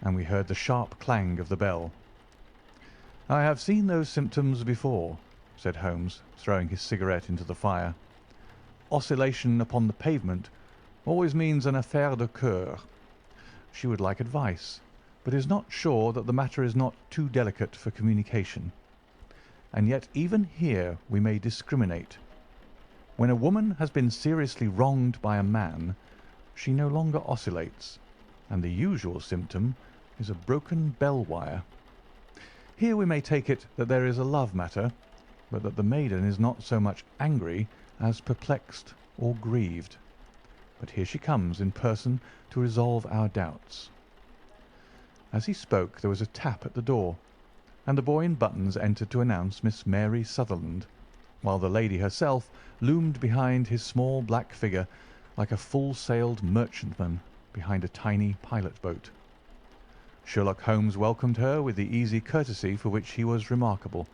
and we heard the sharp clang of the bell. "I have seen those symptoms before," said Holmes, throwing his cigarette into the fire. "Oscillation upon the pavement always means an affaire de coeur. She would like advice, but is not sure that the matter is not too delicate for communication. And yet even here we may discriminate. When a woman has been seriously wronged by a man, she no longer oscillates, and the usual symptom is a broken bell wire. Here we may take it that there is a love matter, but that the maiden is not so much angry as perplexed or grieved. But here she comes in person to resolve our doubts." As he spoke there was a tap at the door, and the boy in buttons entered to announce Miss Mary Sutherland, while the lady herself loomed behind his small black figure like a full-sailed merchantman behind a tiny pilot-boat. Sherlock Holmes welcomed her with the easy courtesy for which he was remarkable,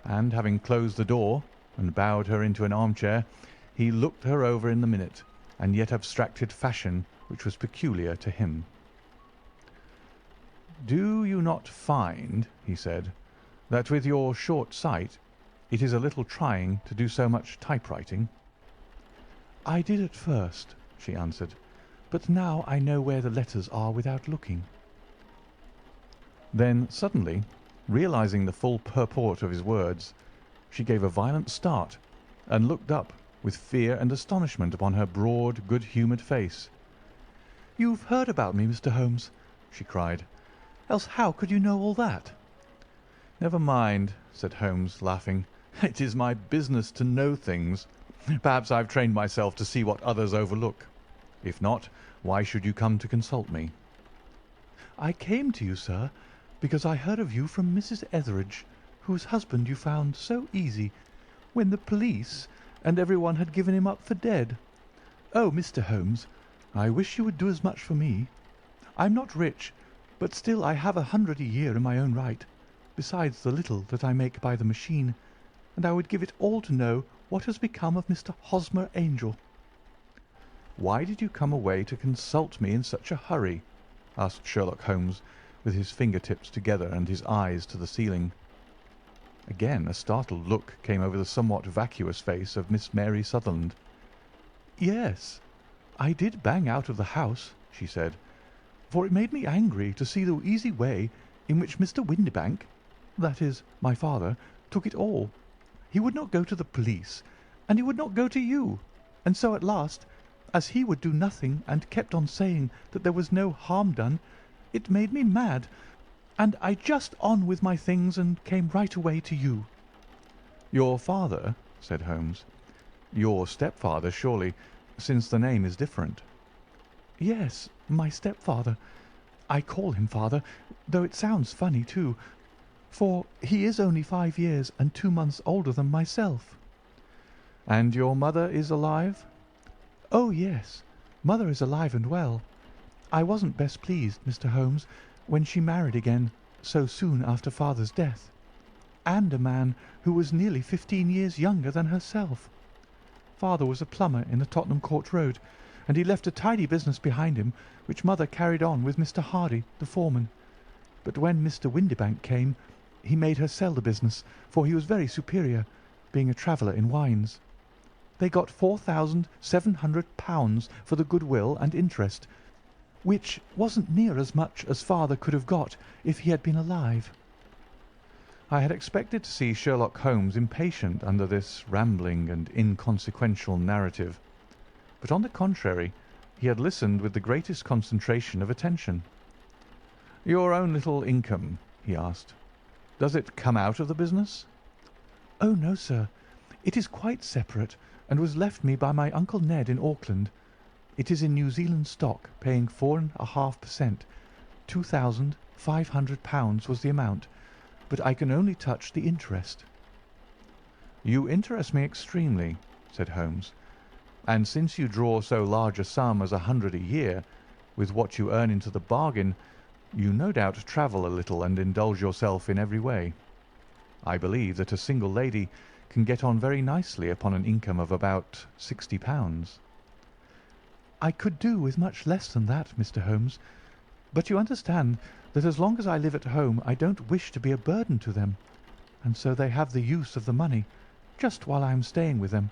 and having closed the door, and bowed her into an armchair, he looked her over in the minute and yet abstracted fashion which was peculiar to him. "Do you not find," he said, "that with your short sight it is a little trying to do so much typewriting?" "I did at first," she answered, "but now I know where the letters are without looking." Then suddenly, realizing the full purport of his words, she gave a violent start and looked up with fear and astonishment upon her broad, good-humoured face. "You've heard about me, Mr. Holmes," she cried. "Else how could you know all that?" "Never mind," said Holmes, laughing. "It is my business to know things. Perhaps I've trained myself to see what others overlook. If not, why should you come to consult me?" "I came to you, sir, because I heard of you from Mrs. Etheridge, whose husband you found so easy, when the police and everyone had given him up for dead. Oh, Mr. Holmes, I wish you would do as much for me. I'm not rich, but still I have 100 a year in my own right, besides the little that I make by the machine, and I would give it all to know what has become of Mr. Hosmer Angel." "Why did you come away to consult me in such a hurry?" asked Sherlock Holmes, with his finger-tips together and his eyes to the ceiling. Again a startled look came over the somewhat vacuous face of Miss Mary Sutherland. "Yes, I did bang out of the house," she said, "for it made me angry to see the easy way in which Mr. Windibank, that is, my father, took it all. He would not go to the police, and he would not go to you, and so at last, as he would do nothing and kept on saying that there was no harm done, it made me mad, and I just on with my things and came right away to you." "Your father?" said Holmes. "Your stepfather, surely, since the name is different." "Yes, my stepfather. I call him father, though it sounds funny too, for he is only 5 years and 2 months older than myself." "And your mother is alive?" "Oh, yes, mother is alive and well. I wasn't best pleased, Mr. Holmes, when she married again so soon after father's death, and a man who was nearly 15 years younger than herself. Father was a plumber in the Tottenham Court Road, and he left a tidy business behind him, which mother carried on with Mr. Hardy, the foreman. But when Mr. Windibank came, he made her sell the business, for he was very superior, being a traveller in wines. They got £4,700 for the goodwill and interest, which wasn't near as much as father could have got if he had been alive." I had expected to see Sherlock Holmes impatient under this rambling and inconsequential narrative, but on the contrary, he had listened with the greatest concentration of attention. "Your own little income," he asked, "does it come out of the business?" "Oh, no, sir. It is quite separate, and was left me by my Uncle Ned in Auckland. It is in New Zealand stock, paying 4.5%. £2,500 was the amount, but I can only touch the interest." "You interest me extremely," said Holmes, "and since you draw so large a sum as 100 a year, with what you earn into the bargain, you no doubt travel a little and indulge yourself in every way. I believe that a single lady can get on very nicely upon an income of about £60. "I could do with much less than that, Mr. Holmes, but you understand that as long as I live at home I don't wish to be a burden to them, and so they have the use of the money just while I am staying with them.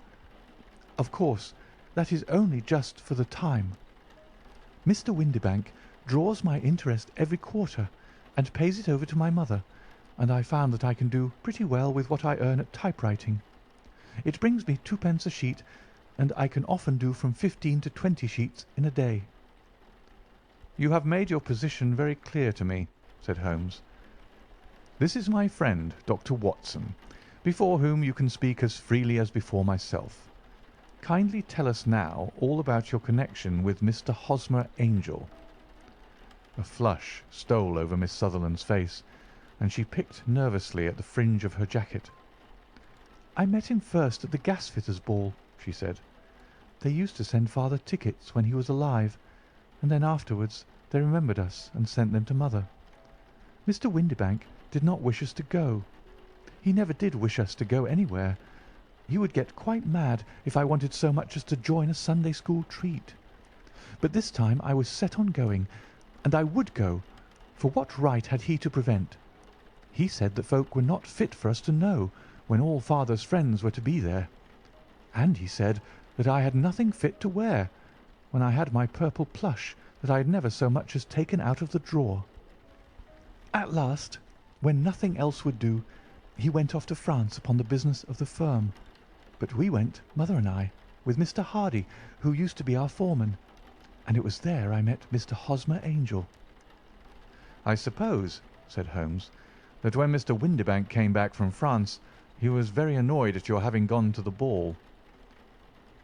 Of course, that is only just for the time. Mr. Windibank draws my interest every quarter and pays it over to my mother, and I found that I can do pretty well with what I earn at typewriting. It brings me 2 pence a sheet, and I can often do from 15 to 20 sheets in a day." "You have made your position very clear to me," said Holmes. "This is my friend, Dr. Watson, before whom you can speak as freely as before myself. Kindly tell us now all about your connection with Mr. Hosmer Angel." A flush stole over Miss Sutherland's face, and she picked nervously at the fringe of her jacket. "I met him first at the gasfitters' ball," she said. "They used to send father tickets when he was alive, and then afterwards they remembered us and sent them to mother. Mr. Windibank did not wish us to go. He never did wish us to go anywhere, He would get quite mad if I wanted so much as to join a Sunday school treat. But this time I was set on going, and I would go, for what right had he to prevent? He said that folk were not fit for us to know when all father's friends were to be there. And he said that I had nothing fit to wear, when I had my purple plush that I had never so much as taken out of the drawer. At last, when nothing else would do, he went off to France upon the business of the firm. But we went, mother and I, with Mr. Hardy, who used to be our foreman, and it was there I met Mr. Hosmer Angel." "I suppose," said Holmes, "that when Mr. Windibank came back from France, he was very annoyed at your having gone to the ball."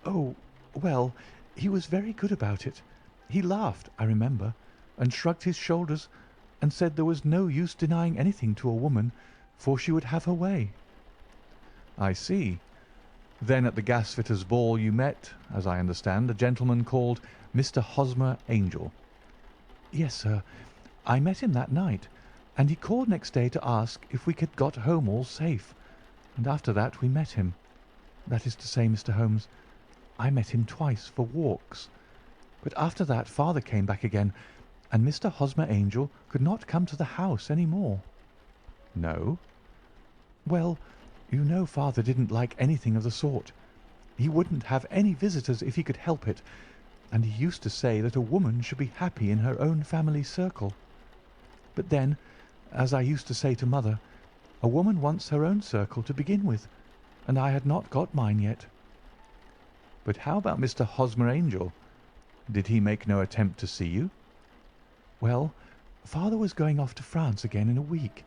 "Oh, well, he was very good about it. He laughed, I remember, and shrugged his shoulders, and said there was no use denying anything to a woman, for she would have her way." "I see. Then at the gasfitters' ball you met, as I understand, a gentleman called Mr. Hosmer Angel." "Yes, sir. I met him that night, and he called next day to ask if we had got home all safe, and after that we met him. That is to say, Mr. Holmes, I met him twice for walks. But after that father came back again, and Mr. Hosmer Angel could not come to the house any more." "No?" "Well, you know father didn't like anything of the sort. He wouldn't have any visitors if he could help it, and he used to say that a woman should be happy in her own family circle. But then, as I used to say to mother, a woman wants her own circle to begin with, and I had not got mine yet." "But how about Mr. Hosmer Angel? Did he make no attempt to see you?" "Well, father was going off to France again in a week,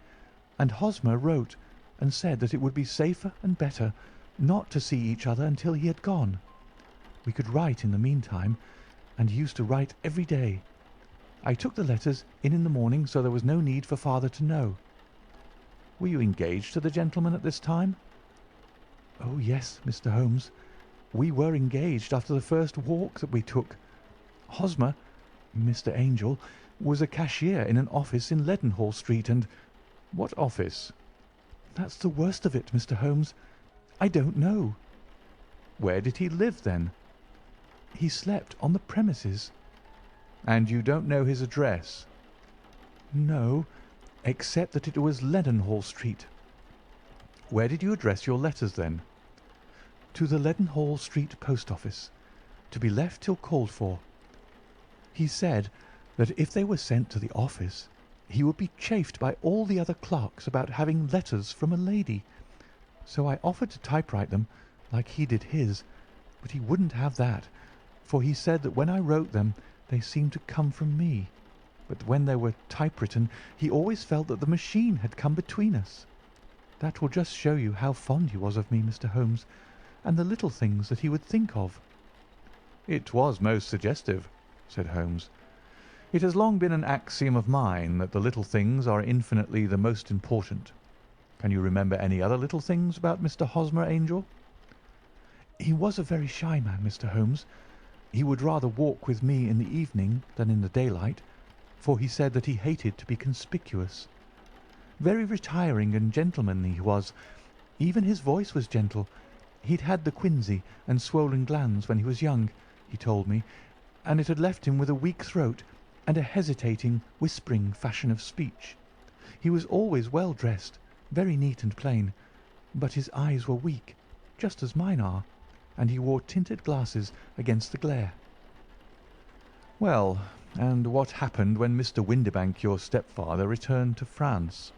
and Hosmer wrote and said that it would be safer and better not to see each other until he had gone. We could write in the meantime, and he used to write every day. I took the letters in the morning, so there was no need for father to know." "Were you engaged to the gentleman at this time?" "Oh, yes, Mr. Holmes. We were engaged after the first walk that we took. Hosmer, Mr. Angel, was a cashier in an office in Leadenhall Street, and—" "What office?" "That's the worst of it, Mr. Holmes. I don't know." "Where did he live, then?" "He slept on the premises." "And you don't know his address?" "No, except that it was Leadenhall Street." "Where did you address your letters, then?" "To the Leadenhall Street post office, to be left till called for. He said that if they were sent to the office, he would be chaffed by all the other clerks about having letters from a lady. So I offered to typewrite them, like he did his, but he wouldn't have that, for he said that when I wrote them they seemed to come from me, but when they were typewritten he always felt that the machine had come between us. That will just show you how fond he was of me, Mr. Holmes, and the little things that he would think of." "It was most suggestive," said Holmes. "It has long been an axiom of mine that the little things are infinitely the most important. Can you remember any other little things about Mr. Hosmer Angel?" "He was a very shy man, Mr. Holmes. He would rather walk with me in the evening than in the daylight, for he said that he hated to be conspicuous. Very retiring and gentlemanly he was. Even his voice was gentle. He'd had the quinsy and swollen glands when he was young, he told me, and it had left him with a weak throat and a hesitating, whispering fashion of speech. He was always well dressed, very neat and plain, but his eyes were weak, just as mine are, and he wore tinted glasses against the glare." "Well, and what happened when Mr. Windibank, your stepfather, returned to France?"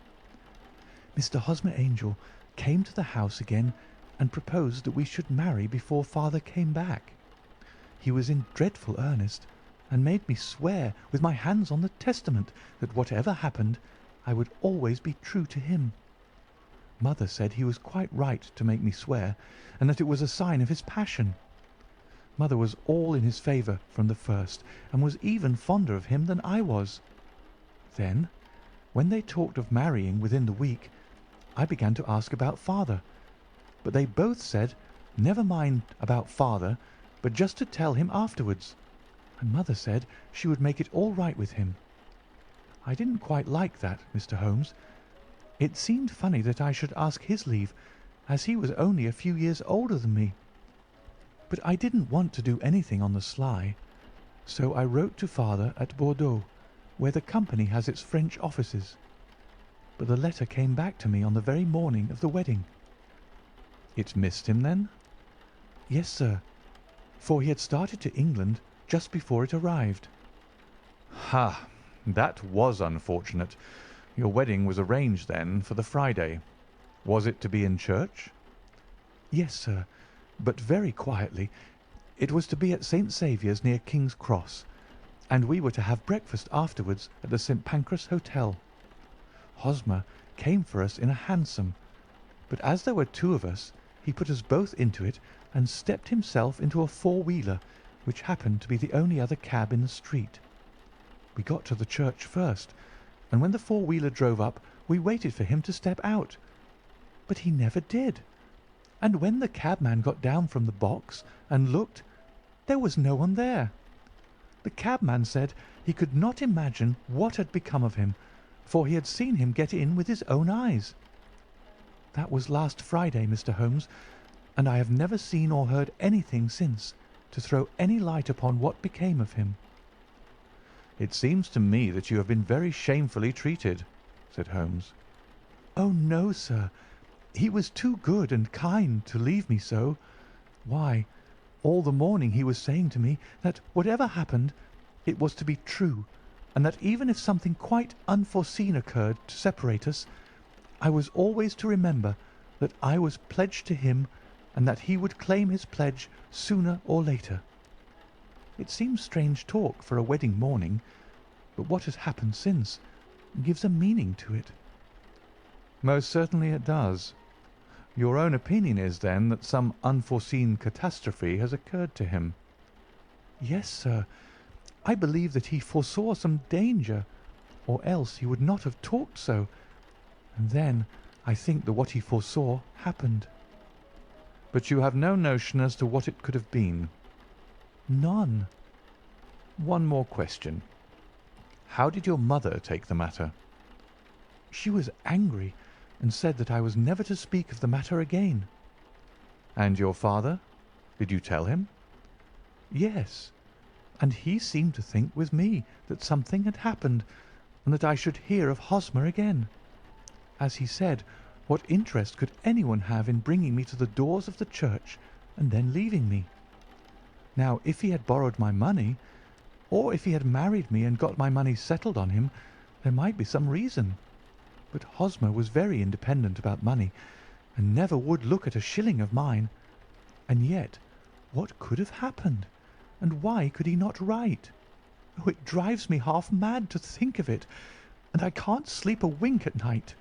"Mr. Hosmer Angel came to the house again and proposed that we should marry before father came back. He was in dreadful earnest, and made me swear with my hands on the testament that whatever happened I would always be true to him. Mother said he was quite right to make me swear, and that it was a sign of his passion. Mother was all in his favour from the first, and was even fonder of him than I was. Then, when they talked of marrying within the week, I began to ask about father, but they both said never mind about father, but just to tell him afterwards, and mother said she would make it all right with him. I didn't quite like that, Mr. Holmes. It seemed funny that I should ask his leave, as he was only a few years older than me. But I didn't want to do anything on the sly, so I wrote to father at Bordeaux, where the company has its French offices. But the letter came back to me on the very morning of the wedding." "It missed him, then?" "Yes, sir, for he had started to England just before it arrived." "Ha! That was unfortunate. Your wedding was arranged, then, for the Friday. Was it to be in church?" "Yes, sir, but very quietly. It was to be at St. Saviour's near King's Cross, and we were to have breakfast afterwards at the St. Pancras Hotel. Hosmer came for us in a hansom, but as there were two of us, he put us both into it and stepped himself into a four-wheeler, which happened to be the only other cab in the street. We got to the church first, and when the four-wheeler drove up, we waited for him to step out. But he never did. And when the cabman got down from the box and looked, there was no one there. The cabman said he could not imagine what had become of him, for he had seen him get in with his own eyes. That was last Friday, Mr. Holmes, and I have never seen or heard anything since to throw any light upon what became of him." "It seems to me that you have been very shamefully treated," said Holmes. "Oh, no, sir. He was too good and kind to leave me so. Why, all the morning he was saying to me that whatever happened, it was to be true, and that even if something quite unforeseen occurred to separate us, I was always to remember that I was pledged to him and that he would claim his pledge sooner or later. It seems strange talk for a wedding morning, but what has happened since gives a meaning to it." "Most certainly it does. Your own opinion is, then, that some unforeseen catastrophe has occurred to him?" "Yes, sir. I believe that he foresaw some danger, or else he would not have talked so. And then I think that what he foresaw happened." "But you have no notion as to what it could have been?" "None." "One more question. How did your mother take the matter?" "She was angry, and said that I was never to speak of the matter again." "And your father? Did you tell him?" "Yes, and he seemed to think with me that something had happened, and that I should hear of Hosmer again. As he said, what interest could anyone have in bringing me to the doors of the church and then leaving me? Now, if he had borrowed my money, or if he had married me and got my money settled on him, there might be some reason. But Hosmer was very independent about money, and never would look at a shilling of mine. And yet, what could have happened, and why could he not write? Oh, it drives me half mad to think of it, and I can't sleep a wink at night."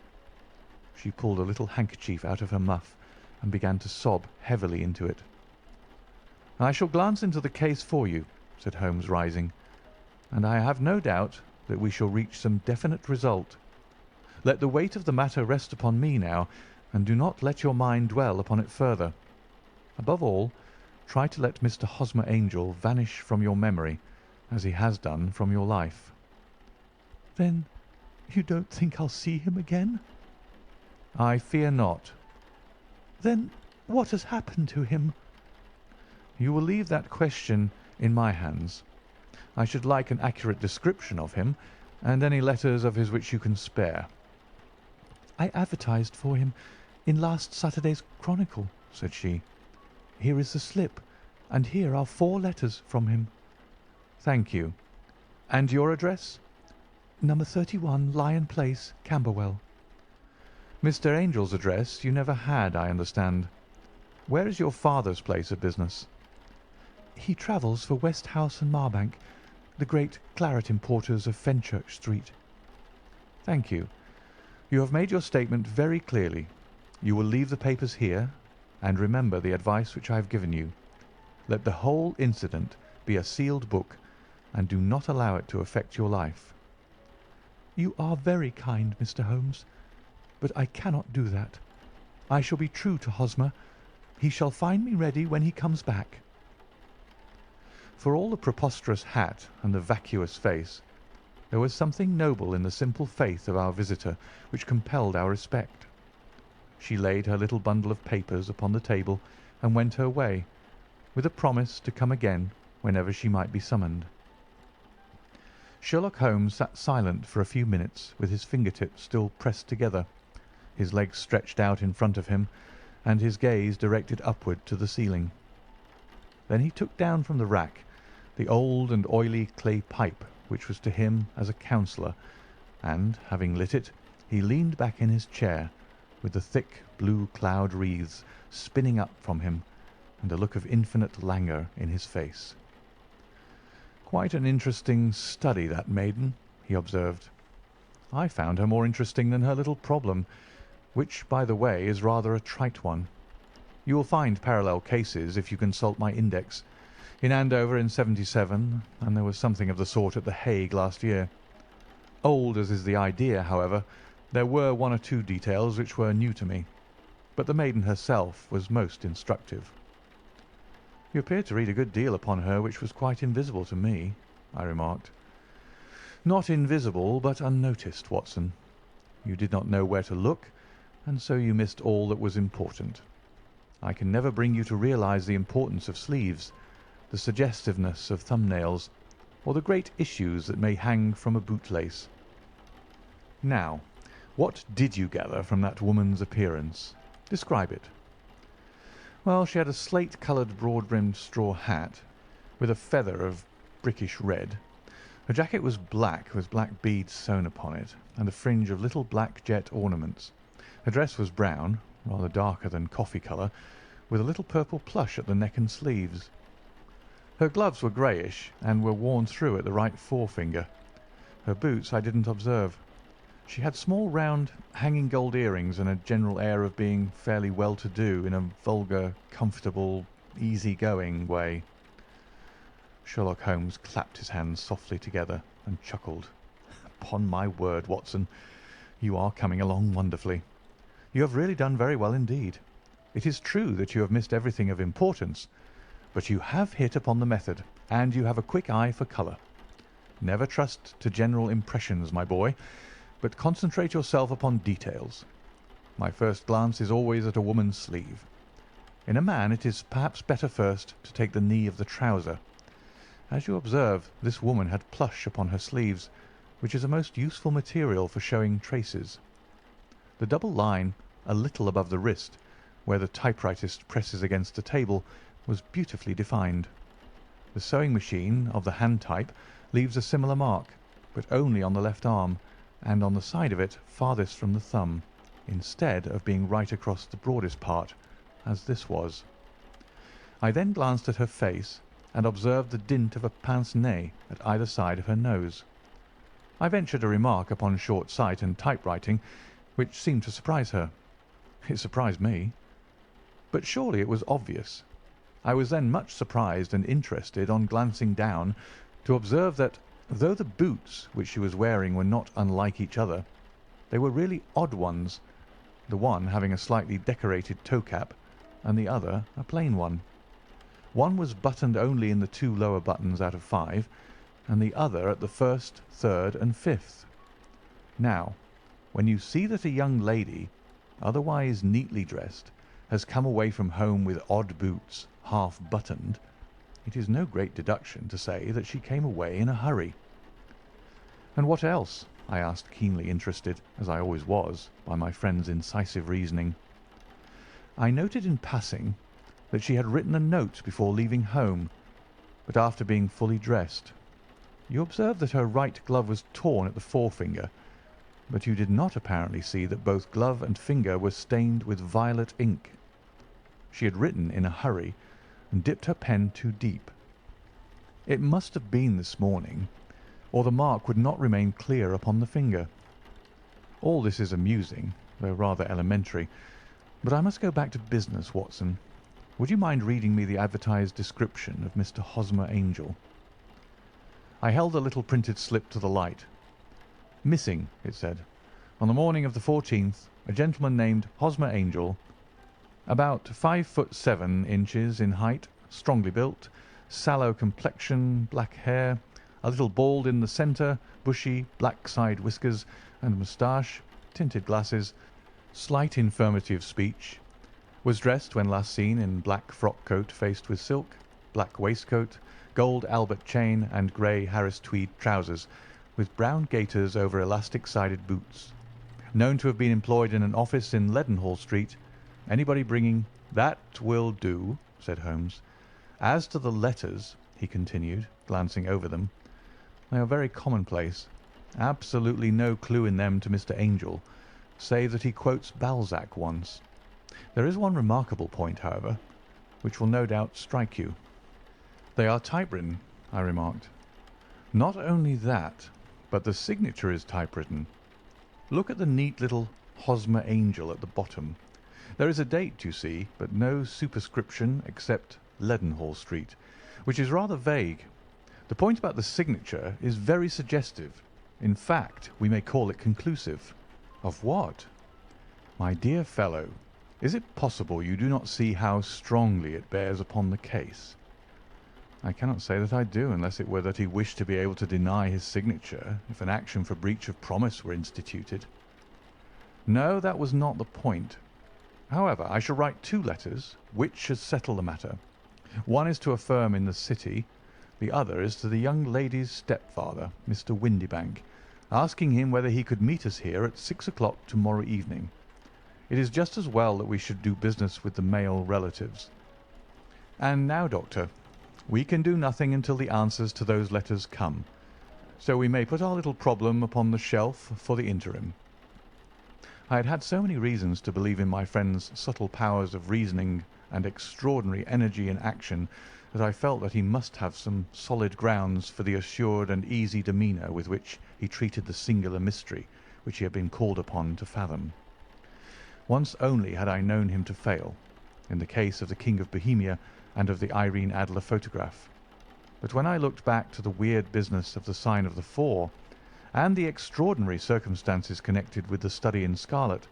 She pulled a little handkerchief out of her muff and began to sob heavily into it. "I shall glance into the case for you," said Holmes, rising, "and I have no doubt that we shall reach some definite result. Let the weight of the matter rest upon me now, and do not let your mind dwell upon it further. Above all, try to let Mr. Hosmer Angel vanish from your memory, as he has done from your life." "Then you don't think I'll see him again?" "I fear not." "Then what has happened to him?" "You will leave that question in my hands. I should like an accurate description of him, and any letters of his which you can spare." "I advertised for him in last Saturday's Chronicle," said she. "Here is the slip, and here are 4 letters from him." "Thank you. And your address?" "Number 31, Lion Place, Camberwell." "Mr. Angel's address you never had, I understand. Where is your father's place of business?" "He travels for Westhouse and Marbank, the great claret importers of Fenchurch Street." "Thank you. You have made your statement very clearly. You will leave the papers here, and remember the advice which I have given you. Let the whole incident be a sealed book, and do not allow it to affect your life." "You are very kind, Mr. Holmes, but I cannot do that. I shall be true to Hosmer. He shall find me ready when he comes back." For all the preposterous hat and the vacuous face, there was something noble in the simple faith of our visitor which compelled our respect. she laid her little bundle of papers upon the table and went her way, with a promise to come again whenever she might be summoned. Sherlock Holmes sat silent for a few minutes with his fingertips still pressed together, his legs stretched out in front of him, and his gaze directed upward to the ceiling. Then he took down from the rack the old and oily clay pipe which was to him as a counsellor, and, having lit it, he leaned back in his chair, with the thick blue cloud wreaths spinning up from him, and a look of infinite languor in his face. "Quite an interesting study, that maiden," he observed. "I found her more interesting than her little problem, which, by the way, is rather a trite one. You will find parallel cases if you consult my index. In Andover in '77, and there was something of the sort at The Hague last year. Old as is the idea, however, there were one or two details which were new to me, but the maiden herself was most instructive." "You appeared to read a good deal upon her which was quite invisible to me," I remarked. "Not invisible, but unnoticed, Watson. You did not know where to look, and so you missed all that was important. I can never bring you to realize the importance of sleeves, the suggestiveness of thumbnails, or the great issues that may hang from a bootlace. Now, what did you gather from that woman's appearance? Describe it." "Well, she had a slate-coloured broad-brimmed straw hat, with a feather of brickish red. Her jacket was black, with black beads sewn upon it, and a fringe of little black jet ornaments. Her dress was brown, rather darker than coffee colour, with a little purple plush at the neck and sleeves. Her gloves were greyish, and were worn through at the right forefinger. Her boots I didn't observe. She had small round hanging gold earrings and a general air of being fairly well-to-do in a vulgar, comfortable, easy-going way." Sherlock Holmes clapped his hands softly together and chuckled. "Upon my word, Watson, you are coming along wonderfully. You have really done very well indeed. It is true that you have missed everything of importance, but you have hit upon the method, and you have a quick eye for colour. Never trust to general impressions, my boy, but concentrate yourself upon details. My first glance is always at a woman's sleeve. In a man it is perhaps better first to take the knee of the trouser. As you observe, this woman had plush upon her sleeves, which is a most useful material for showing traces. The double line, a little above the wrist, where the typewritist presses against the table, was beautifully defined. The sewing machine of the hand type leaves a similar mark, but only on the left arm, and on the side of it farthest from the thumb, instead of being right across the broadest part, as this was. I then glanced at her face, and observed the dint of a pince-nez at either side of her nose. I ventured a remark upon short sight and typewriting, which seemed to surprise her. It surprised me. But surely it was obvious. I was then much surprised and interested on glancing down to observe that, though the boots which she was wearing were not unlike each other, they were really odd ones, the one having a slightly decorated toe-cap, and the other a plain one. One was buttoned only in the 2 lower buttons out of 5, and the other at the 1st, 3rd, and 5th. Now, when you see that a young lady, otherwise neatly dressed, has come away from home with odd boots, half buttoned, it is no great deduction to say that she came away in a hurry." "And what else?" I asked, keenly interested, as I always was, by my friend's incisive reasoning. "I noted in passing that she had written a note before leaving home, but after being fully dressed. You observed that her right glove was torn at the forefinger, but you did not apparently see that both glove and finger were stained with violet ink. She had written in a hurry and dipped her pen too deep. It must have been this morning, or the mark would not remain clear upon the finger. All this is amusing, though rather elementary, but I must go back to business, Watson. Would you mind reading me the advertised description of Mr. Hosmer Angel?" I held the little printed slip to the light. "Missing," it said, "on the morning of the 14th, a gentleman named Hosmer Angel, about 5'7" in height, strongly built, sallow complexion, black hair, a little bald in the centre, bushy, black side whiskers and moustache, tinted glasses, Slight infirmity of speech. Was dressed when last seen in black frock coat faced with silk, black waistcoat, gold Albert chain and grey Harris tweed trousers, with brown gaiters over elastic-sided boots. Known to have been employed in an office in Leadenhall Street. Anybody bringing—" "That will do," said Holmes. "As to the letters," he continued, glancing over them, "they are very commonplace. Absolutely no clue in them to Mr. Angel, save that he quotes Balzac once. There is one remarkable point, however, which will no doubt strike you." "They are typewritten," I remarked. "Not only that, but the signature is typewritten. Look at the neat little Hosmer Angel at the bottom. There is a date, you see, but no superscription except Leadenhall Street, which is rather vague. The point about the signature is very suggestive. In fact, we may call it conclusive." "Of what?" "My dear fellow, is it possible you do not see how strongly it bears upon the case?" "I cannot say that I do, unless it were that he wished to be able to deny his signature if an action for breach of promise were instituted." "No, that was not the point. However, I shall write 2 letters, which should settle the matter. One is to a firm in the City, the other is to the young lady's stepfather, Mr. Windibank, asking him whether he could meet us here at 6 o'clock to-morrow evening. It is just as well that we should do business with the male relatives. And now, Doctor, we can do nothing until the answers to those letters come, so we may put our little problem upon the shelf for the interim." I had had so many reasons to believe in my friend's subtle powers of reasoning and extraordinary energy in action that I felt that he must have some solid grounds for the assured and easy demeanour with which he treated the singular mystery which he had been called upon to fathom. Once only had I known him to fail, in the case of the King of Bohemia and of the Irene Adler photograph. But when I looked back to the weird business of the Sign of the Four, and the extraordinary circumstances connected with the study in scarlet,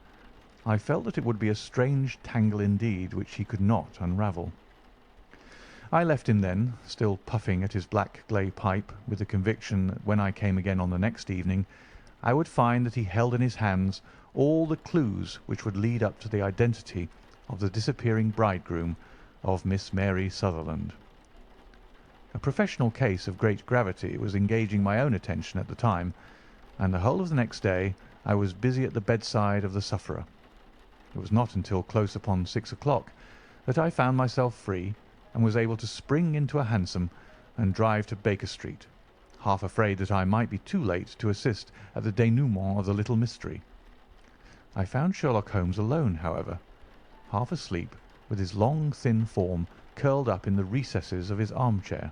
I felt that it would be a strange tangle indeed which he could not unravel. I left him then, still puffing at his black clay pipe, with the conviction that when I came again on the next evening, I would find that he held in his hands all the clues which would lead up to the identity of the disappearing bridegroom of Miss Mary Sutherland. A professional case of great gravity was engaging my own attention at the time, and the whole of the next day I was busy at the bedside of the sufferer. It was not until close upon 6 o'clock that I found myself free and was able to spring into a hansom and drive to Baker Street, half afraid that I might be too late to assist at the denouement of the little mystery. I found Sherlock Holmes alone, however, half asleep, with his long thin form curled up in the recesses of his armchair.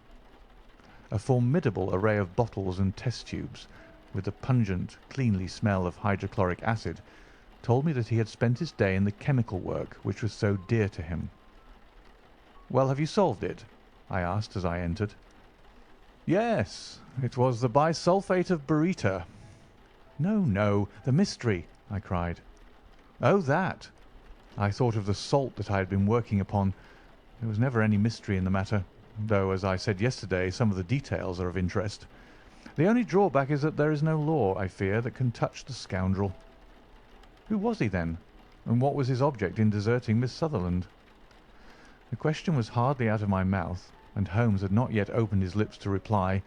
A formidable array of bottles and test tubes, with the pungent, cleanly smell of hydrochloric acid, told me that he had spent his day in the chemical work which was so dear to him. "Well, have you solved it?" I asked as I entered. "Yes, it was the bisulphate of baryta." "No, no, the mystery," I cried. "Oh, that! I thought of the salt that I had been working upon. There was never any mystery in the matter, though, as I said yesterday, some of the details are of interest. The only drawback is that there is no law, I fear, that can touch the scoundrel." "Who was he, then, and what was his object in deserting Miss Sutherland?" The question was hardly out of my mouth, and Holmes had not yet opened his lips to reply,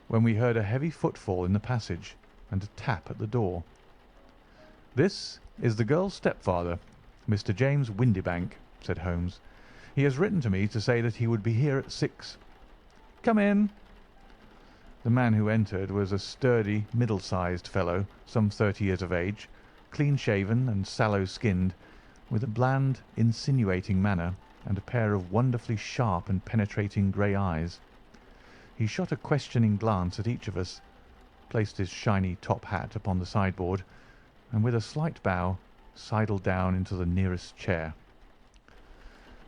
when we heard a heavy footfall in the passage and a tap at the door. "This is the girl's stepfather, Mr. James Windibank," said Holmes. "He has written to me to say that he would be here at 6. "Come in." The man who entered was a sturdy, middle-sized fellow, some 30 years of age, clean-shaven and sallow-skinned, with a bland, insinuating manner and a pair of wonderfully sharp and penetrating grey eyes. He shot a questioning glance at each of us, placed his shiny top hat upon the sideboard, and with a slight bow sidled down into the nearest chair.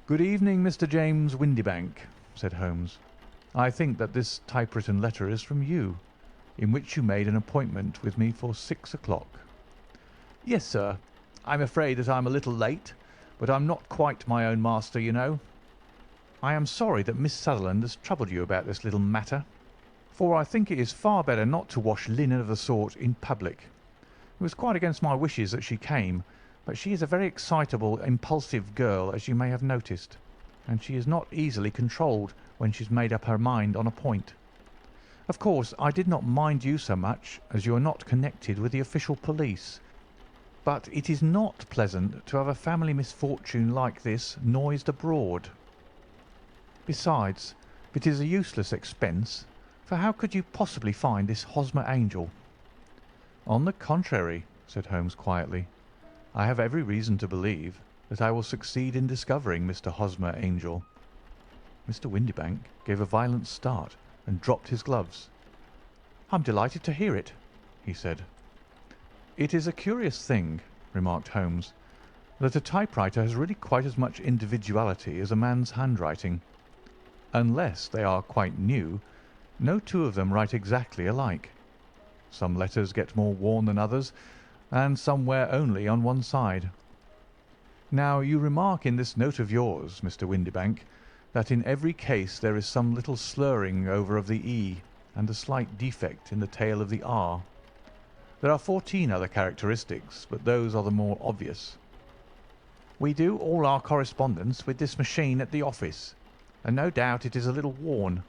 "Good evening, Mr. James Windibank," said Holmes. "I think that this typewritten letter is from you, in which you made an appointment with me for 6 o'clock." "Yes, sir. I'm afraid that I'm a little late, but I'm not quite my own master, you know. I am sorry that Miss Sutherland has troubled you about this little matter, for I think it is far better not to wash linen of the sort in public. It was quite against my wishes that she came, but she is a very excitable, impulsive girl, as you may have noticed, and she is not easily controlled when she's made up her mind on a point. Of course, I did not mind you so much, as you are not connected with the official police, but it is not pleasant to have a family misfortune like this noised abroad. Besides, it is a useless expense, for how could you possibly find this Hosmer Angel?" "On the contrary," said Holmes quietly, "I have every reason to believe that I will succeed in discovering Mr. Hosmer Angel." Mr. Windibank gave a violent start and dropped his gloves. "I'm delighted to hear it," he said. "It is a curious thing," remarked Holmes, "that a typewriter has really quite as much individuality as a man's handwriting. Unless they are quite new, no two of them write exactly alike. Some letters get more worn than others, and some wear only on one side. Now, you remark in this note of yours, Mr. Windibank, that in every case there is some little slurring over of the E and a slight defect in the tail of the R. There are 14 other characteristics, but those are the more obvious." "We do all our correspondence with this machine at the office, and no doubt it is a little worn,"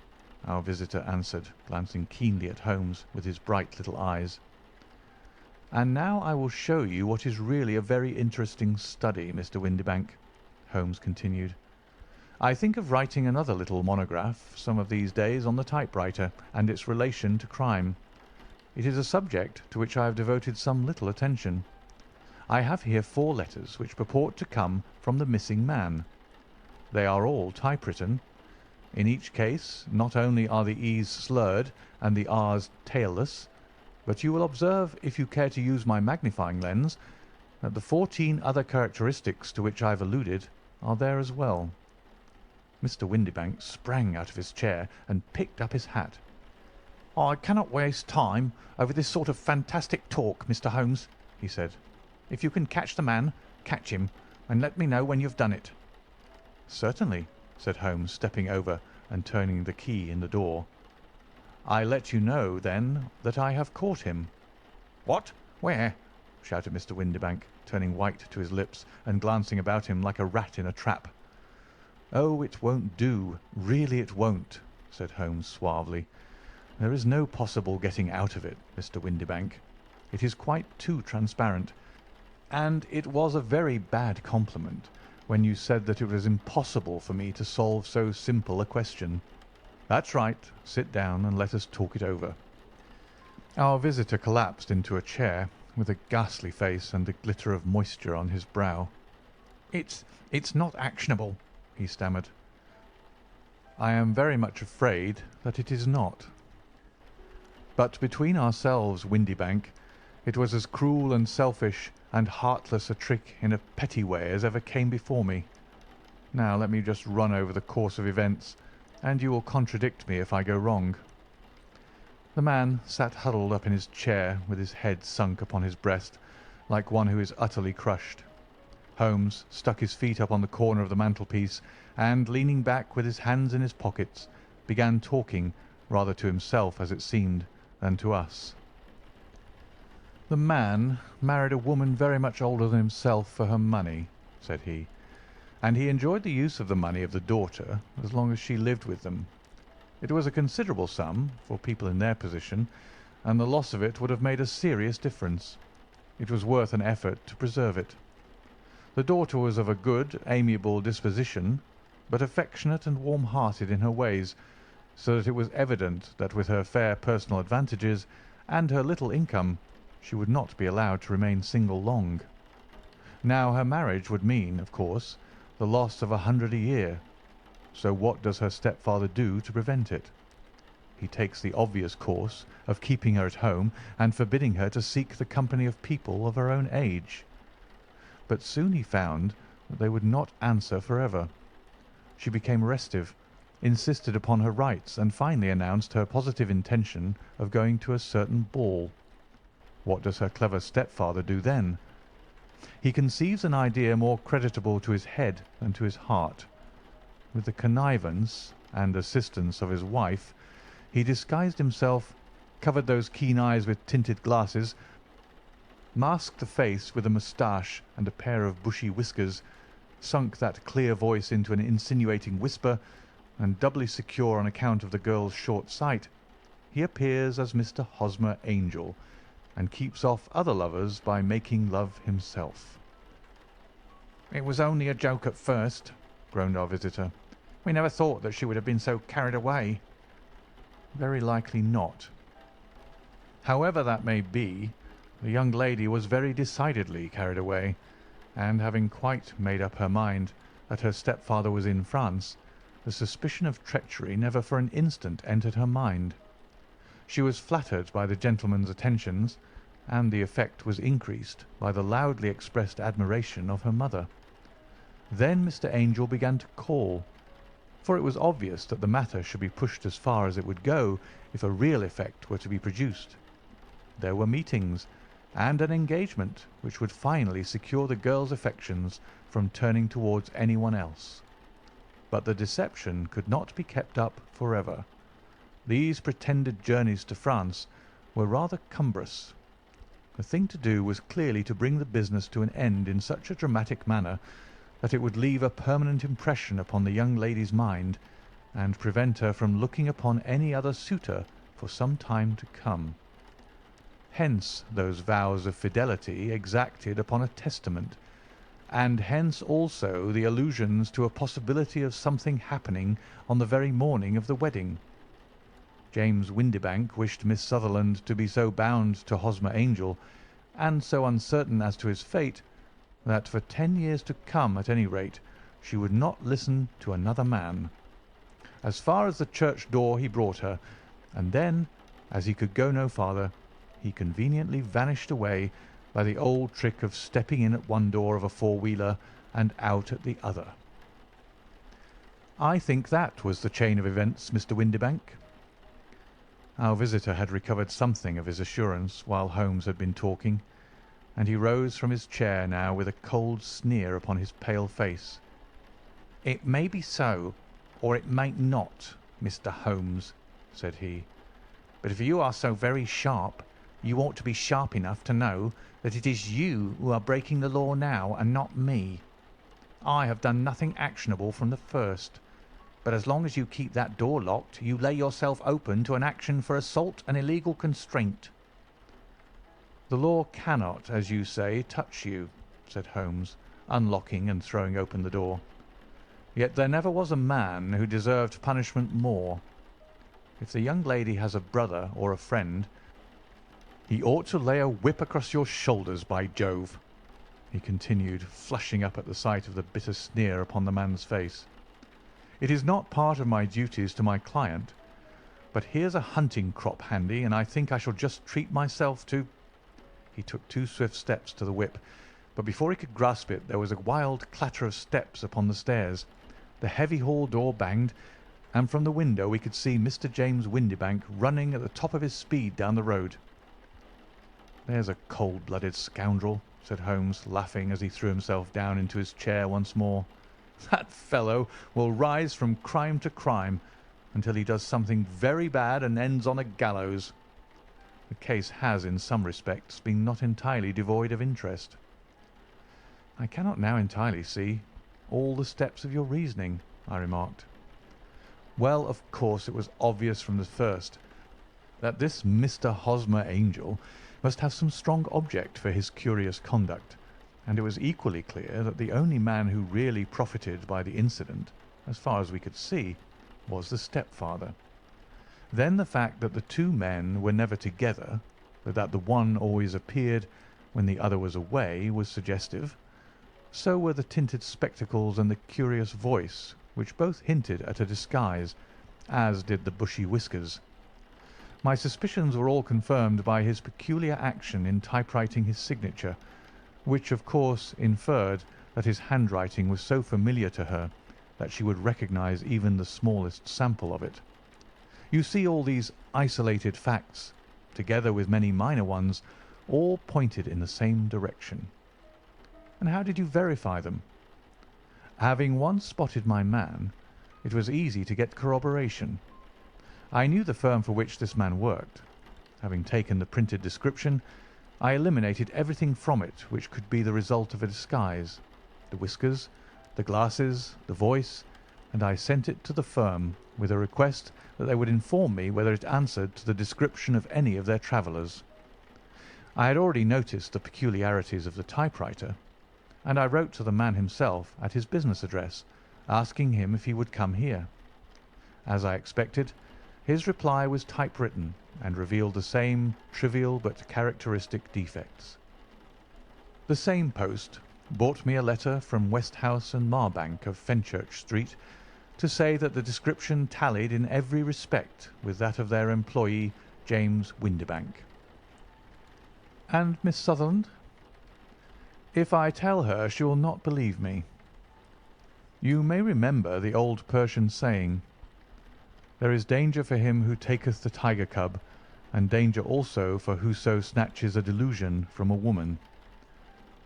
our visitor answered, glancing keenly at Holmes with his bright little eyes. "And now I will show you what is really a very interesting study, Mr. Windibank," Holmes continued. "I think of writing another little monograph some of these days on the typewriter and its relation to crime. It is a subject to which I have devoted some little attention. I have here 4 letters which purport to come from the missing man. They are all typewritten. In each case not only are the E's slurred and the R's tailless, but you will observe, if you care to use my magnifying lens, that the 14 other characteristics to which I have alluded are there as well." Mr. Windibank sprang out of his chair and picked up his hat. "I cannot waste time over this sort of fantastic talk, Mr. Holmes," he said. "If you can catch the man, catch him, and let me know when you have done it." "Certainly," said Holmes, stepping over and turning the key in the door. "I let you know, then, that I have caught him." "What? Where?" shouted Mr. Windibank, turning white to his lips and glancing about him like a rat in a trap. "Oh, it won't do, really it won't," said Holmes suavely. "There is no possible getting out of it, Mr. Windibank. It is quite too transparent, and it was a very bad compliment when you said that it was impossible for me to solve so simple a question. That's right. Sit down and let us talk it over." Our visitor collapsed into a chair with a ghastly face and a glitter of moisture on his brow. It's not actionable," he stammered. "I am very much afraid that it is not. But between ourselves, Windibank, it was as cruel and selfish and heartless a trick in a petty way as ever came before me. Now let me just run over the course of events, and you will contradict me if I go wrong." The man sat huddled up in his chair with his head sunk upon his breast, like one who is utterly crushed. Holmes stuck his feet up on the corner of the mantelpiece, and, leaning back with his hands in his pockets, began talking, rather to himself, as it seemed, than to us. "The man married a woman very much older than himself for her money," said he, "and he enjoyed the use of the money of the daughter as long as she lived with them. It was a considerable sum for people in their position, and the loss of it would have made a serious difference. It was worth an effort to preserve it. The daughter was of a good, amiable disposition, but affectionate and warm-hearted in her ways, so that it was evident that with her fair personal advantages and her little income she would not be allowed to remain single long. Now her marriage would mean, of course, the loss of 100 a year. So what does her stepfather do to prevent it? He takes the obvious course of keeping her at home and forbidding her to seek the company of people of her own age. But soon he found that they would not answer forever. She became restive, insisted upon her rights, and finally announced her positive intention of going to a certain ball. What does her clever stepfather do then? He conceives an idea more creditable to his head than to his heart. With the connivance and assistance of his wife, he disguised himself, covered those keen eyes with tinted glasses, masked a face with a moustache and a pair of bushy whiskers, sunk that clear voice into an insinuating whisper, and doubly secure on account of the girl's short sight, he appears as Mr. Hosmer Angel, and keeps off other lovers by making love himself. "It was only a joke at first," groaned our visitor. "We never thought that she would have been so carried away." "Very likely not. However that may be, the young lady was very decidedly carried away, and having quite made up her mind that her stepfather was in France, the suspicion of treachery never for an instant entered her mind. She was flattered by the gentleman's attentions, and the effect was increased by the loudly expressed admiration of her mother. Then Mr. Angel began to call, for it was obvious that the matter should be pushed as far as it would go if a real effect were to be produced. There were meetings, and an engagement which would finally secure the girl's affections from turning towards anyone else. But the deception could not be kept up forever. These pretended journeys to France were rather cumbrous. The thing to do was clearly to bring the business to an end in such a dramatic manner that it would leave a permanent impression upon the young lady's mind, and prevent her from looking upon any other suitor for some time to come. Hence those vows of fidelity exacted upon a testament, and hence also the allusions to a possibility of something happening on the very morning of the wedding. James Windibank wished Miss Sutherland to be so bound to Hosmer Angel, and so uncertain as to his fate, that for 10 years to come, at any rate, she would not listen to another man. As far as the church door he brought her, and then, as he could go no farther, he conveniently vanished away by the old trick of stepping in at one door of a four-wheeler and out at the other. I think that was the chain of events, Mr. Windibank." Our visitor had recovered something of his assurance while Holmes had been talking, and he rose from his chair now with a cold sneer upon his pale face. "It may be so, or it may not, Mr. Holmes," said he. "But if you are so very sharp, you ought to be sharp enough to know that it is you who are breaking the law now, and not me. I have done nothing actionable from the first, but as long as you keep that door locked, you lay yourself open to an action for assault and illegal constraint." "The law cannot, as you say, touch you," said Holmes, unlocking and throwing open the door. "Yet there never was a man who deserved punishment more. If the young lady has a brother or a friend, he ought to lay a whip across your shoulders, by Jove," he continued, flushing up at the sight of the bitter sneer upon the man's face. "It is not part of my duties to my client, but here's a hunting crop handy, and I think I shall just treat myself to—" He took 2 swift steps to the whip, but before he could grasp it there was a wild clatter of steps upon the stairs, the heavy hall door banged, and from the window we could see Mr. James Windibank running at the top of his speed down the road. "There's a cold-blooded scoundrel," said Holmes, laughing as he threw himself down into his chair once more. "That fellow will rise from crime to crime until he does something very bad and ends on a gallows. The case has, in some respects, been not entirely devoid of interest." "I cannot now entirely see all the steps of your reasoning," I remarked. "Well, of course it was obvious from the first that this Mr. Hosmer Angel must have some strong object for his curious conduct, and it was equally clear that the only man who really profited by the incident, as far as we could see, was the stepfather. Then the fact that the 2 men were never together, but that the one always appeared when the other was away, was suggestive. So were the tinted spectacles and the curious voice, which both hinted at a disguise, as did the bushy whiskers. My suspicions were all confirmed by his peculiar action in typewriting his signature, which of course inferred that his handwriting was so familiar to her that she would recognize even the smallest sample of it. You see, all these isolated facts, together with many minor ones, all pointed in the same direction." "And how did you verify them?" "Having once spotted my man, it was easy to get corroboration. I knew the firm for which this man worked. Having taken the printed description, I eliminated everything from it which could be the result of a disguise, the whiskers, the glasses, the voice, and I sent it to the firm with a request that they would inform me whether it answered to the description of any of their travellers. I had already noticed the peculiarities of the typewriter, and I wrote to the man himself at his business address, asking him if he would come here. As I expected, his reply was typewritten and revealed the same trivial but characteristic defects. The same post brought me a letter from Westhouse and Marbank of Fenchurch Street to say that the description tallied in every respect with that of their employee, James Windibank. And Miss Sutherland? If I tell her, she will not believe me. You may remember the old Persian saying, "There is danger for him who taketh the tiger cub, and danger also for whoso snatches a delusion from a woman."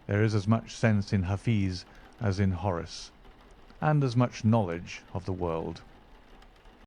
There is as much sense in Hafiz as in Horace, and as much knowledge of the world.